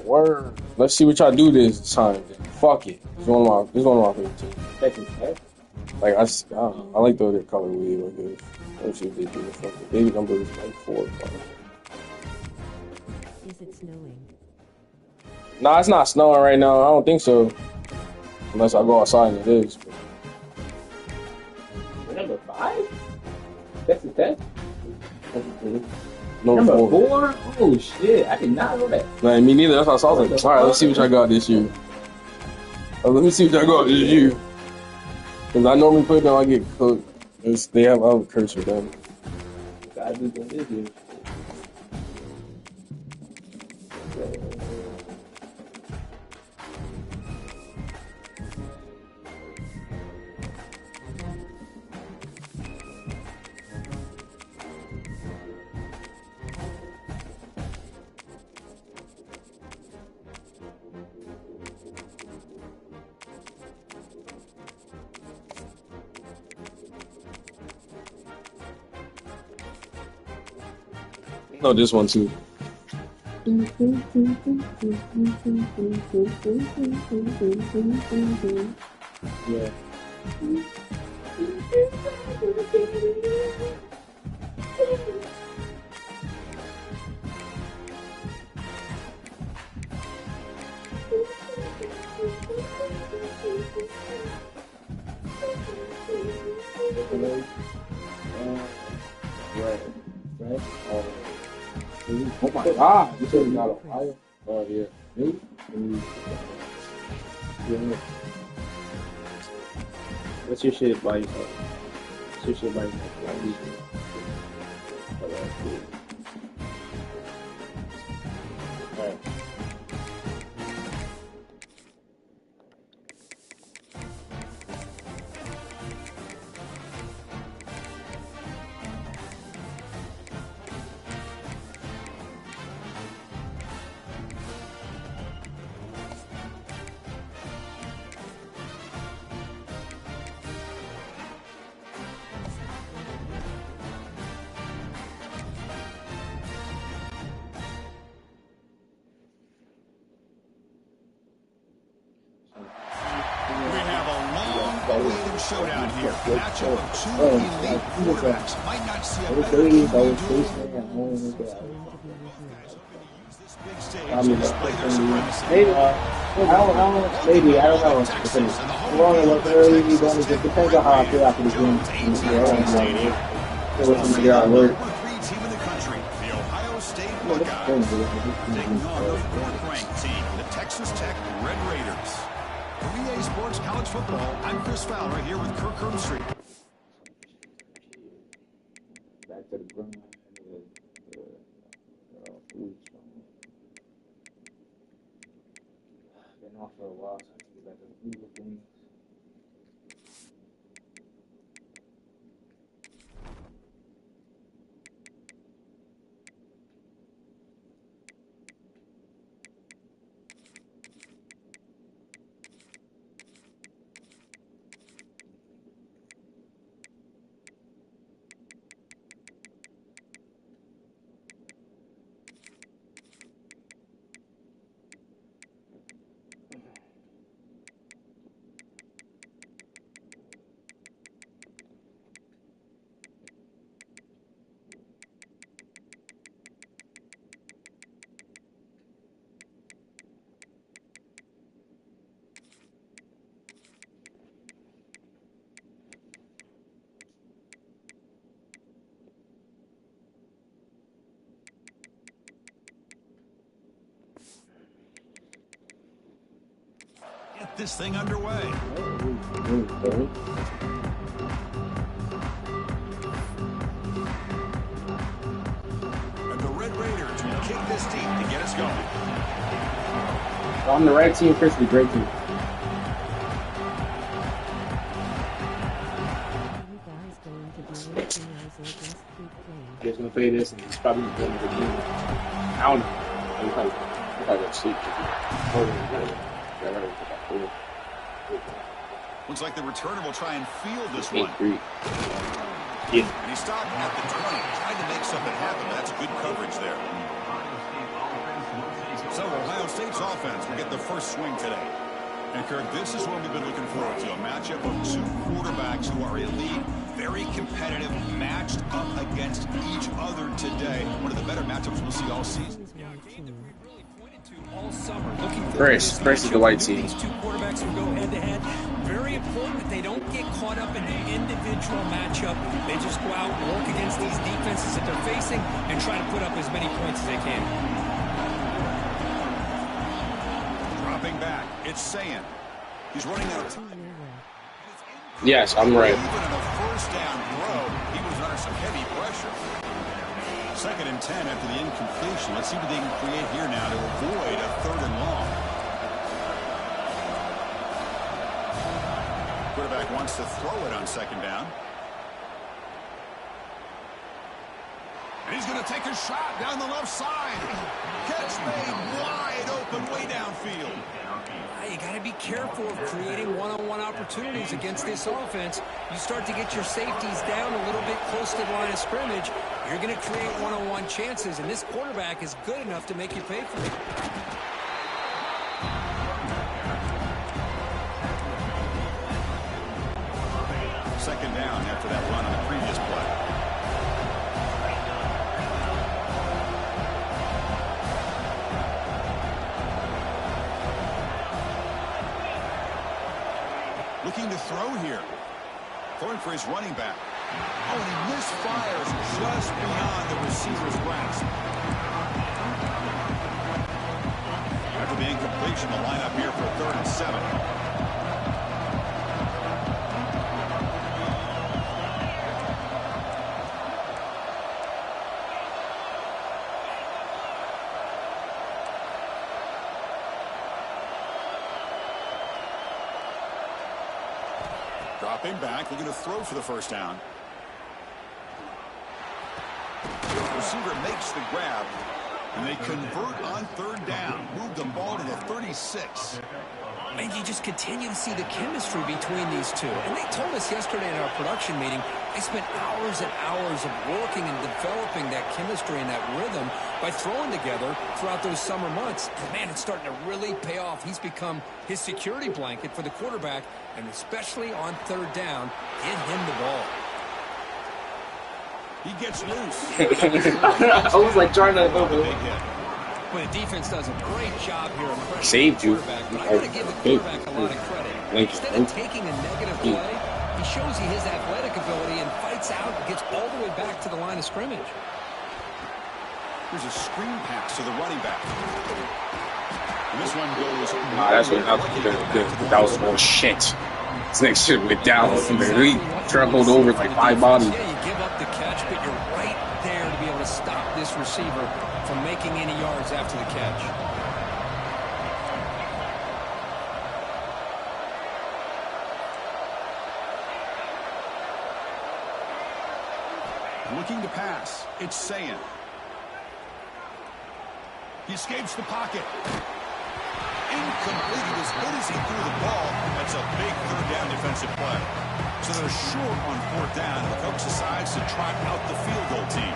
Speaker 1: Word. Let's see what y'all do this time. Fuck it. This is one of my favorite teams.
Speaker 7: Texas Tech.
Speaker 1: Like I like the other colorway. Like this. Let's see if they do the fucking baby number is like 4.
Speaker 6: Is it snowing?
Speaker 1: Nah, it's not snowing right now. I don't think so. Unless I go outside and it is.
Speaker 7: Number 5? Texas Tech?
Speaker 1: Number
Speaker 7: 4? Oh shit, I did not know that.
Speaker 1: Nah, me neither. That's what I was like, alright, let's see what y'all got this year. Let me see what y'all got this year. Because I normally put them, I get cooked. They have other curse with them.
Speaker 7: I do think this year.
Speaker 1: No, this one too.
Speaker 7: Yeah. Right. Oh my God! You said not Ohio. Oh yeah. Really? Yeah. What's your shit by yourself? What's your shit by yourself? Alright.
Speaker 8: Showdown here. Matchup of two elite quarterbacks. Might not see a better game than
Speaker 7: maybe, I don't know. Depends. Long and what's early, it depends on how I feel after the game. So what's going to work.
Speaker 8: The Ohio State Buckeyes taking on the 4th-ranked team, the Texas Tech Red Raiders. For EA Sports College Football, I'm Chris Fowler here with Kirk Herbstreit.
Speaker 7: Back to the grind. Been off for a while, so I have to get back to the food of things.
Speaker 8: Get this thing underway. And the Red Raiders will kick this deep to get us going.
Speaker 7: I'm the right team, Chris, the great team. Just gonna play this, and it's probably going to the game. I don't know. I'm probably gonna sleep.
Speaker 8: Looks like the returner will try and field this one.
Speaker 7: 8-3.
Speaker 1: Yeah.
Speaker 8: And he stopped at the 20, trying to make something happen, but that's good coverage there. So Ohio State's offense will get the first swing today. And Kirk, this is what we've been looking forward to, a matchup of two quarterbacks who are elite, very competitive, matched up against each other today. One of the better matchups we'll see all season.
Speaker 9: All summer, looking for
Speaker 1: Chris is the white team.
Speaker 9: These two quarterbacks will go head-to-head. Very important that they don't get caught up in the individual matchup. They just go out and work against these defenses that they're facing and try to put up as many points as they can.
Speaker 8: Dropping back, it's Ncaa. He's running out of time.
Speaker 1: Yes, I'm right.
Speaker 8: Even in a first down throw, he was under some heavy pressure. 2nd and 10 after the incompletion. Let's see what they can create here now to avoid a 3rd and long. Quarterback wants to throw it on 2nd down. And he's going to take a shot down the left side. Catch made wide open way downfield.
Speaker 9: You got to be careful of creating one-on-one opportunities against this offense. You start to get your safeties down a little bit close to the line of scrimmage, you're going to create one-on-one chances, and this quarterback is good enough to make you pay for it.
Speaker 8: Second down after that run on the previous play. Looking to throw here. Throwing for his running back. Oh, and he misfires just beyond the receiver's grasp. After the incompletion, the lineup here for 3rd and 7. Dropping back, looking to throw for the first down. The receiver makes the grab, and they convert on 3rd down. Move the ball to the 36.
Speaker 9: And you just continue to see the chemistry between these two. And they told us yesterday in our production meeting, they spent hours and hours of working and developing that chemistry and that rhythm by throwing together throughout those summer months. And man, it's starting to really pay off. He's become his security blanket for the quarterback, and especially on 3rd down, give him the ball.
Speaker 8: He gets loose.
Speaker 1: I was like trying to go.
Speaker 9: But the defense does a great job here.
Speaker 1: Saved you.
Speaker 9: But I got to give the quarterback a lot of credit. Instead of taking a negative play, he shows you his athletic ability and fights out and gets all the way back to the line of scrimmage.
Speaker 8: There's a screen pass to the running back. And this one goes.
Speaker 1: That's what that was more shit. This next shit went down. He trickled over like 5 bodies.
Speaker 9: Yeah, you give up the catch, but you're right there to be able to stop this receiver from making any yards after the catch.
Speaker 8: Looking to pass. It's Ncaa. He escapes the pocket. Incomplete. He was good as he threw the ball. That's a big 3rd down defensive play. So they're short on 4th down, and the coach decides to trot out the field goal team.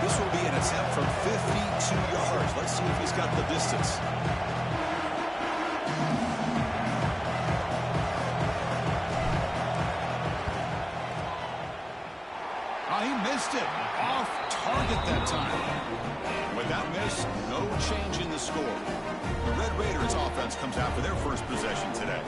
Speaker 8: This will be an attempt from 52 yards. Let's see if he's got the distance. Oh, he missed it. Off target that time. With that miss, no change in the score. The Red Raiders offense comes out for their first possession today.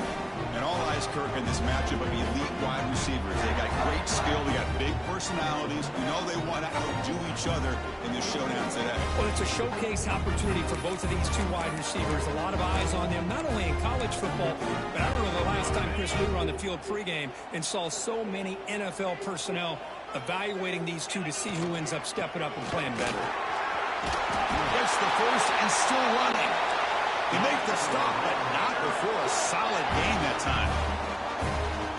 Speaker 8: And all eyes, Kirk, in this matchup of elite wide receivers. They got great skill. They got big personalities. You know they want to outdo each other in this showdown today.
Speaker 9: Well, it's a showcase opportunity for both of these two wide receivers. A lot of eyes on them, not only in college football, but I don't know the last time, Chris, we were on the field pregame and saw so many NFL personnel evaluating these two to see who ends up stepping up and playing better.
Speaker 8: Gets the first and still running. They make the stop, but not before a solid gain that time.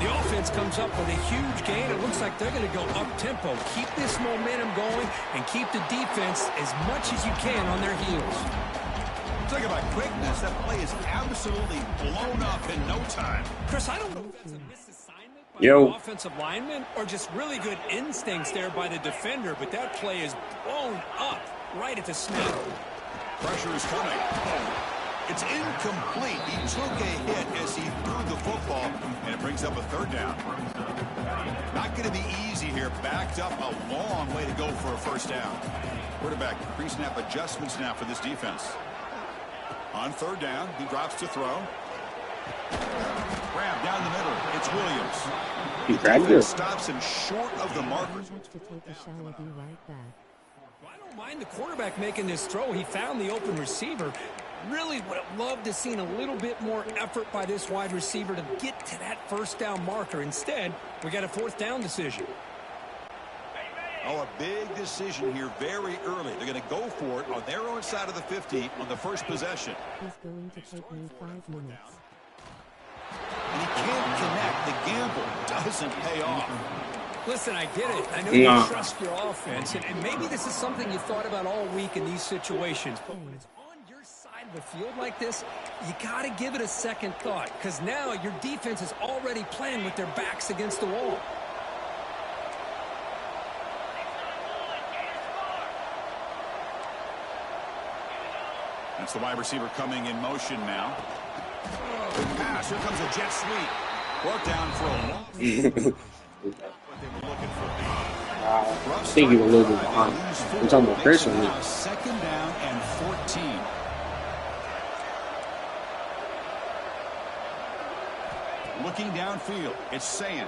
Speaker 9: The offense comes up with a huge gain. It looks like they're going to go up-tempo. Keep this momentum going and keep the defense as much as you can on their heels.
Speaker 8: Talk about quickness. That play is absolutely blown up in no time.
Speaker 9: Chris, I don't know if that's a misassignment by
Speaker 1: Yo.
Speaker 9: Offensive lineman or just really good instincts there by the defender, but that play is blown up right at the snap.
Speaker 8: Pressure is coming. It's incomplete. He took a hit as he threw the football, and it brings up a third down. Not going to be easy here. Backed up a long way to go for a first down. Quarterback pre-snap adjustments now for this defense. On third down, he drops to throw. Grab down the middle. It's Williams.
Speaker 1: He grabbed it.
Speaker 8: Stops him short of the markers.
Speaker 6: To take a shower, be right back.
Speaker 9: I don't mind the quarterback making this throw. He found the open receiver. Really would have loved to seen a little bit more effort by this wide receiver to get to that first down marker. Instead, we got a fourth down decision.
Speaker 8: Oh, a big decision here very early. They're going to go for it on their own side of the 50 on the first possession.
Speaker 6: He's going to take me 5 minutes.
Speaker 8: And he can't connect. The gamble doesn't pay off.
Speaker 9: Listen, I get it. I know you trust your offense, and maybe this is something you thought about all week in these situations. But when it's on your side of the field like this, you got to give it a second thought, because now your defense is already playing with their backs against the wall.
Speaker 8: That's the wide receiver coming in motion now. Good pass. Here comes a jet sweep. Brought down for a long.
Speaker 1: I think he was a little bit behind. I'm talking about pressure.
Speaker 8: Second down and 14. Looking downfield, it's Ncaa.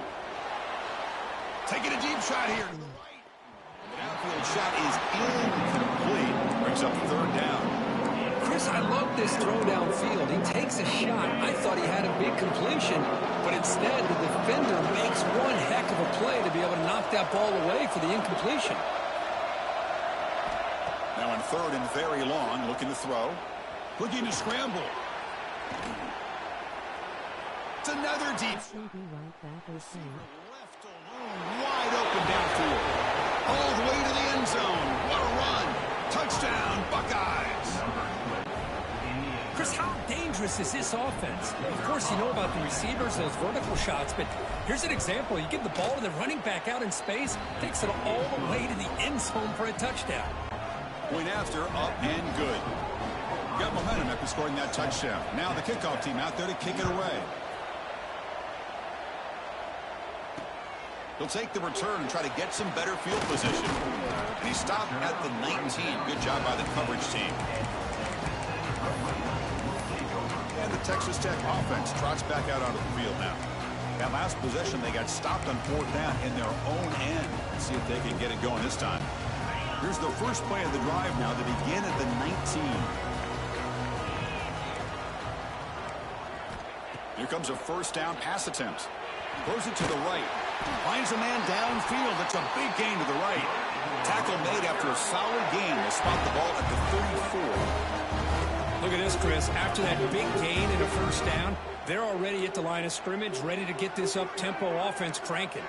Speaker 8: Taking a deep shot here to the right. The downfield shot is incomplete. Brings up third down.
Speaker 9: Chris, I love this throw downfield. He takes a shot. I thought he had a big completion, but instead the defender makes one heck of a play to be able to knock that ball away for the incompletion.
Speaker 8: Now on third and very long, looking to throw. Looking to scramble. It's another deep.
Speaker 6: Be right back,
Speaker 8: Left alone, wide open downfield. All the way to the end zone. What a run. Touchdown, Buckeyes.
Speaker 9: Chris, how dangerous is this offense? Of course, you know about the receivers, those vertical shots, but here's an example. You give the ball to the running back out in space, takes it all the way to the end zone for a touchdown.
Speaker 8: Point after, up and good. Got momentum after scoring that touchdown. Now the kickoff team out there to kick it away. He'll take the return and try to get some better field position. And he stopped at the 19. Good job by the coverage team. And the Texas Tech offense trots back out onto the field now. That last possession, they got stopped on fourth down in their own end. Let's see if they can get it going this time. Here's the first play of the drive now to begin at the 19. Here comes a first down pass attempt. Throws it to the right. Finds a man downfield. It's a big gain to the right. Tackle made after a solid gain. They spot the ball at the 34.
Speaker 9: Look at this, Chris. After that big gain and a first down, they're already at the line of scrimmage, ready to get this up-tempo offense cranking.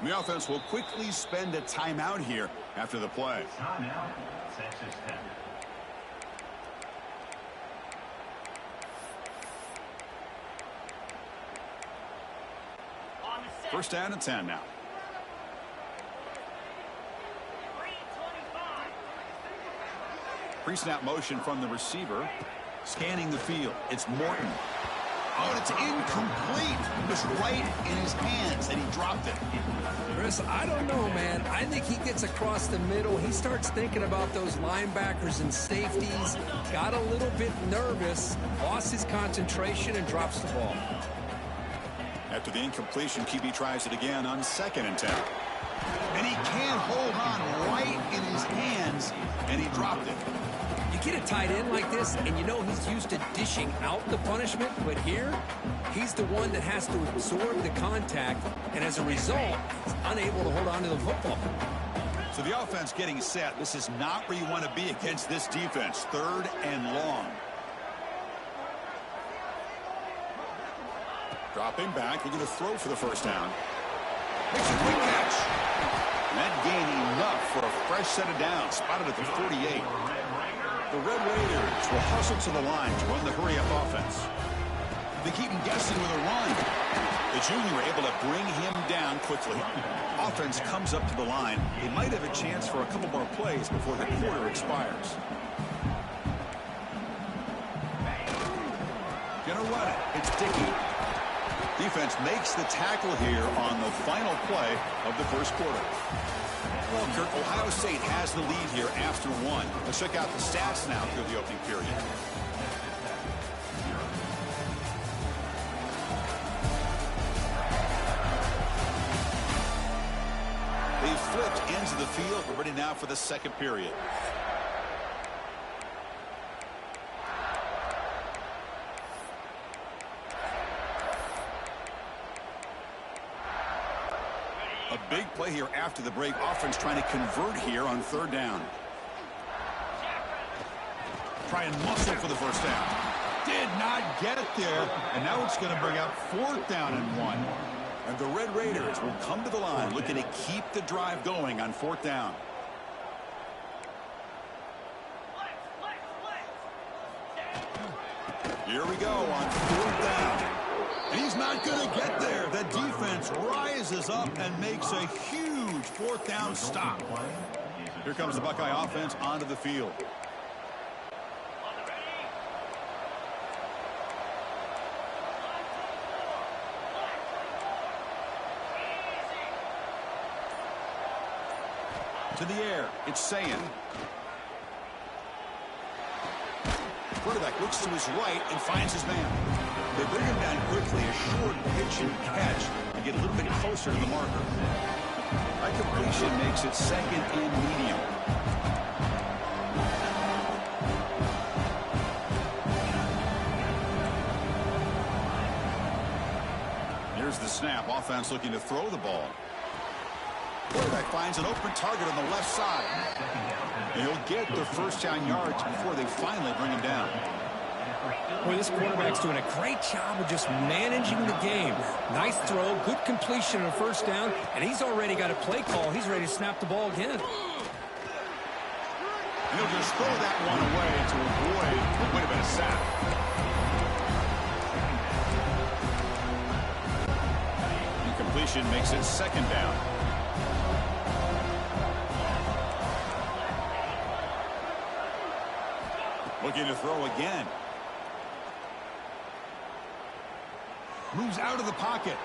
Speaker 8: The offense will quickly spend a timeout here after the play.
Speaker 12: Timeout, Texas Tech.
Speaker 8: First down and 10 now. Pre-snap motion from the receiver. Scanning the field. It's Morton. Oh, and it's incomplete. It was right in his hands, and he dropped it.
Speaker 9: Chris, I don't know, man. I think he gets across the middle. He starts thinking about those linebackers and safeties. Got a little bit nervous, lost his concentration, and drops the ball.
Speaker 8: After the incompletion, QB tries it again on 2nd and 10. And he can't hold on right in his hands, and he dropped it.
Speaker 9: You get a tight end like this, and you know he's used to dishing out the punishment, but here, he's the one that has to absorb the contact, and as a result, he's unable to hold on to the football.
Speaker 8: So the offense getting set. This is not where you want to be against this defense. 3rd and long. Dropping back, looking to throw for the first down. Makes a quick catch. And that gained enough for a fresh set of downs, spotted at the 48. The Red Raiders will hustle to the line to run the hurry-up offense. They keep him guessing with a run. The junior able to bring him down quickly. Offense comes up to the line. They might have a chance for a couple more plays before the quarter expires. Gonna run it. It's Dickey. Defense makes the tackle here on the final play of the first quarter. Well, Kirk, Ohio State has the lead here after one. Let's check out the stats now through the opening period. They've flipped ends of the field. We're ready now for the second period. A big play here after the break. Offense trying to convert here on third down. Try and muscle for the first down. Did not get it there. And now it's going to bring out fourth down and 1. And the Red Raiders will come to the line looking to keep the drive going on fourth down. Here we go on fourth down. And he's not going to get there. The defense rises up and makes a huge fourth down stop. Here comes the Buckeye offense onto the field. To the air, it's Ncaa. Quarterback looks to his right and finds his man. They bring him down quickly, a short pitch and catch, and get a little bit closer to the marker. That completion makes it second and medium. Here's the snap. Offense looking to throw the ball. Quarterback finds an open target on the left side. And he'll get the first down yards before they finally bring him down.
Speaker 9: Boy, this quarterback's doing a great job of just managing the game. Nice throw, good completion on a first down, and he's already got a play call. He's ready to snap the ball again.
Speaker 8: And he'll just throw that one away to avoid what would have been a sack. Incompletion makes it second down. Looking to throw again. Moves out of the pocket.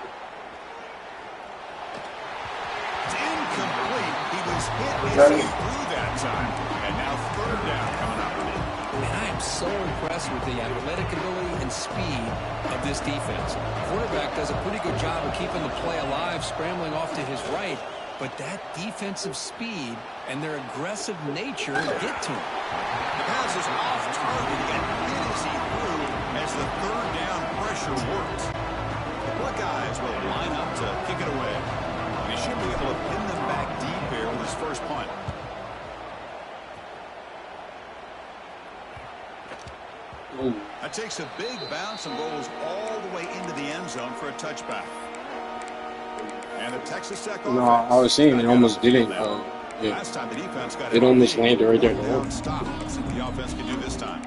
Speaker 8: It's incomplete. He was hit through that time. And now third down coming up.
Speaker 9: And I am so impressed with the athletic ability and speed of this defense. Quarterback does a pretty good job of keeping the play alive, scrambling off to his right. But that defensive speed and their aggressive nature get to him.
Speaker 8: The pass is off target and hit as he threw as the third down pressure works. The Buckeyes will line up to kick it away. And he should be able to pin them back deep here with his first punt.
Speaker 1: Ooh.
Speaker 8: That takes a big bounce and rolls all the way into the end zone for a touchback. And the Texas Tech offense.
Speaker 1: No, I was saying it almost didn't. Yeah.
Speaker 8: Last time the defense got
Speaker 1: it almost landed right there in the hole.
Speaker 8: Stop. Let's see what the offense can do this time.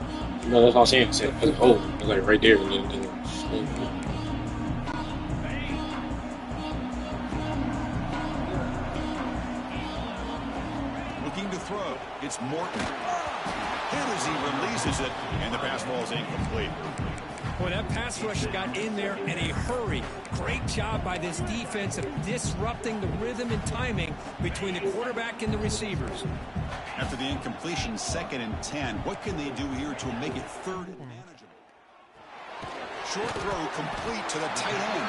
Speaker 1: No, that's what I was saying. It was hole. It was like right there. And then
Speaker 8: looking to throw. It's Morton. Hit as he releases it, and the pass ball is incomplete.
Speaker 9: Boy, that pass rush got in there in a hurry. Great job by this defense of disrupting the rhythm and timing between the quarterback and the receivers.
Speaker 8: After the incompletion, 2nd and 10. What can they do here to make it third and manageable? Short throw complete to the tight end.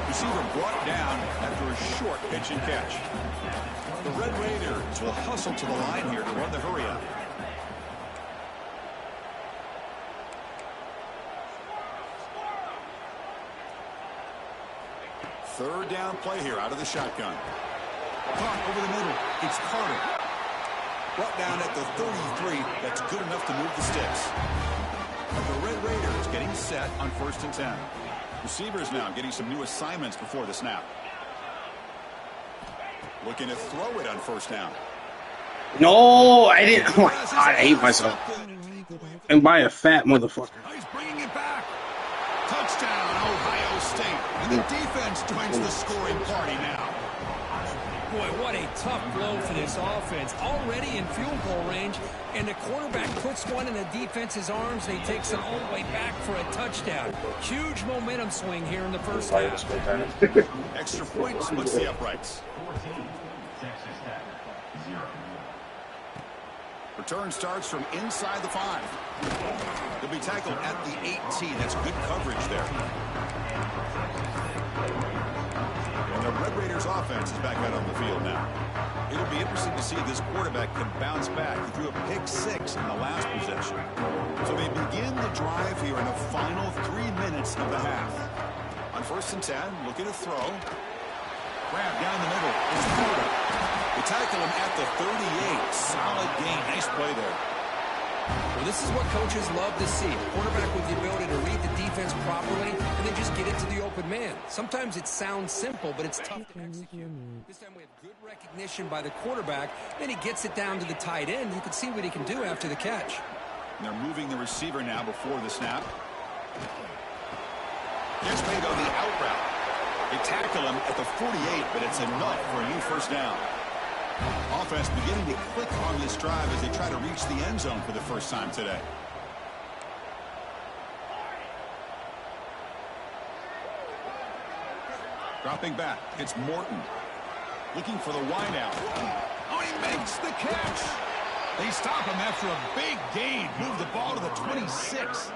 Speaker 8: Receiver brought down after a short pitch and catch. The Red Raiders will hustle to the line here to run the hurry-up. Third down play here out of the shotgun. Caught over the middle. It's Carter. Brought down at the 33. That's good enough to move the sticks. And the Red Raiders getting set on 1st and 10. Receivers now getting some new assignments before the snap. Looking to throw it on first down.
Speaker 1: No, I didn't. Oh my God, I hate myself. And by a fat motherfucker.
Speaker 8: He's bringing it back. Touchdown, Ohio State. And the defense joins the scoring party now.
Speaker 9: Boy, what a tough blow for this offense. Already in field goal range, and the quarterback puts one in the defense's arms, and he takes it all the way back for a touchdown. Huge momentum swing here in the first half.
Speaker 8: Extra point splits the uprights. Return starts from inside the 5. He'll be tackled at the 18. That's good coverage there. And the Red Raiders offense is back out on the field now. It'll be interesting to see if this quarterback can bounce back. He threw a pick 6 in the last possession. So they begin the drive here in the final 3 minutes of the half. On 1st and 10, looking to throw. Grab down the middle. It's Porter. They tackle him at the 38. Solid gain. Nice play there.
Speaker 9: Well, this is what coaches love to see. A quarterback with the ability to read the defense properly and then just get it to the open man. Sometimes it sounds simple, but it's tough to execute. This time we have good recognition by the quarterback. Then he gets it down to the tight end. You can see what he can do after the catch.
Speaker 8: And they're moving the receiver now before the snap. Gets paid on the out route. They tackle him at the 48, but it's enough for a new first down. Offense beginning to click on this drive as they try to reach the end zone for the first time today. Dropping back, it's Morton. Looking for the wideout. Oh, he makes the catch. They stop him after a big gain. Move the ball to the 26.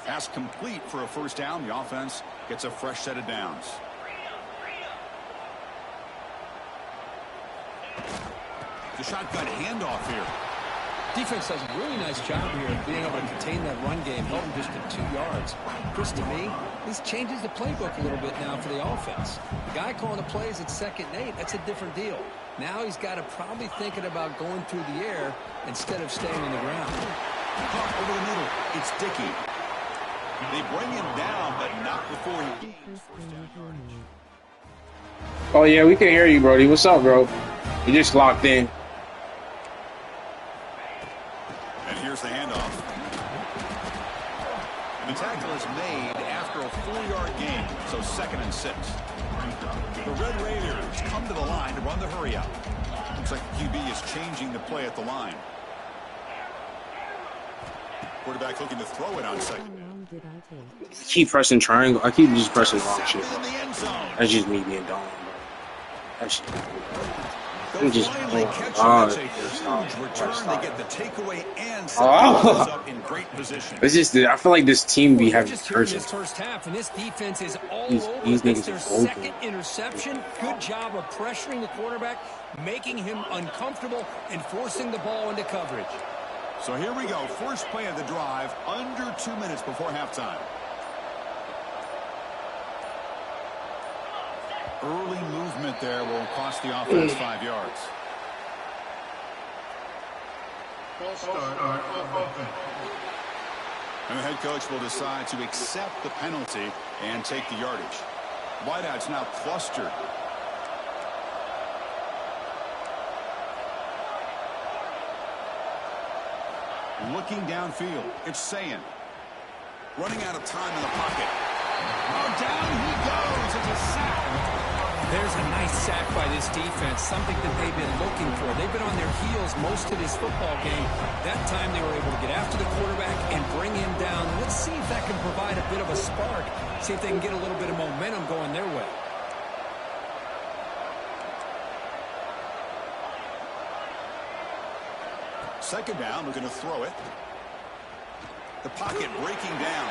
Speaker 8: Pass complete for a first down. The offense gets a fresh set of downs. The shotgun handoff here.
Speaker 9: Defense does a really nice job here of being able to contain that run game, held him just to 2 yards. Chris, to me, this changes the playbook a little bit now for the offense. The guy calling the plays at 2nd and 8, that's a different deal. Now he's got to probably thinking about going through the air instead of staying on the ground.
Speaker 8: Over the middle, it's Dickey. They bring him down, but not before he gains first down yardage.
Speaker 1: Oh yeah, we can hear you, Brody. What's up, bro? You just locked in.
Speaker 8: And here's the handoff. The tackle is made after a 4-yard gain, so 2nd and 6. The Red Raiders come to the line to run the hurry out. Looks like QB is changing the play at the line. Quarterback looking to throw it on 2nd.
Speaker 1: I keep pressing triangle. I keep just pressing wrong shit. That's just me being dumb, bro. That shit. I'm just
Speaker 8: They get the takeaway and set up in great position.
Speaker 1: It's just I feel like this team be having urgency.
Speaker 9: This first half, and this defense is all
Speaker 1: These
Speaker 9: over.
Speaker 1: niggas
Speaker 9: It's their
Speaker 1: are open.
Speaker 9: 2nd interception. Good job of pressuring the quarterback, making him uncomfortable, and forcing the ball into coverage.
Speaker 8: So here we go. First play of the drive, under 2 minutes before halftime. Early movement there will cost the offense 5 yards. And the head coach will decide to accept the penalty and take the yardage. Wideout's now clustered. Looking downfield, it's Sayan. Running out of time in the pocket. Oh, down he goes. It's a sack.
Speaker 9: There's a nice sack by this defense, something that they've been looking for. They've been on their heels most of this football game. That time they were able to get after the quarterback and bring him down. Let's see if that can provide a bit of a spark, see if they can get a little bit of momentum going their way.
Speaker 8: Second down, we're going to throw it. The pocket breaking down.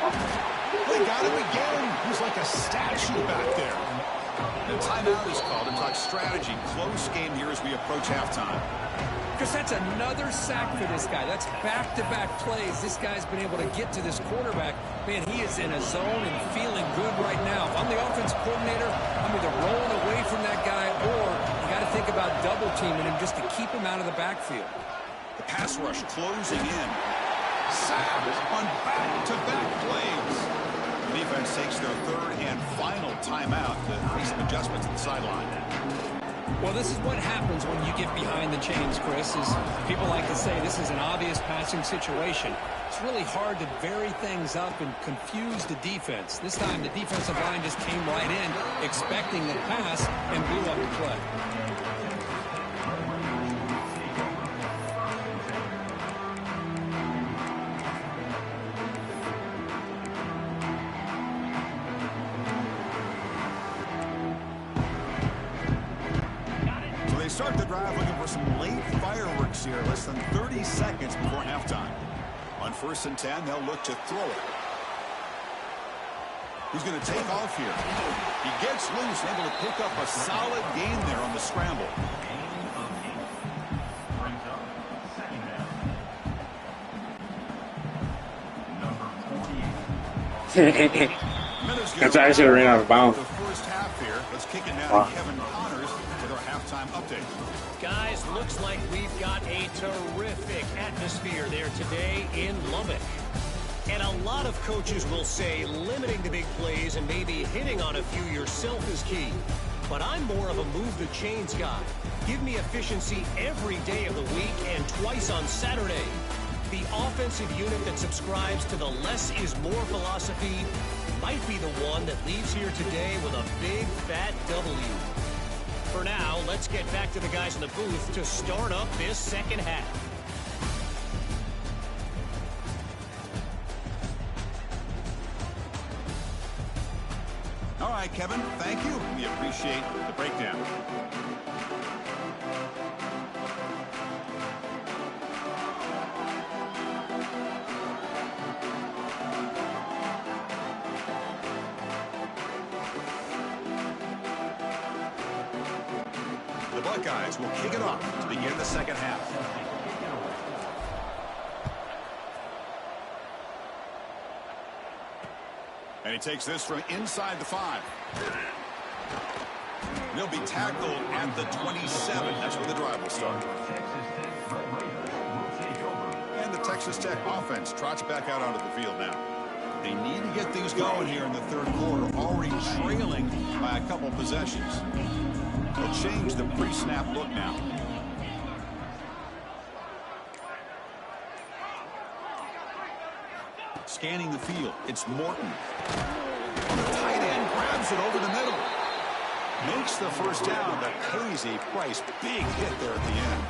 Speaker 8: They got him again. He's like a statue back there. The timeout is called to talk strategy. Close game here as we approach halftime.
Speaker 9: Because that's another sack for this guy. That's back-to-back plays. This guy's been able to get to this quarterback. Man, he is in a zone and feeling good right now. If I'm the offensive coordinator, I'm either rolling away from that guy or you got to think about double-teaming him just to keep him out of the backfield.
Speaker 8: The pass rush closing in. Sack on back-to-back plays. The defense takes their third and final timeout to make some adjustments at the sideline.
Speaker 9: Well, this is what happens when you get behind the chains, Chris, is people like to say this is an obvious passing situation. It's really hard to vary things up and confuse the defense. This time the defensive line just came right in expecting the pass and blew up the play.
Speaker 8: Start the drive looking for some late fireworks here. Less than 30 seconds before halftime. On 1st and 10, they'll look to throw it. He's going to take off here. He gets loose, able to pick up a solid gain there on the scramble.
Speaker 1: That's why I should have ran out of bounds.
Speaker 8: The first half here. Let's kick it now to Kevin Connors with our halftime update.
Speaker 10: Guys, looks like we've got a terrific atmosphere there today in Lubbock. And a lot of coaches will say limiting the big plays and maybe hitting on a few yourself is key. But I'm more of a move the chains guy. Give me efficiency every day of the week and twice on Saturday. The offensive unit that subscribes to the less is more philosophy might be the one that leaves here today with a big fat W. For now, let's get back to the guys in the booth to start up this second half.
Speaker 8: All right, Kevin, thank you. We appreciate the breakdown. The Buckeyes will kick it off to begin the second half. And he takes this from inside the 5. He'll be tackled at the 27. That's where the drive will start. And the Texas Tech offense trots back out onto the field now. They need to get things going here in the third quarter, already trailing by a couple possessions. They'll change the pre-snap look now. Scanning the field, it's Morton. The tight end grabs it over the middle. Makes the first down, but pays a price. Big hit there at the end.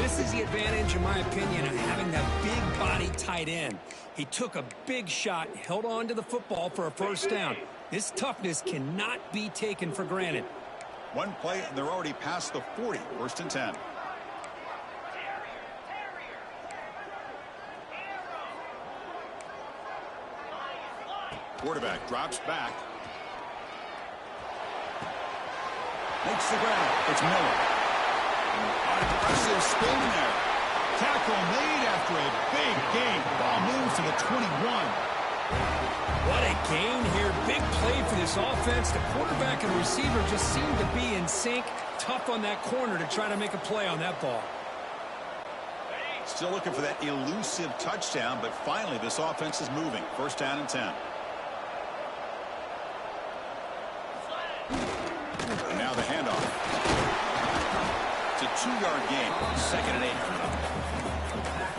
Speaker 9: This is the advantage, in my opinion, of having that big body tight end. He took a big shot, held on to the football for a first down. This toughness cannot be taken for granted.
Speaker 8: One play, and they're already past the 40. 1st and 10. Quarterback drops back. Makes the grab. It's Miller. Aggressive spin there. Tackle made after a big gain. Ball moves to the 21.
Speaker 9: What a gain here. Big play for this offense. The quarterback and receiver just seem to be in sync. Tough on that corner to try to make a play on that ball.
Speaker 8: Still looking for that elusive touchdown, but finally this offense is moving. 1st down and 10. And now the handoff. It's a 2-yard gain. 2nd and 8.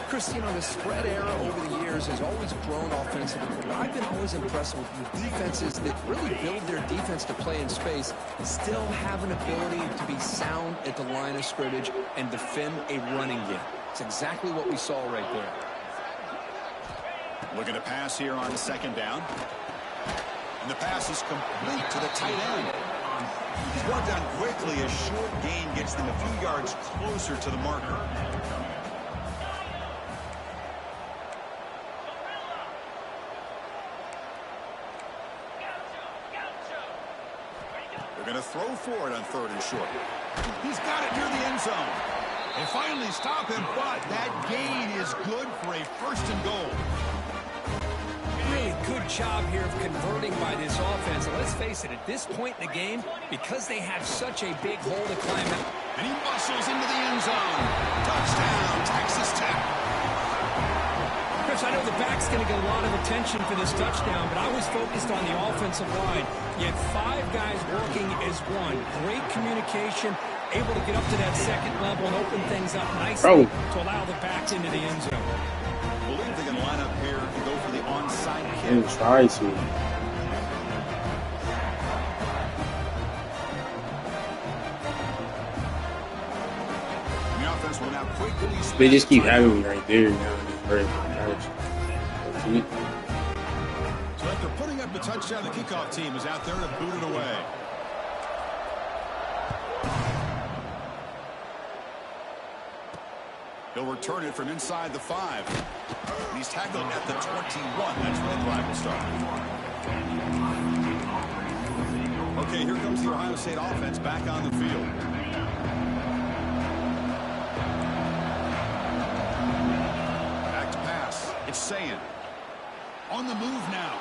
Speaker 9: Chris, you know, the spread era over the years has always grown offensively. But I've been always impressed with defenses that really build their defense to play in space, still have an ability to be sound at the line of scrimmage and defend a running game. It's exactly what we saw right there.
Speaker 8: Looking to pass here on 2nd down. And the pass is complete to the tight end. He's brought down quickly. A short gain gets them a few yards closer to the marker. They're going to throw for it on 3rd and short. He's got it near the end zone. They finally stop him, but that gain is good for a 1st and goal.
Speaker 9: Really good job here of converting by this offense. And let's face it, at this point in the game, because they have such a big hole to climb out.
Speaker 8: And he muscles into the end zone. Touchdown, Texas Tech.
Speaker 9: Chris, I know the back's going to get a lot of attention for this touchdown, but I was focused on the offensive line. You had 5 guys working as one. Great communication, able to get up to that second level and open things up nicely to allow the backs into the end zone.
Speaker 8: I believe they're going to line up here and go for the onside kick.
Speaker 1: And try to. They just keep having me right there now.
Speaker 8: So after putting up the touchdown, the kickoff team is out there to boot it away. He'll return it from inside the 5. And he's tackled at the 21. That's where the drive will start. Okay, here comes the Ohio State offense back on the field. Back to pass. It's Ncaa. On the move now.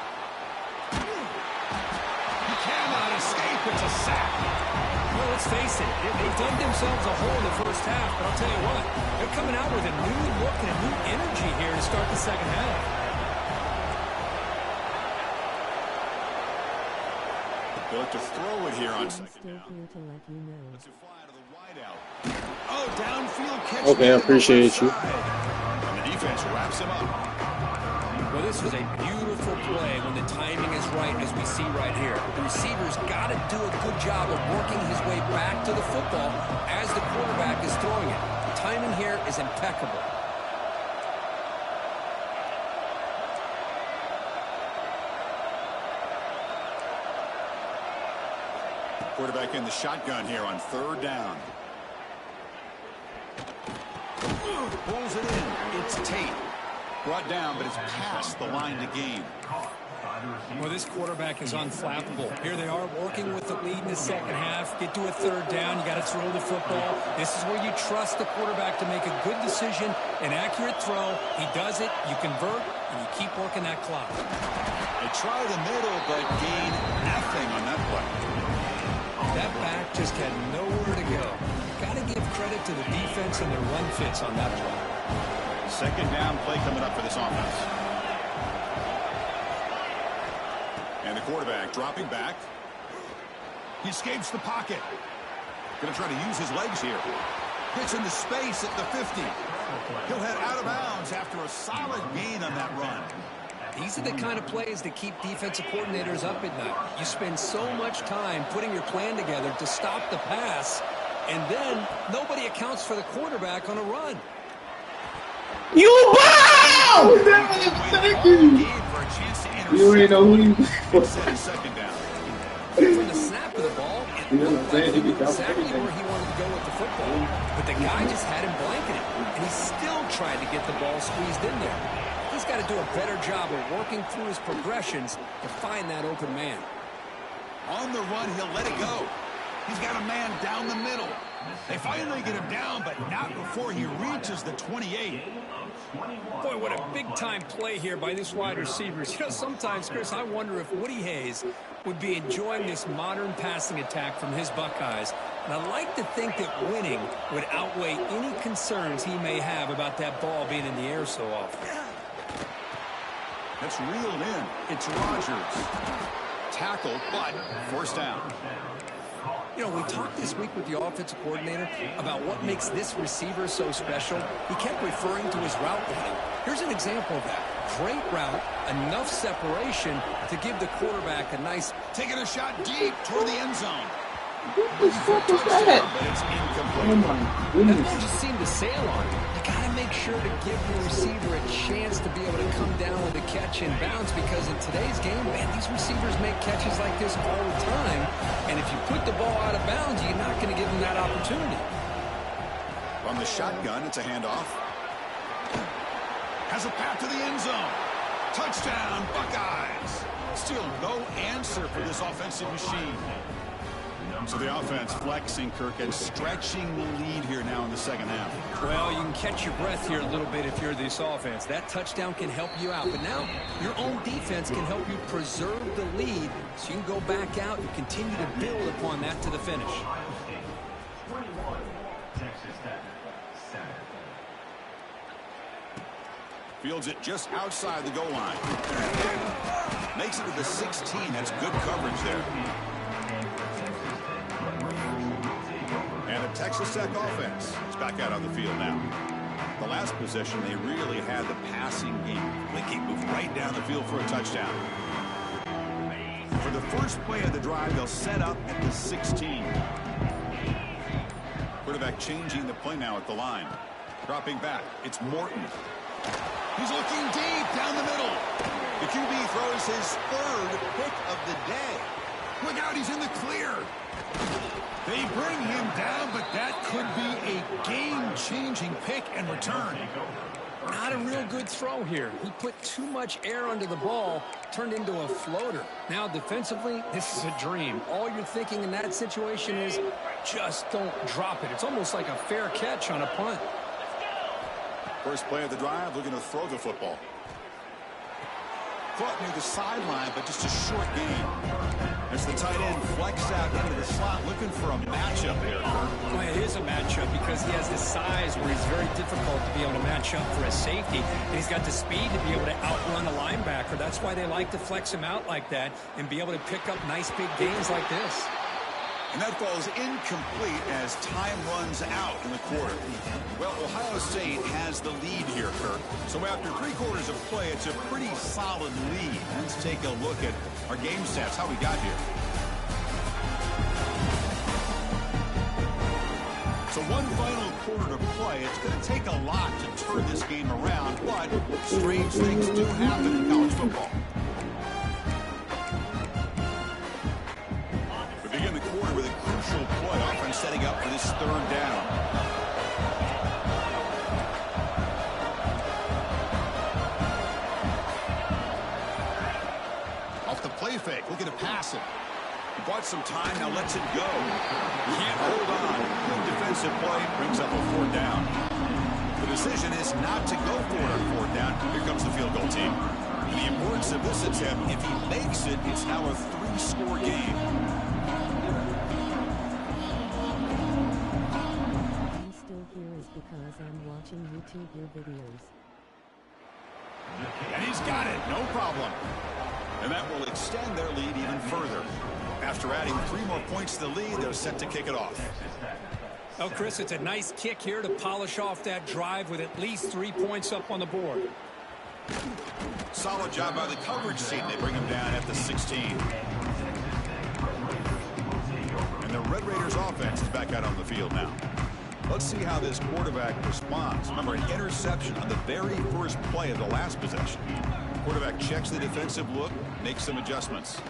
Speaker 8: He cannot escape. It's a sack.
Speaker 9: Well, let's face it, they've dug themselves a hole in the first half, but I'll tell you what, they're coming out with a new look and a new energy here to start the second half.
Speaker 8: They'll have to throw it here on second down.
Speaker 6: To let you know.
Speaker 8: Let's fly out of the wideout. Oh, downfield catch.
Speaker 1: Okay, I appreciate you.
Speaker 8: And the defense wraps him up.
Speaker 9: Well, this was a beautiful play when the timing is right, as we see right here. The receiver's got to do a good job of working his way back to the football as the quarterback is throwing it. The timing here is impeccable.
Speaker 8: Quarterback in the shotgun here on 3rd down. Pulls it in. It's Tate. Brought down, but it's past the line to gain.
Speaker 9: Well, this quarterback is unflappable. Here they are working with the lead in the second half. Get to a 3rd down. You got to throw the football. This is where you trust the quarterback to make a good decision, an accurate throw. He does it. You convert, and you keep working that clock.
Speaker 8: They try the middle, but gain nothing on that play.
Speaker 9: That back just had nowhere to go. Got to give credit to the defense and their run fits on that play.
Speaker 8: 2nd down play coming up for this offense. And the quarterback dropping back. He escapes the pocket. Going to try to use his legs here. Gets into space at the 50. He'll head out of bounds after a solid gain on that run.
Speaker 9: These are the kind of plays that keep defensive coordinators up at night. You spend so much time putting your plan together to stop the pass, and then nobody accounts for the quarterback on a run.
Speaker 11: You wow! Thank you. You already know who you
Speaker 8: was. 2nd down.
Speaker 9: From the snap of the ball, it looked like he knew exactly where he wanted to go with the football, but the guy just had him blanketed, and he still tried to get the ball squeezed in there. He's got to do a better job of working through his progressions to find that open man.
Speaker 8: On the run, he'll let it go. He's got a man down the middle. They finally get him down, but not before he reaches the 28.
Speaker 9: Boy, what a big-time play here by this wide receivers. You know, sometimes, Chris, I wonder if Woody Hayes would be enjoying this modern passing attack from his Buckeyes. And I like to think that winning would outweigh any concerns he may have about that ball being in the air so often.
Speaker 8: That's reeled in. It's Rodgers. Tackle, but 1st down.
Speaker 9: You know, we talked this week with the offensive coordinator about what makes this receiver so special. He kept referring to his route running. Here's an example of that. Great route, enough separation to give the quarterback a nice...
Speaker 8: Taking a shot deep toward the end zone.
Speaker 11: What the fuck was that?
Speaker 8: But it's incomplete.
Speaker 11: Oh my goodness.
Speaker 9: That ball just seemed to sail on him. You got to make sure to give the receiver a chance to be able to come down with a catch in bounds, because in today's game, man, these receivers make catches like this all the time. And if you put the ball out of bounds, you're not going to give them that opportunity.
Speaker 8: On the shotgun, it's a handoff. Has a path to the end zone. Touchdown, Buckeyes. Still no answer for this offensive machine. So the offense flexing, Kirk, and stretching the lead here now in the second half.
Speaker 9: Well, you can catch your breath here a little bit if you're this offense. That touchdown can help you out. But now your own defense can help you preserve the lead so you can go back out and continue to build upon that to the finish.
Speaker 8: Fields it just outside the goal line. Makes it to the 16. That's good coverage there. And the Texas Tech offense is back out on the field now. The last possession, they really had the passing game. They keep moving right down the field for a touchdown. For the first play of the drive, they'll set up at the 16. Quarterback changing the play now at the line. Dropping back, it's Morton. He's looking deep down the middle. The QB throws his third pick of the day. Look out, he's in the clear.
Speaker 5: They bring him down, but that could be a game-changing pick and return.
Speaker 9: Not a real good throw here. He put too much air under the ball, turned into a floater. Now, defensively, this is a dream. All you're thinking in that situation is just don't drop it. It's almost like a fair catch on a punt.
Speaker 8: First play of the drive, looking to throw the football. Caught near the sideline, but just a short gain. As the tight end flex out into the slot, looking for a matchup here.
Speaker 9: Well, it is a matchup because he has the size where he's very difficult to be able to match up for a safety. And he's got the speed to be able to outrun a linebacker. That's why they like to flex him out like that and be able to pick up nice big gains like this.
Speaker 8: And that falls incomplete as time runs out in the quarter. Well, Ohio State has the lead here, Kirk. So after 3 quarters of play, it's a pretty solid lead. Let's take a look at our game stats, how we got here. So one final quarter to play. It's going to take a lot to turn this game around, but strange things do happen in college football. Begin the quarter with a crucial play. Offense setting up for this third down.
Speaker 5: Off the play fake, looking to pass it.
Speaker 8: He bought some time, now lets it go. Can't hold on. Good defensive play, brings up a 4th down. The decision is not to go for it on 4th down. Here comes the field goal team. The importance of this attempt, if he makes it, it's now a 3-score game.
Speaker 6: Because I'm watching YouTube your videos.
Speaker 8: And he's got it, no problem. And that will extend their lead even further. After adding 3 more points to the lead, they're set to kick it off.
Speaker 9: Oh, Chris, it's a nice kick here to polish off that drive with at least 3 points up on the board.
Speaker 8: Solid job by the coverage team. They bring him down at the 16. And the Red Raiders offense is back out on the field now. Let's see how this quarterback responds. Remember, an interception on the very first play of the last possession. Quarterback checks the defensive look, makes some adjustments.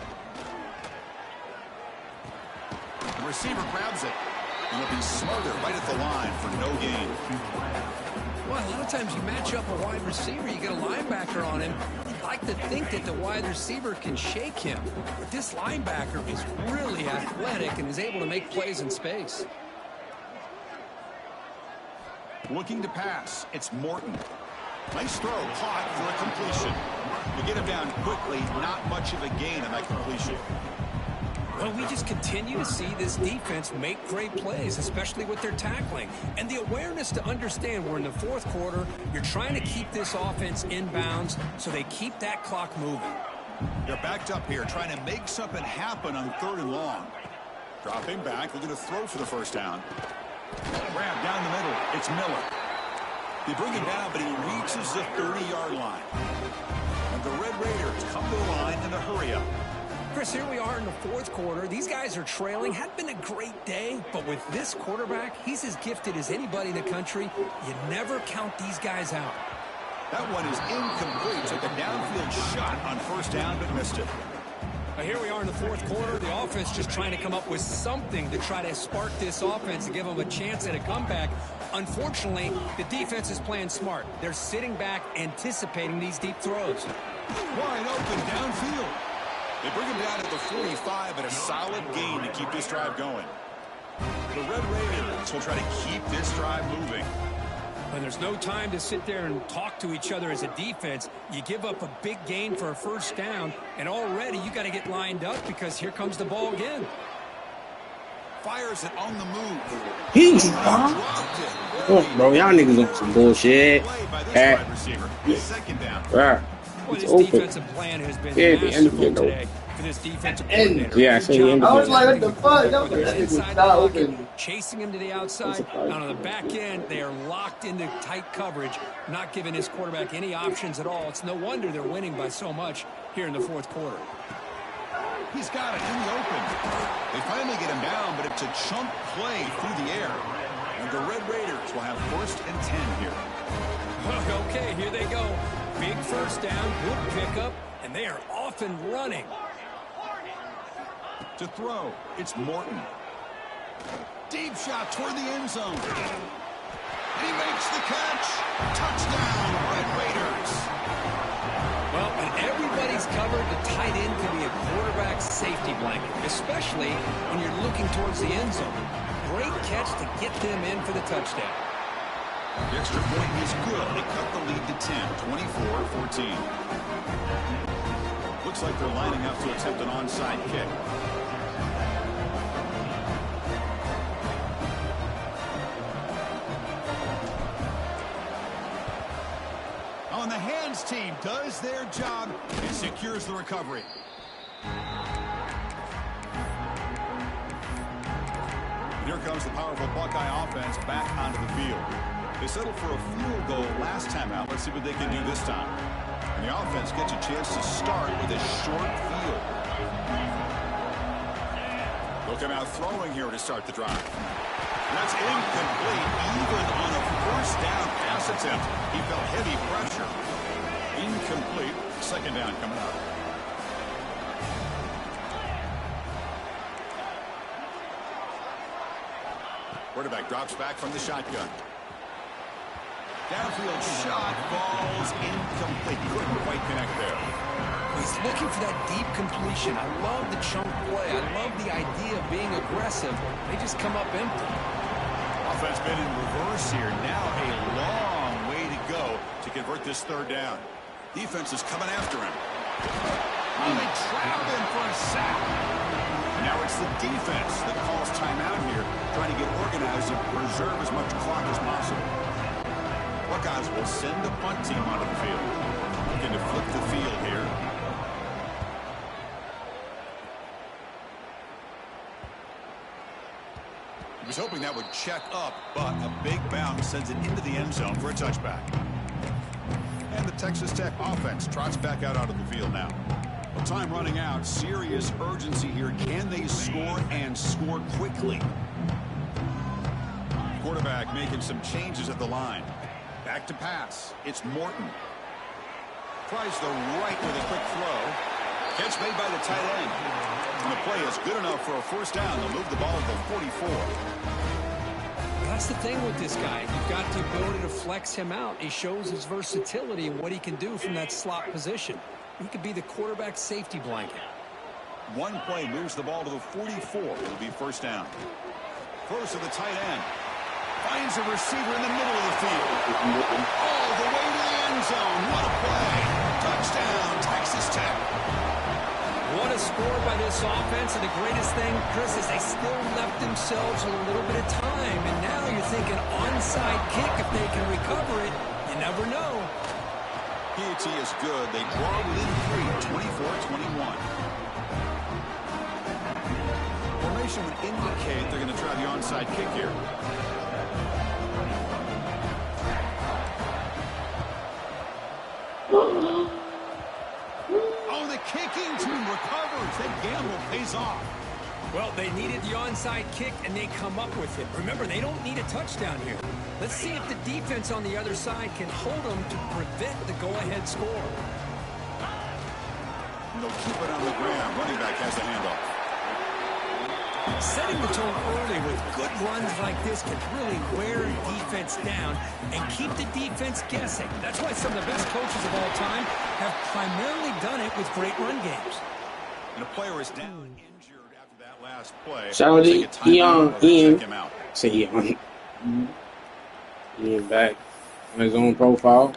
Speaker 8: The receiver grabs it. And he'll be smothered right at the line for no gain.
Speaker 9: Well, a lot of times you match up a wide receiver, you get a linebacker on him. You'd like to think that the wide receiver can shake him. But this linebacker is really athletic and is able to make plays in space.
Speaker 8: Looking to pass. It's Morton. Nice throw. Caught for a completion. You get him down quickly. Not much of a gain on that completion.
Speaker 9: Well, we just continue to see this defense make great plays, especially with their tackling. And the awareness to understand we're in the 4th quarter, you're trying to keep this offense in bounds so they keep that clock moving.
Speaker 8: They're backed up here, trying to make something happen on 3rd and long. Dropping back, looking to throw for the first down. Grab down the middle. It's Miller. They bring him down, but he reaches the 30-yard line. And the Red Raiders come to the line in a hurry up.
Speaker 9: Chris, here we are in the 4th quarter. These guys are trailing. Had been a great day, but with this quarterback, he's as gifted as anybody in the country. You never count these guys out.
Speaker 8: That one is incomplete. Took a downfield shot on first down, but missed it.
Speaker 9: Here we are in the 4th quarter. The offense just trying to come up with something to try to spark this offense and give them a chance at a comeback. Unfortunately, the defense is playing smart. They're sitting back, anticipating these deep throws.
Speaker 8: Wide open downfield. They bring him down at the 45, but a solid gain to keep this drive going. The Red Raiders will try to keep this drive moving.
Speaker 9: When there's no time to sit there and talk to each other as a defense, you give up a big gain for a first down, and already you got to get lined up because here comes the ball again.
Speaker 8: Fires it on the move.
Speaker 1: He dropped it. Bro, y'all niggas on some bullshit.
Speaker 8: Play by this wide receiver. Second down.
Speaker 1: Right.
Speaker 9: Well,
Speaker 1: It's
Speaker 9: this
Speaker 1: open.
Speaker 9: defensive plan has been
Speaker 1: Yeah, the end of
Speaker 9: masterful
Speaker 1: the
Speaker 9: today for this defensive
Speaker 4: End.
Speaker 9: coordinator.
Speaker 1: Yeah, I see the end
Speaker 4: I
Speaker 1: of
Speaker 4: was
Speaker 1: the
Speaker 4: like, what the fuck? That was
Speaker 9: Whether it's
Speaker 4: that was
Speaker 9: inside the
Speaker 4: not
Speaker 9: pocket,
Speaker 4: open.
Speaker 9: chasing him to the outside. On the back end, they are locked into tight coverage, not giving his quarterback any options at all. It's no wonder they're winning by so much here in the fourth quarter.
Speaker 8: He's got it in the open. They finally get him down, but it's a chunk play through the air. And the Red Raiders will have 1st and 10 here.
Speaker 9: Okay, here they go. Big first down, good pickup, and they are off and running.
Speaker 8: To throw, it's Morton. Deep shot toward the end zone. He makes the catch. Touchdown, Red Raiders.
Speaker 9: Well, when everybody's covered, the tight end can be a quarterback's safety blanket, especially when you're looking towards the end zone. Great catch to get them in for the touchdown.
Speaker 8: The extra point is good. They cut the lead to 10, 24-14. Looks like they're lining up to attempt an onside kick. On the hands team does their job and secures the recovery. Here comes the powerful Buckeye offense back onto the field. They settled for a field goal last time out. Let's see what they can do this time. And the offense gets a chance to start with a short field. They'll come out throwing here to start the drive. That's incomplete, even on a first down pass attempt. He felt heavy pressure. Incomplete. Second down coming up. Quarterback drops back from the shotgun. Downfield shot falls incomplete. Couldn't quite connect there.
Speaker 9: He's looking for that deep completion. I love the chunk play. I love the idea of being aggressive. They just come up empty.
Speaker 8: Offense been in reverse here. Now a long way to go to convert this third down. Defense is coming after him. Oh, they trap him for a sack. Now it's the defense that calls timeout here, trying to get organized and preserve as much clock as possible. Buckeyes will send the punt team onto the field. Looking to flip the field here. He was hoping that would check up, but a big bounce sends it into the end zone for a touchback. And the Texas Tech offense trots back out onto the field now. Well, time running out. Serious urgency here. Can they score and score quickly? Quarterback making some changes at the line. Back to pass. It's Morton. Tries the right with a quick throw. Catch made by the tight end. And the play is good enough for a first down. They'll move the ball to the 44.
Speaker 9: That's the thing with this guy. You've got the ability to flex him out. He shows his versatility and what he can do from that slot position. He could be the quarterback safety blanket.
Speaker 8: One play moves the ball to the 44. It'll be first down. Throws to the tight end. Finds a receiver in the middle of the field. All the way to the end zone. What a play. Touchdown, Texas Tech.
Speaker 9: What a score by this offense. And the greatest thing, Chris, is they still left themselves a little bit of time. And now you're thinking onside kick if they can recover it. You never know.
Speaker 8: PAT is good. They draw within 3, 24-21. Formation would indicate they're going to try the onside kick here. Oh, the kicking team recovers. That gamble pays off.
Speaker 9: Well, they needed the onside kick, and they come up with it. Remember, they don't need a touchdown here. Let's see if the defense on the other side can hold them to prevent the go-ahead score.
Speaker 8: And they'll keep it on the ground. Running back has the handoff.
Speaker 9: Setting the tone early with good runs like this can really wear defense down and keep the defense guessing. That's why some of the best coaches of all time have primarily done it with great run games.
Speaker 8: And a player is down injured after that last play.
Speaker 1: Shout out to Ian. Say Ian. Ian back on his own profile.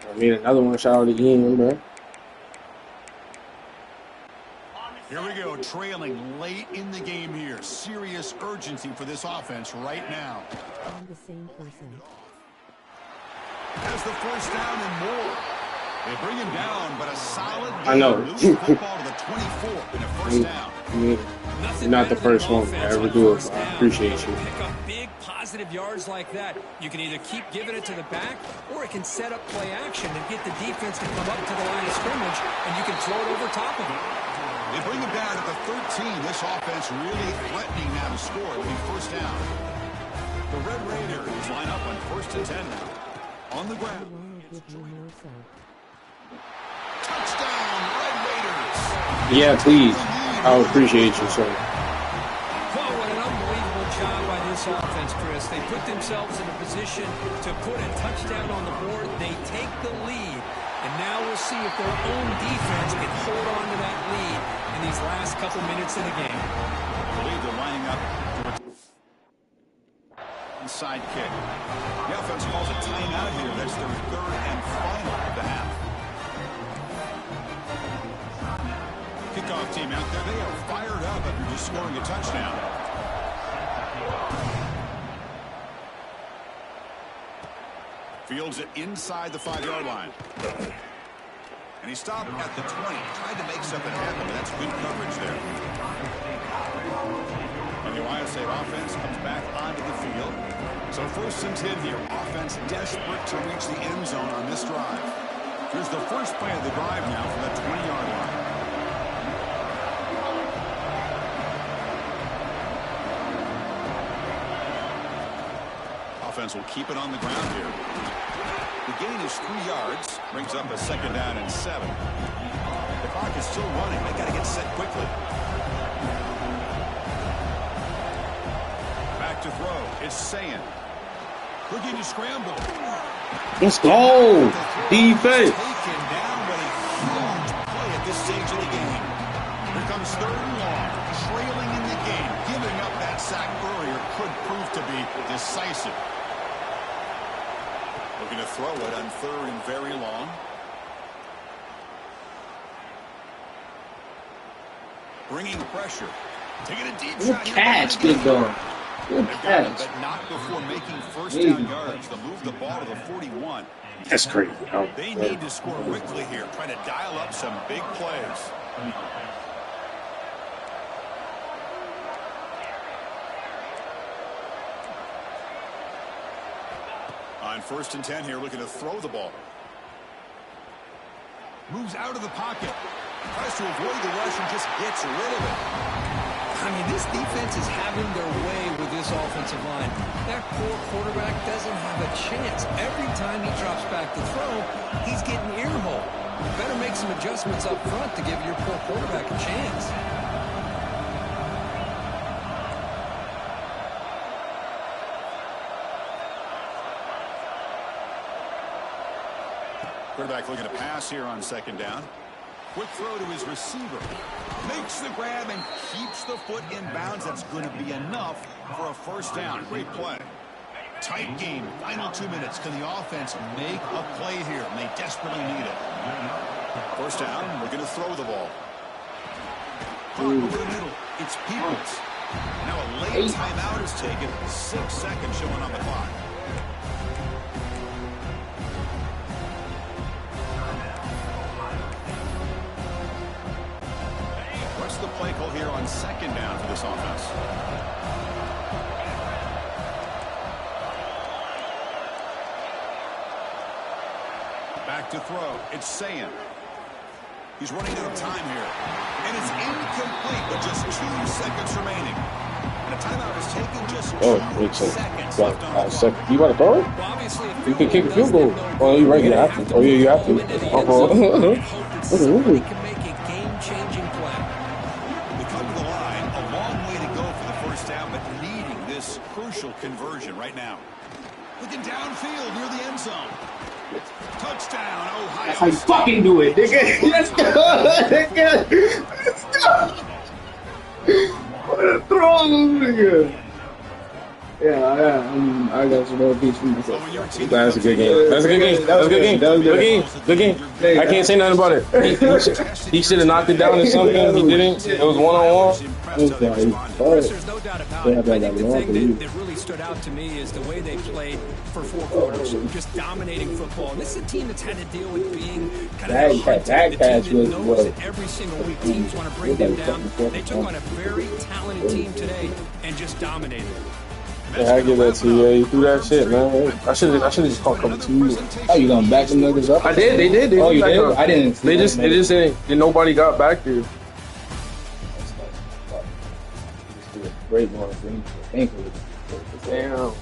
Speaker 1: I made another one. Shout out to Ian, bro.
Speaker 8: Here we go, trailing late in the game here. Serious urgency for this offense right now.
Speaker 6: I'm the same person.
Speaker 8: Has the first down and more. They bring him down, but a solid game.
Speaker 1: I know.
Speaker 8: Loose football to the 24 and a first down.
Speaker 1: You're not the first one to ever do it, but I appreciate you.
Speaker 9: Pick up big positive yards like that. You can either keep giving it to the back, or it can set up play action and get the defense to come up to the line of scrimmage, and you can throw it over top of it.
Speaker 8: They bring him down at the 13. This offense really threatening now to score. It'll be first down. The Red Raiders line up on 1st and 10 now. On the ground. Touchdown, Red Raiders.
Speaker 1: Yeah, please. I would appreciate you, sir.
Speaker 9: Well, what an unbelievable job by this offense, Chris. They put themselves in a position to put a touchdown on the board. They take the lead, and now we'll see if their own defense can hold on to that lead in these last couple minutes of the game.
Speaker 8: I believe they're lining up for a side kick. The offense calls a timeout here. That's their third and final of the half. Kickoff team out there. They are fired up after just scoring a touchdown. Fields it inside the 5-yard line. And he stopped at the 20. Tried to make something happen, but that's good coverage there. And the Ohio State offense comes back onto the field. So 1st and 10 here. Offense desperate to reach the end zone on this drive. Here's the first play of the drive now from the 20-yard line. Offense will keep it on the ground here. The gain is 3 yards. Brings up a 2nd down and 7. The clock is still running. They got to get set quickly. Back to throw. It's Ncaa. Looking to scramble.
Speaker 1: Let's go. Defense.
Speaker 8: Taken down, but a huge play at this stage of the game. Here comes 3rd and long. Trailing in the game. Giving up that sack earlier could prove to be decisive. Looking to throw it on 3rd and very long. Bringing pressure. Taking a deep
Speaker 1: Good
Speaker 8: shot.
Speaker 1: catch, good dog. Good catch.
Speaker 8: But not before making first down yards to move the ball to the 41.
Speaker 1: That's crazy. Oh,
Speaker 8: They need to score quickly here, trying to dial up some big plays. On 1st and 10 here, looking to throw the ball. Moves out of the pocket. Tries to avoid the rush and just gets rid of it.
Speaker 9: I mean, this defense is having their way with this offensive line. That poor quarterback doesn't have a chance. Every time he drops back to throw, he's getting earhole. You better make some adjustments up front to give your poor quarterback a chance.
Speaker 8: Quarterback looking to pass here on 2nd down. Quick throw to his receiver. Makes the grab and keeps the foot in bounds. That's going to be enough for a first down. Great play. Tight game. Final 2 minutes. Can the offense make a play here? And they desperately need it. First down. We're going to throw the ball. Over the middle. It's Peoples. Now a late timeout is taken. 6 seconds showing on the clock. The play call here on 2nd down for this offense. Back to throw. It's Ncaa. He's running out of time here. And it's incomplete with just 2 seconds remaining. And a timeout is taken just 2 seconds left on the clock.
Speaker 1: You want to throw it? You can kick a field goal. Oh, you're right. You have to. Oh, yeah, you have to.
Speaker 9: He can make a game-changing play.
Speaker 8: This crucial conversion right now. Looking downfield near the end zone. Touchdown, Ohio.
Speaker 1: That's how you fucking do it, nigga. Let's go. Let's go. What a throw, nigga.
Speaker 11: I got some more peace from myself.
Speaker 1: That's a good game. That's a good game. That's a good game. Good game. Good game. I can't say nothing about it. He should have knocked it down or something. He didn't. It was one-on-one.
Speaker 9: There's no doubt about it. I think the thing that really stood out to me is the way they played for 4 quarters, just dominating football. And this is a team that's had to deal with being kind of a hard team. The team that knows that every single week teams want to bring them down. They took on a very talented team today and just dominated.
Speaker 1: Yeah, I give that to you. Yeah, you threw that shit, man. I should have just called cover 2.
Speaker 11: Oh, you gonna back them niggas up?
Speaker 1: I did. They did.
Speaker 11: Oh, you did? I didn't.
Speaker 1: They just didn't. Nobody got back there.
Speaker 11: Great one. Thankfully.
Speaker 1: Damn.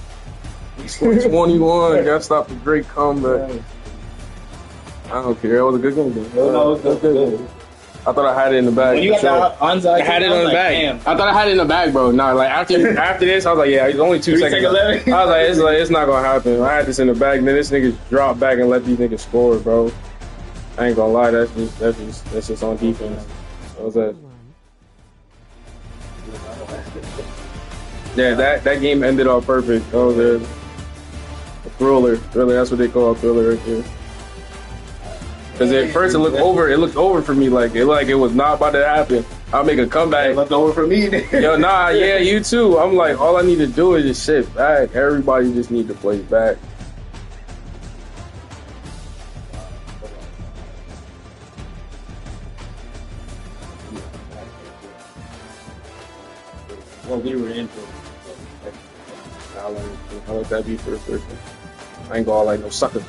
Speaker 1: He scored 21. Got stopped a great comeback. I don't care. It was a good game, though.
Speaker 11: No, it was good.
Speaker 1: I thought I had it in the bag.
Speaker 11: When you got that Ncaa,
Speaker 1: I had it in the bag.
Speaker 11: Damn.
Speaker 1: I thought I had it in the bag, bro. Nah, like after this, I was like, yeah, it's only 2 seconds. I was like, it's not gonna happen. I had this in the bag. Then this nigga dropped back and let these niggas score, bro. I ain't gonna lie, that's just on defense. What was that? Yeah, that game ended off perfect. That was a thriller. That's what they call a thriller right there. Because at first it looked over for me, like it was not about to happen. I'll make a comeback.
Speaker 11: It looked over for me.
Speaker 1: Yo, nah, yeah, you too. I'm like, all I need to do is just sit back. Everybody just need to play back.
Speaker 11: Well, we were in for
Speaker 1: I like that beat for the first one. I ain't gonna like no sucker.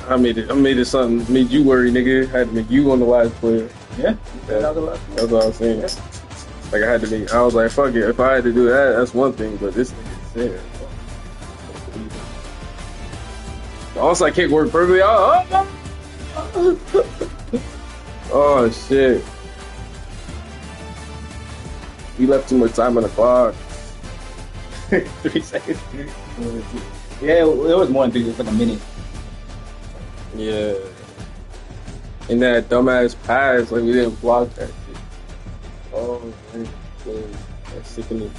Speaker 1: I made it something, made you worry, nigga. Had to make you on the last player.
Speaker 11: Yeah.
Speaker 1: That's what I was saying. Like I had to make, I was like, fuck it. If I had to do that, that's one thing, but this nigga's there. The onside kick worked perfectly. Oh shit. We left too much time on the clock.
Speaker 11: 3 seconds. Yeah, it was more than 3. It was like a minute.
Speaker 1: Yeah. And that dumbass pass, like we didn't block that shit. Oh man, that's sickening.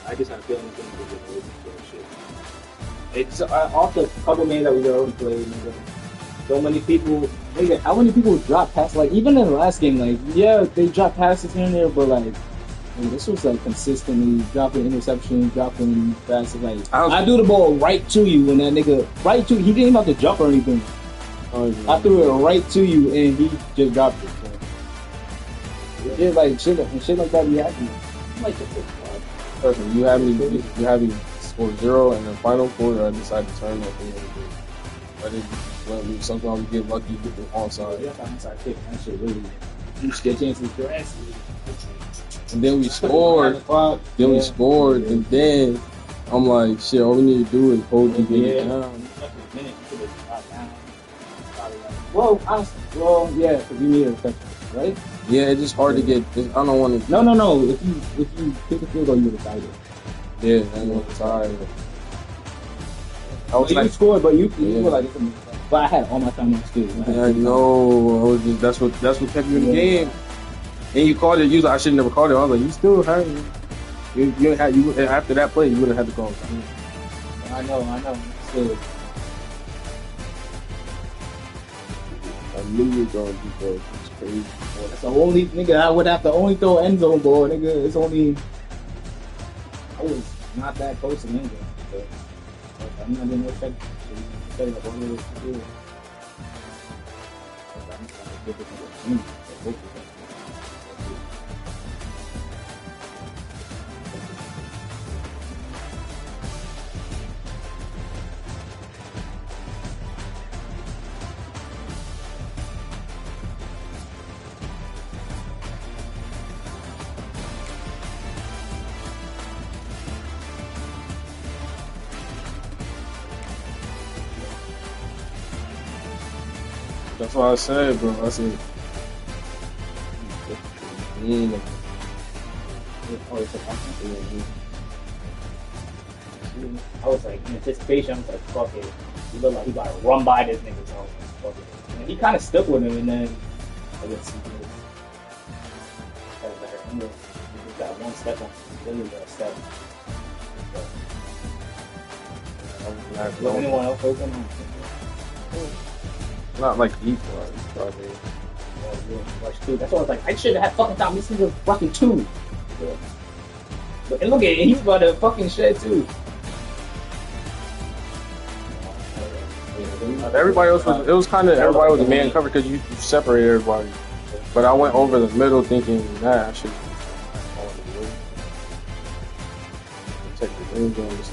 Speaker 11: I just have a feeling it's going to be good shit. It's off the couple games that we already played. So many people, nigga, how many people drop passes? Like even in the last game, like yeah, they dropped passes here and there, but like this was like consistently dropping interceptions, dropping passes. Like I threw the ball right to you, and that nigga right to you. He didn't even have to jump or anything. Oh, yeah. I threw it right to you, and he just dropped it. So. Yeah, like shit like that be happening. Like
Speaker 1: listen, you have me score 0 in the final quarter. I decided to turn up. I didn't. Sometimes we get lucky, get the onside.
Speaker 11: Yeah, onside kick. That shit really. You just get chances to grass.
Speaker 1: And then we scored. We scored, and then I'm like, shit. All we need to do is hold you get down.
Speaker 11: Well, yeah, because you need a touchdown, right?
Speaker 1: Yeah, it's just hard to get. I don't want to.
Speaker 11: No. If you pick the field goal, you would have tied it.
Speaker 1: Yeah, I want to tie it. I was
Speaker 11: you scored, but you were like. But I had all my time on skill.
Speaker 1: I know. I was just, that's what kept you in the game. And you called it. You like, I should never called it. I was like, you still had it. You after that play, you would have had to call it.
Speaker 11: I know. Still.
Speaker 1: I knew you were going to do that. It's crazy.
Speaker 11: That's the only nigga I would have to only throw end zone ball, nigga. It's only I was not that close to end zone. So I'm not gonna check. Setting up all the way to do it.
Speaker 1: That's what I said, bro. I said,
Speaker 11: I was like, in anticipation, I was like, fuck it. He looked like he got to run by this nigga, so fuck it. And he kind of stuck with him, and then I guess he just had a better angle.
Speaker 7: got one step on. Then he got a step. Anyone else open?
Speaker 1: Not like equal, probably.
Speaker 7: Rush 2. That's why I was like, I should have had fucking time. This nigga rushing 2. And look at it, he's about to fucking shed too.
Speaker 1: Everybody else was, it was kind of, everybody was a man cover because you separated everybody. But I went over the middle thinking, nah, I should take the range on this.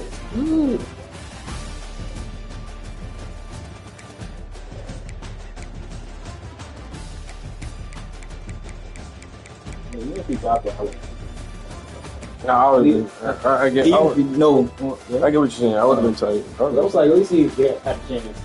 Speaker 7: Even if he dropped it,
Speaker 1: Yeah, I get what you're saying. I would have been tight.
Speaker 7: I was like, at least he had a chance.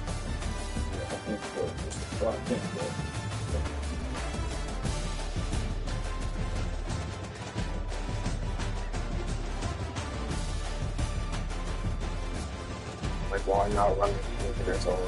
Speaker 1: Like, why not run it? That's all.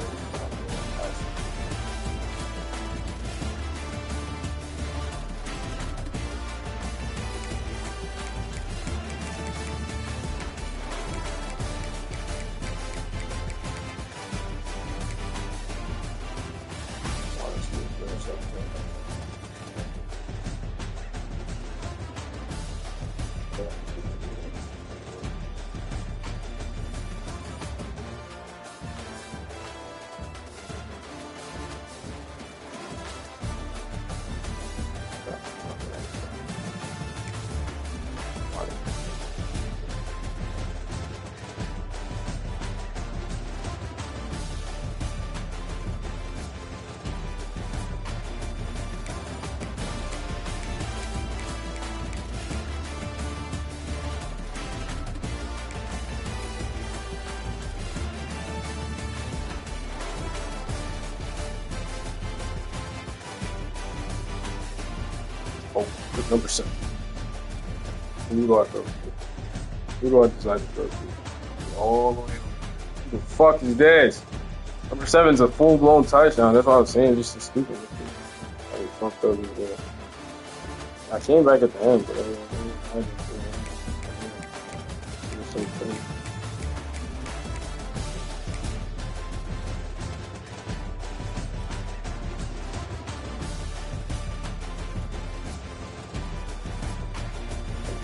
Speaker 1: Number 7. Who do I throw to? Who do I decide to throw to? All the way. Who the fuck is this? Number 7's a full-blown touchdown. That's what I was saying. Just so stupid. Like, fucked up as well. I came back at the end, but I just, it was so funny.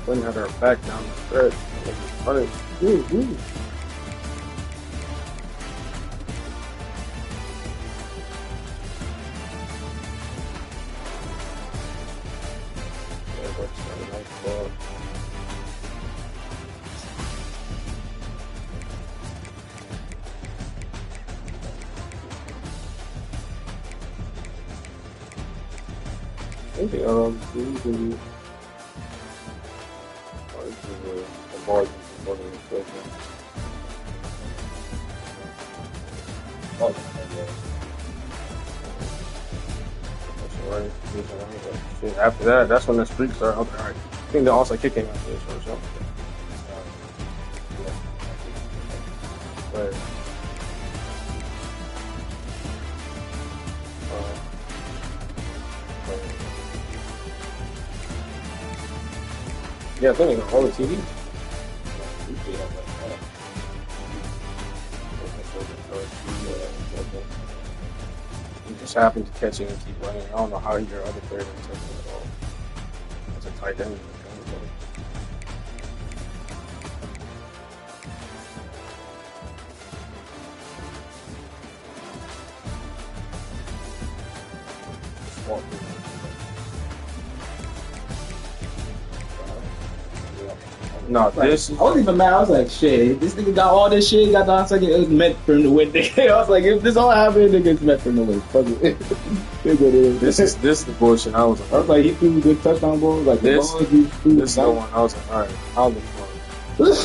Speaker 1: Flynn had her back down the stretch. Running. After that, that's when the streak started. Okay, all right. I think the onside kick came after this or something. But, yeah, I think it's on the TV. He just happened to catch it and keep running. I don't know how your other player didn't take it at all. It's a tight end. No, this.
Speaker 7: I wasn't even mad. I was like, shit, this nigga got all this shit. Got the second. It was meant for him to win. I was like, if this all happened, nigga, it's meant for him to win. Fuck it.
Speaker 1: This is the bullshit. I was
Speaker 7: like, he threw good touchdown balls. Like
Speaker 1: this is the one. I was like, all right, I'll look for it.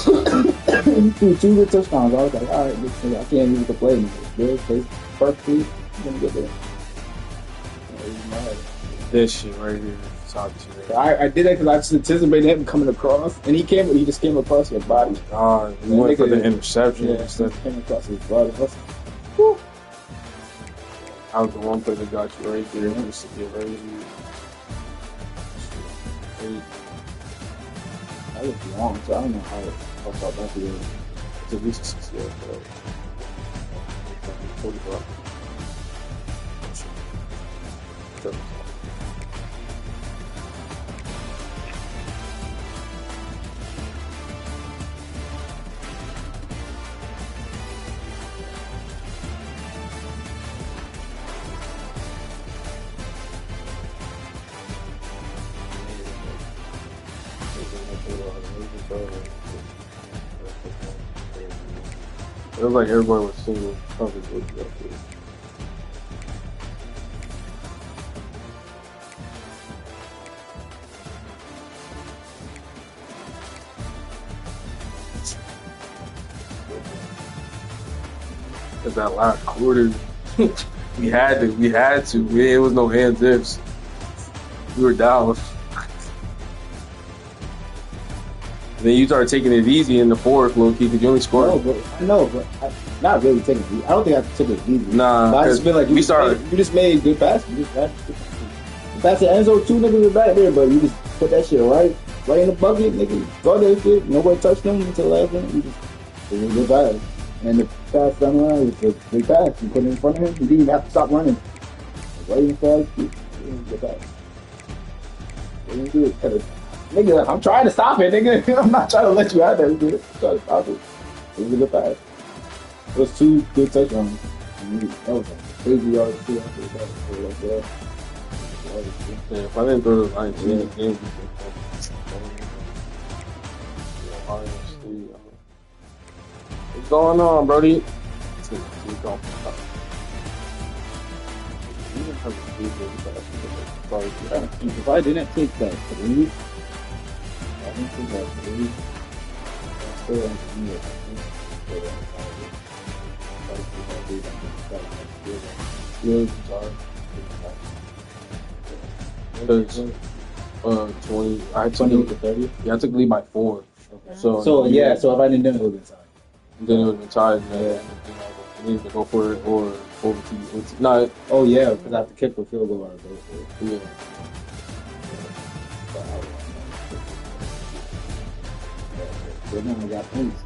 Speaker 7: He threw 2 good touchdowns. I was like, all right, this nigga, I can't even play anymore. Good, plays perfectly. He's gonna get there.
Speaker 1: This shit right here.
Speaker 7: I did that because I just anticipated him coming across, and he just came across your body.
Speaker 1: He went for the interception.
Speaker 7: Yeah, he came across his body.
Speaker 1: I was the one player that got you right there. Just to get right here.
Speaker 7: I was wrong, so I don't know how far back it is.
Speaker 1: It's at least 6 years, bro. 44. Sure. It was like everybody was single coverage with that too. Cause that last quarter, we had to. It was no hands ifs. We were down. Then you started taking it easy in the fourth, low key, because you only scored.
Speaker 7: But not really taking it easy. I don't think I took it easy.
Speaker 1: Nah,
Speaker 7: I just feel like you just made good passes. You pass the Enzo, 2 niggas are back there, but you just put that shit right in the bucket, nigga. Go that shit. Nobody touched them until the last minute. You just it was a good pass. And the pass down the line was a big pass. You put it in front of him. You didn't even have to stop running. Right in the pass. It was a good pass. They didn't do it. Nigga, I'm trying to stop it, nigga. I'm not trying to let you out there, dude. I'm trying to stop it. It was a good pass. It was 2 good touchdowns. That was a crazy yard too.
Speaker 1: Yeah, if I didn't throw the line, what's going on, Brody?
Speaker 7: If I didn't take that 3, I didn't take that 3. I still
Speaker 1: Because 20, I took 20 to 30. Yeah, I took the lead by 4. Okay. So
Speaker 7: if I didn't do it, it would have been tied.
Speaker 1: Then it would have been tied. Yeah. You need to go for it or over to not.
Speaker 7: Oh yeah, because I have to kick the field goal or go for it.
Speaker 1: Yeah.
Speaker 7: But now I got points.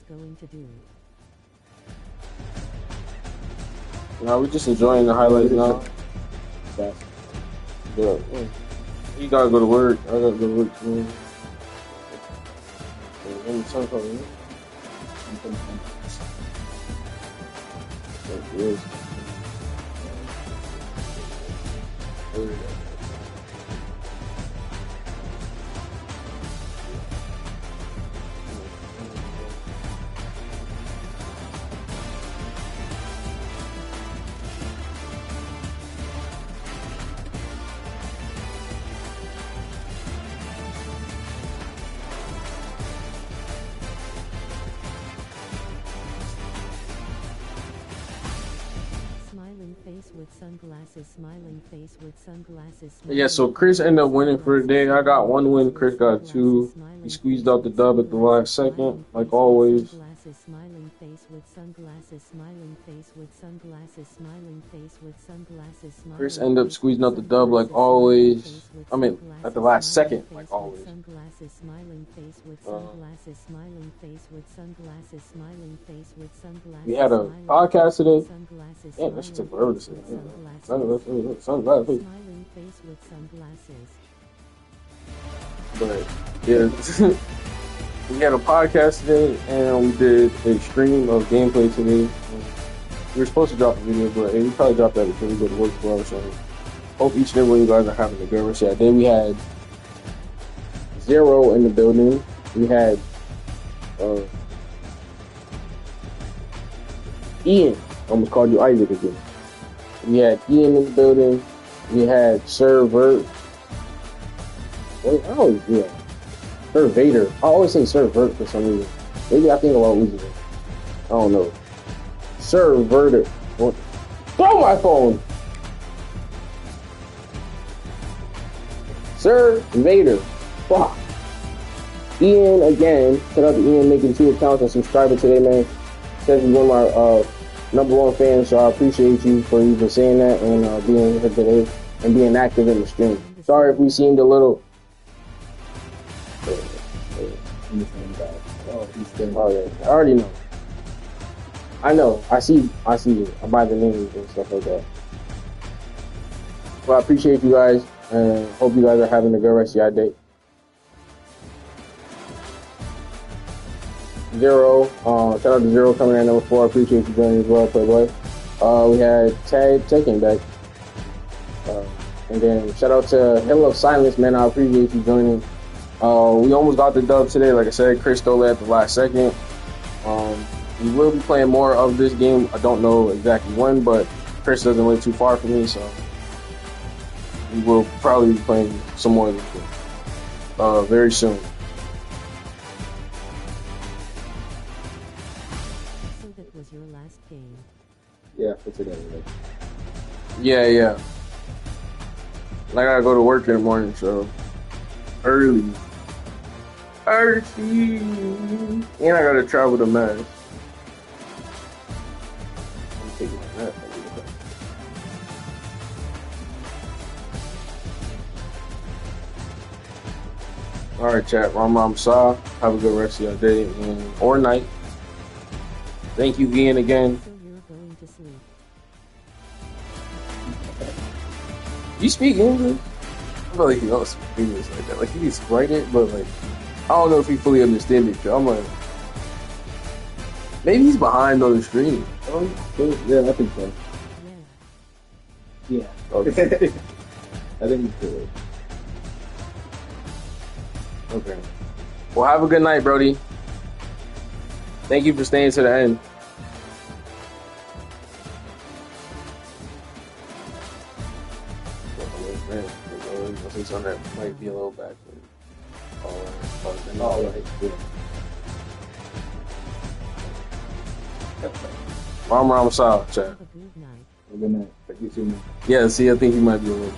Speaker 6: Going to do.
Speaker 1: Now we're just enjoying the highlights now. Yeah. You gotta go to work. I gotta go to work too.
Speaker 6: Smiling face with sunglasses.
Speaker 1: Yeah, so Chris ended up winning for the day. I got 1 win. Chris got 2. He squeezed out the dub at the last second, like always.
Speaker 6: Smiling face with sunglasses. Smiling face with sunglasses. Smiling face with sunglasses.
Speaker 1: Chris ended up squeezing out the dub like always. I mean, at the last second, like always.
Speaker 6: Smiling face with sunglasses. Smiling face with sunglasses. Smiling face with sunglasses.
Speaker 1: We had a podcast today. Yeah, that should take forever to say. Sunglasses.
Speaker 6: Smiling face with sunglasses.
Speaker 1: But yeah, we had a podcast today, and we did a stream of gameplay today. We were supposed to drop a video, but we probably dropped that before we go to work tomorrow. So hope each and every one of you guys are having a good rest of that day. We had Zero in the building. We had Ian. Almost called you Isaac again. We had Ian in the building. We had Sir Vert. I always do that. Sir Vader. I always say Sir Vert for some reason. Maybe I think about losing it. I don't know. Sir Verder. Throw my phone. Sir Vader. Fuck. Ian again. Shout out to Ian making 2 accounts and subscribing today, man. Says he's one of my #1 fans, so I appreciate you for even saying that and being here today and being active in the stream. Sorry if we seemed a little. Oh yeah, I already know. I know. I see it. I buy the names and stuff like that. Well, I appreciate you guys and hope you guys are having a good rest of your day. Zero, shout out to Zero coming in #4. I appreciate you joining as well, Playboy. We had Tag taking back. And then shout out to Hill of Silence, man. I appreciate you joining. We almost got the dub today. Like I said, Chris stole it at the last second. We will be playing more of this game. I don't know exactly when, but Chris doesn't live too far from me, so we will probably be playing some more of this game very soon.
Speaker 6: So that was your last game.
Speaker 7: Yeah, for today.
Speaker 1: Yeah. I gotta go to work in the morning, so early. And I gotta travel to Mass. I'm taking my nap. All right, chat. Ram Sa. Have a good rest of your day or night. Thank you, Ian, again.
Speaker 6: So you're going to sleep.
Speaker 1: You speak English? I feel like he don't speak English like that. Like, he needs to write it, but, like, I don't know if he fully understands it. I'm like, maybe he's behind on the stream.
Speaker 7: Yeah, I think so.
Speaker 6: Yeah.
Speaker 7: Yeah.
Speaker 1: Okay.
Speaker 7: I think he's good.
Speaker 1: Okay. Well, have a good night, Brody. Thank you for staying to the end. Since on that might be a little backward. All right. Ram Sa, chat.
Speaker 6: Have a good night.
Speaker 7: Good night. Thank you so much.
Speaker 1: Yeah, see, I think he might be a little.